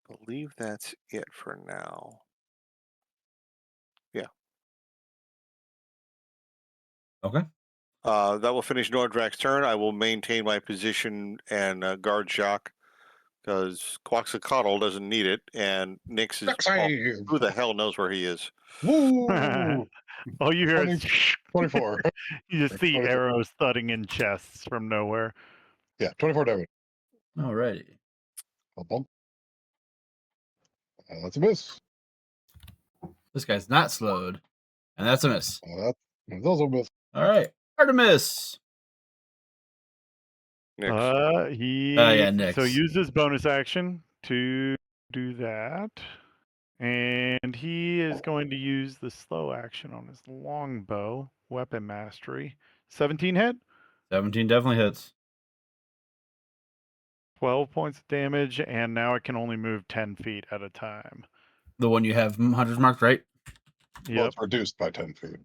believe that's it for now. Yeah. Okay. That will finish Nordrak's turn. I will maintain my position and guard Jacques because Quetzalcoatl doesn't need it, and Nyx is. Well, who the hell knows where he is? Woo! All you hear 20, is 24. you just see 24. arrows thudding in chests from nowhere. Yeah, 24 damage. Alrighty. Bump, bump. That's a miss. This guy's not slowed. And that's a miss. That's also a miss. All right. Artemis. Nyx. Nyx. So use his bonus action to do that. And he is going to use the slow action on his longbow, weapon mastery. 17 hit, 17 definitely hits. 12 points of damage, and now it can only move 10 feet at a time. The one you have hunters marked, right? Well, Yep. it's reduced by 10 feet.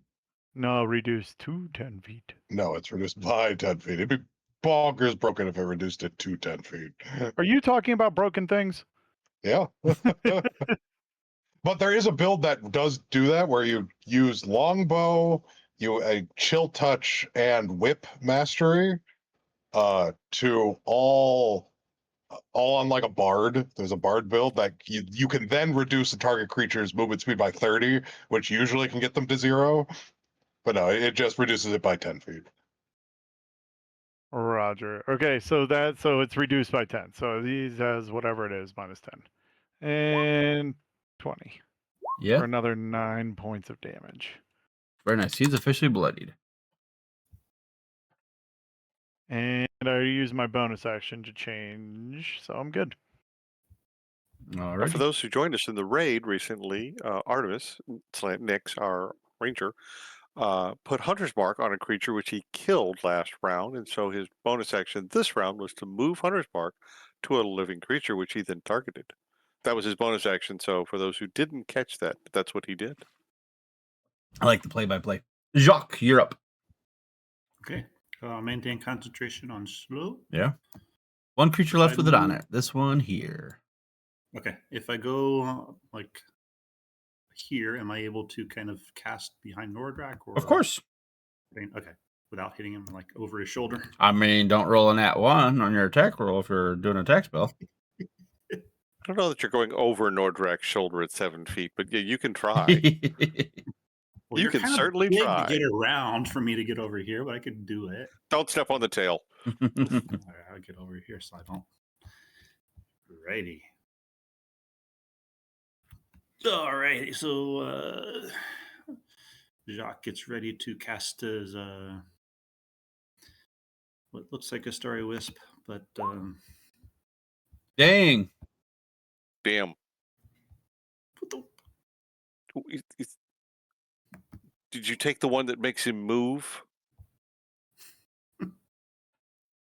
No, reduced to 10 feet. No, it's reduced by 10 feet. It'd be bonkers broken if it reduced it to 10 feet. Are you talking about broken things? Yeah. But there is a build that does do that where you use longbow, a chill touch, and whip mastery to all on like a bard. There's a bard build that you can then reduce the target creature's movement speed by 30, which usually can get them to 0. But no, it just reduces it by 10 feet. Roger. Okay, so it's reduced by 10. So these has whatever it is minus 10. And 20. Yeah. For another 9 points of damage. Very nice. He's officially bloodied. And I use my bonus action to change, so I'm good. All For right. those who joined us in the raid recently, Artemis, Nyx, our ranger, put Hunter's Mark on a creature which he killed last round, and so his bonus action this round was to move Hunter's Mark to a living creature, which he then targeted. That was his bonus action, so for those who didn't catch that, that's what he did. I like the play-by-play. Jacques, you're up. Okay. Maintain concentration on slow. Yeah. One creature left with it on it. This one here. Okay. If I go like here, am I able to kind of cast behind Nordrak? Or Of course. Okay. Without hitting him like over his shoulder. I mean, don't roll a nat 1 on your attack roll if you're doing an attack spell. I don't know that you're going over Nordrak's shoulder at 7 feet, but yeah, you can try. Well, You you're can kind of certainly big try. to get around for me to get over here, but I could do it. Don't step on the tail. All right, I'll get over here so I don't. Righty. All right, so Jacques gets ready to cast his what looks like a starry wisp, but Dang. Damn. what the- Did you take the one that makes him move?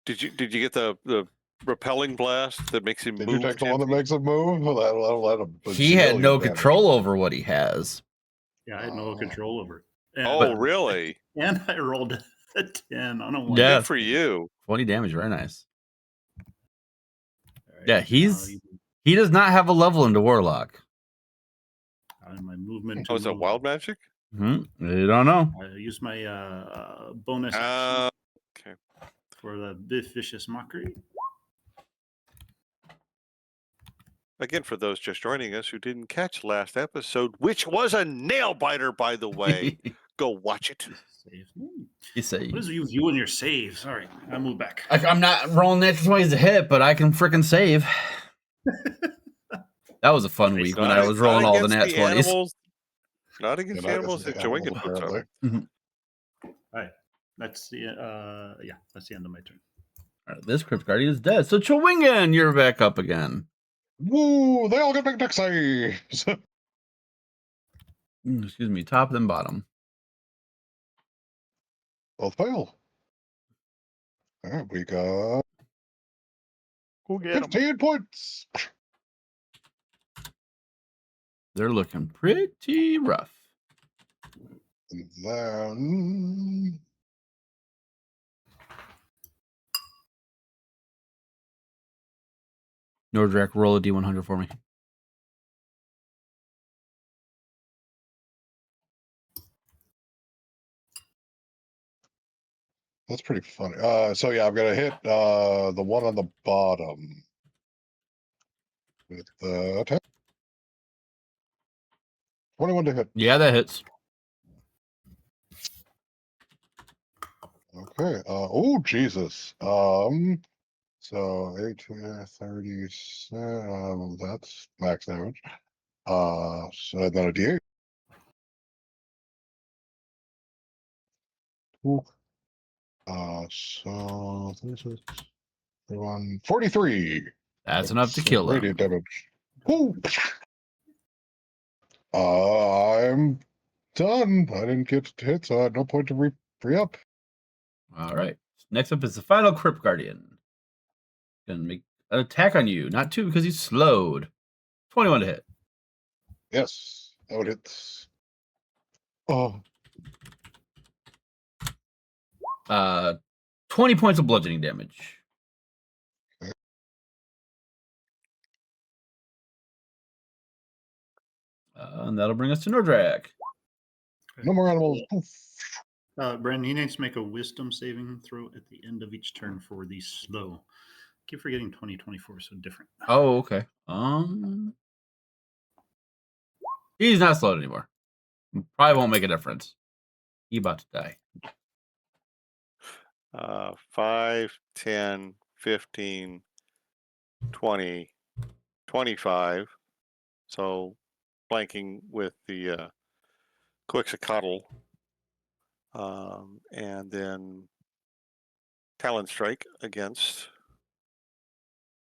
Did you get the repelling blast that makes him Did move? you take the 10 one that feet? makes him move? Well, that'll let him. He had no control over what he has. yeah, I had no control over it. Oh, really? And I rolled a 10 on a 1. Yeah. Good for you. 20 damage. Very nice. All right, Yeah, he does not have a level into Warlock. my movement. Oh, is that move. wild magic? You don't know. I use my bonus action Okay. for the vicious mockery. Again, for those just joining us who didn't catch last episode, which was a nail biter, by the way, go watch it. Save. You say. What is you and your saves? All right, I move back. I'm not rolling natural 20s to hit, but I can freaking save. That was a fun week when I was rolling all the nat 20s. Animals, not against the animals that Joanne puts up. All right, that's the that's the end of my turn. All right, this Crypt Guardian is dead. So Chewingen, you're back up again. Woo! They all get back deck saves. Excuse me, top then bottom. Both fail. All right, we got Go get 15 points. They're looking pretty rough. And then Nordrak, roll a D100 for me. That's pretty funny. So yeah, I'm gonna hit the one on the bottom with the attack. 21 to hit. Yeah, that hits. Okay. Oh Jesus. So 18, 30. That's max damage. So then a D8. Ooh. So 36, 31, 43. That's enough to kill Radiant him. damage. Ooh. I'm done. I didn't get hit, so I had no point to re-up. All right. Next up is the final Crypt Guardian. Gonna make an attack on you. Not 2 because he's slowed. 21 to hit. Yes, that would hit. Oh, 20 points of bludgeoning damage. Okay. And that'll bring us to Nordrak. no more animals. Poof. Brandon, he needs to make a wisdom saving throw at the end of each turn for the slow. Keep forgetting 2024 is so different. Oh, okay. He's not slowed anymore. Probably won't make a difference. He about to die. 5, 10, 15, 20, 25. So flanking with the Quixocoatl. And then Talon Strike against.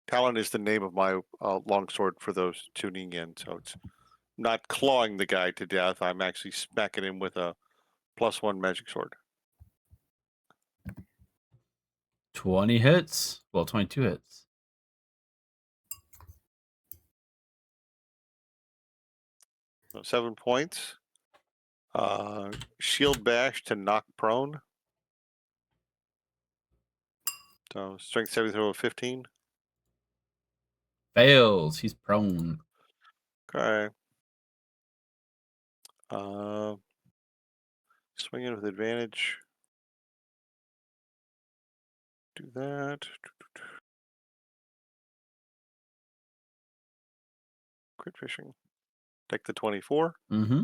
Talon is the name of my longsword for those tuning in. So it's not clawing the guy to death. I'm actually smacking him with a +1 magic sword. 20 hits. Well, 22 hits. So 7 points. Shield bash to knock prone. So strength saving throw of 15. Fails. He's prone. Okay. Swinging with advantage. Do that. Crit fishing. Take the 24. Mm-hmm.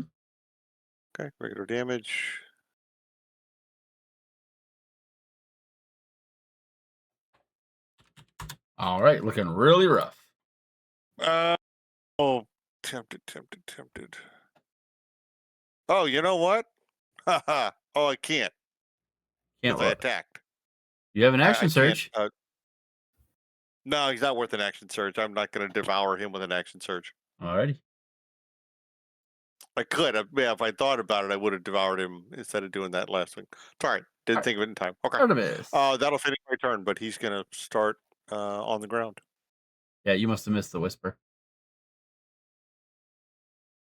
Okay, regular damage. All right, looking really rough. Oh, tempted. Oh, you know what? Haha. Oh, I can't. Can't Because I what? attacked. You have an I action can't, search. No, he's not worth an action surge. I'm not going to devour him with an action surge. Alrighty. I could. If I thought about it, I would have devoured him instead of doing that last thing. It's all right. Didn't think of it in time. Okay. Artemis. That'll finish my turn, but he's going to start on the ground. Yeah, you must have missed the whisper.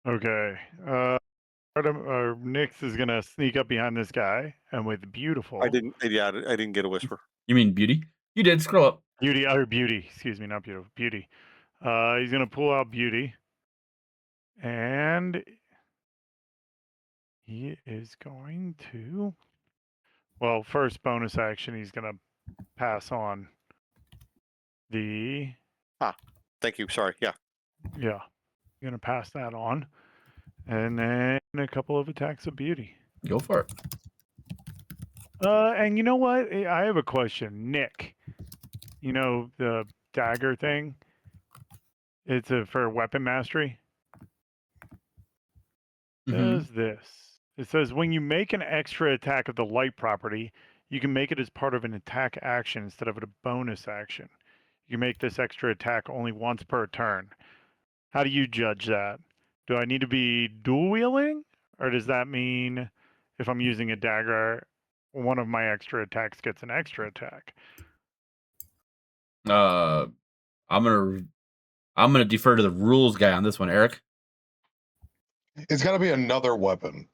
Okay. Nyx is gonna sneak up behind this guy, and with beautiful I didn't get a whisper. You mean beauty? You did. Scroll up. beauty. Excuse me, not beautiful. Beauty. He's gonna pull out beauty, and he is going to. Well, first bonus action, he's gonna pass on the. Thank you. Sorry. Yeah. Yeah, gonna pass that on, and then a couple of attacks of beauty. Go for it. And you know what? I have a question, Nick. You know the dagger thing. It's for weapon mastery. Mhm. Does this? It says when you make an extra attack of the light property, you can make it as part of an attack action instead of a bonus action. You make this extra attack only once per turn. How do you judge that? Do I need to be dual wielding, or does that mean if I'm using a dagger, one of my extra attacks gets an extra attack? I'm gonna defer to the rules guy on this one, Eric. It's got to be another weapon.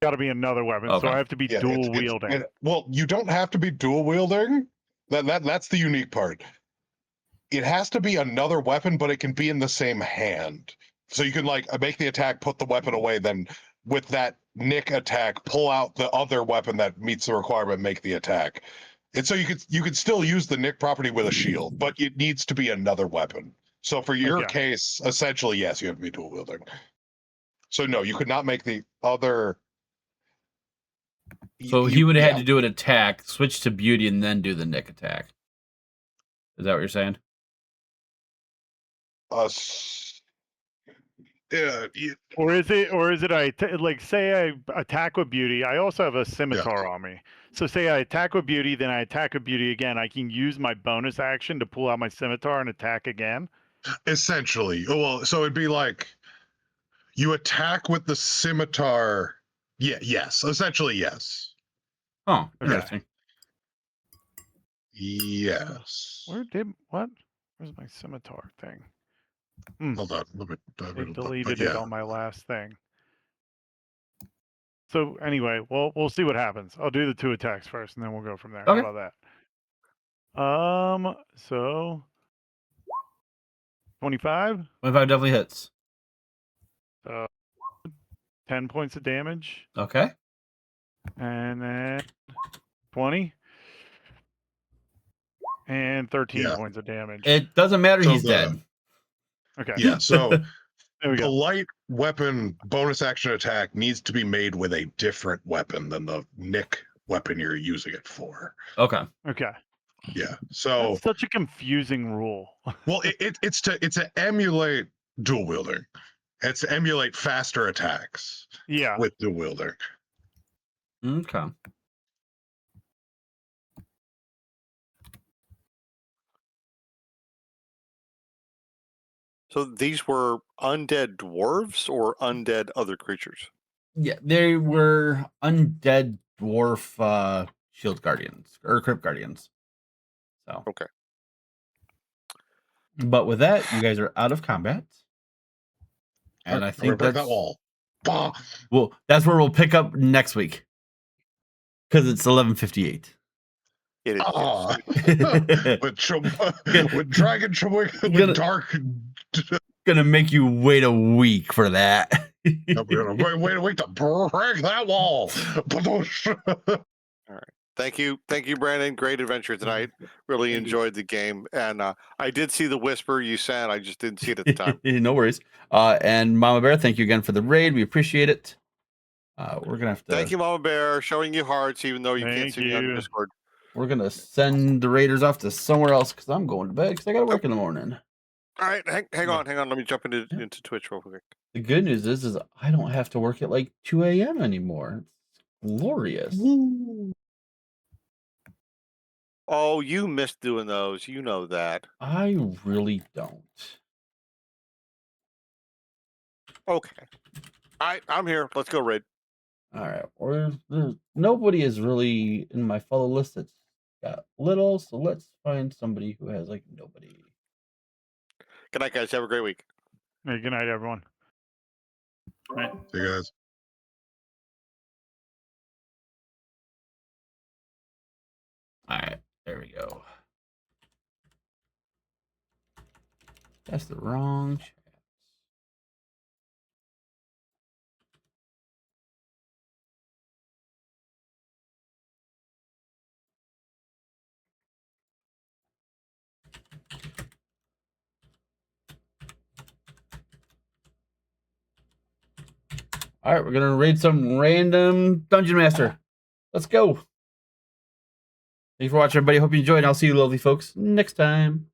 Got to be another weapon, Okay. so I have to be Yeah, dual wielding. well, you don't have to be dual wielding. That's the unique part. It has to be another weapon, but it can be in the same hand. So you can like make the attack, put the weapon away, then with that nick attack, pull out the other weapon that meets the requirement, make the attack. And so you could still use the nick property with a shield, but it needs to be another weapon. So for your Okay. case, essentially, yes, you have to be dual wielding. So no, you could not make the other. So he would have had yeah. to do an attack, switch to beauty, and then do the nick attack. Is that what you're saying? Yeah, Or is it like say I attack with beauty? I also have a scimitar on me. So say I attack with beauty, then I attack with beauty again. I can use my bonus action to pull out my scimitar and attack again. essentially. Well, so it'd be like you attack with the scimitar. Yeah, yes, essentially, yes. Oh, Okay. interesting. Yes. Where's my scimitar thing? Hold on. Let me, They deleted yeah. it on my last thing. So anyway, we'll see what happens. I'll do the 2 attacks first, and then we'll go from there. Okay. How about that? So 25. 25 definitely hits. 10 points of damage, Okay. and then 20, and 13 points of damage. It doesn't matter. So He's dead. Okay. Yeah. So There we the go. light weapon bonus action attack needs to be made with a different weapon than the nick weapon you're using it for. Okay. Okay. Yeah. So That's such a confusing rule. well, it's to emulate dual wielding. It's to emulate faster attacks Yeah. with dual wielding. Okay. So these were undead dwarves or undead other creatures? Yeah, they were undead dwarf shield guardians or crypt guardians. So Okay. But with that, you guys are out of combat. And I think break that's that wall. Bah! well, that's where we'll pick up next week. Because it's 11:58. It is. Ah, Gonna with dragon with dark. make you wait a week for that. I'm gonna wait to break that wall. Thank you, Brandon. Great adventure tonight. Really enjoyed the game, and I did see the whisper you sent. I just didn't see it at the time. No worries. And Mama Bear, thank you again for the raid. We appreciate it. We're gonna have to. Thank you, Mama Bear, showing you hearts, even though you can't Thank see me on you. Discord. We're gonna send the raiders off to somewhere else because I'm going to bed because I got to work in the morning. All right, hang on. Let me jump into Twitch real quick. The good news is I don't have to work at like 2 a.m. anymore. It's glorious. Oh, you missed doing those. You know that. I really don't. Okay. All right, I'm here. Let's go raid. All right. Nobody is really in my follow list that's got little, so let's find somebody who has like nobody. Good night, guys. Have a great week. Hey, good night, everyone. Right. See you guys. All right. There we go. That's the wrong chat. All right, we're gonna raid some random dungeon master. Let's go. Thank you for watching, everybody. Hope you enjoyed, and I'll see you lovely folks next time.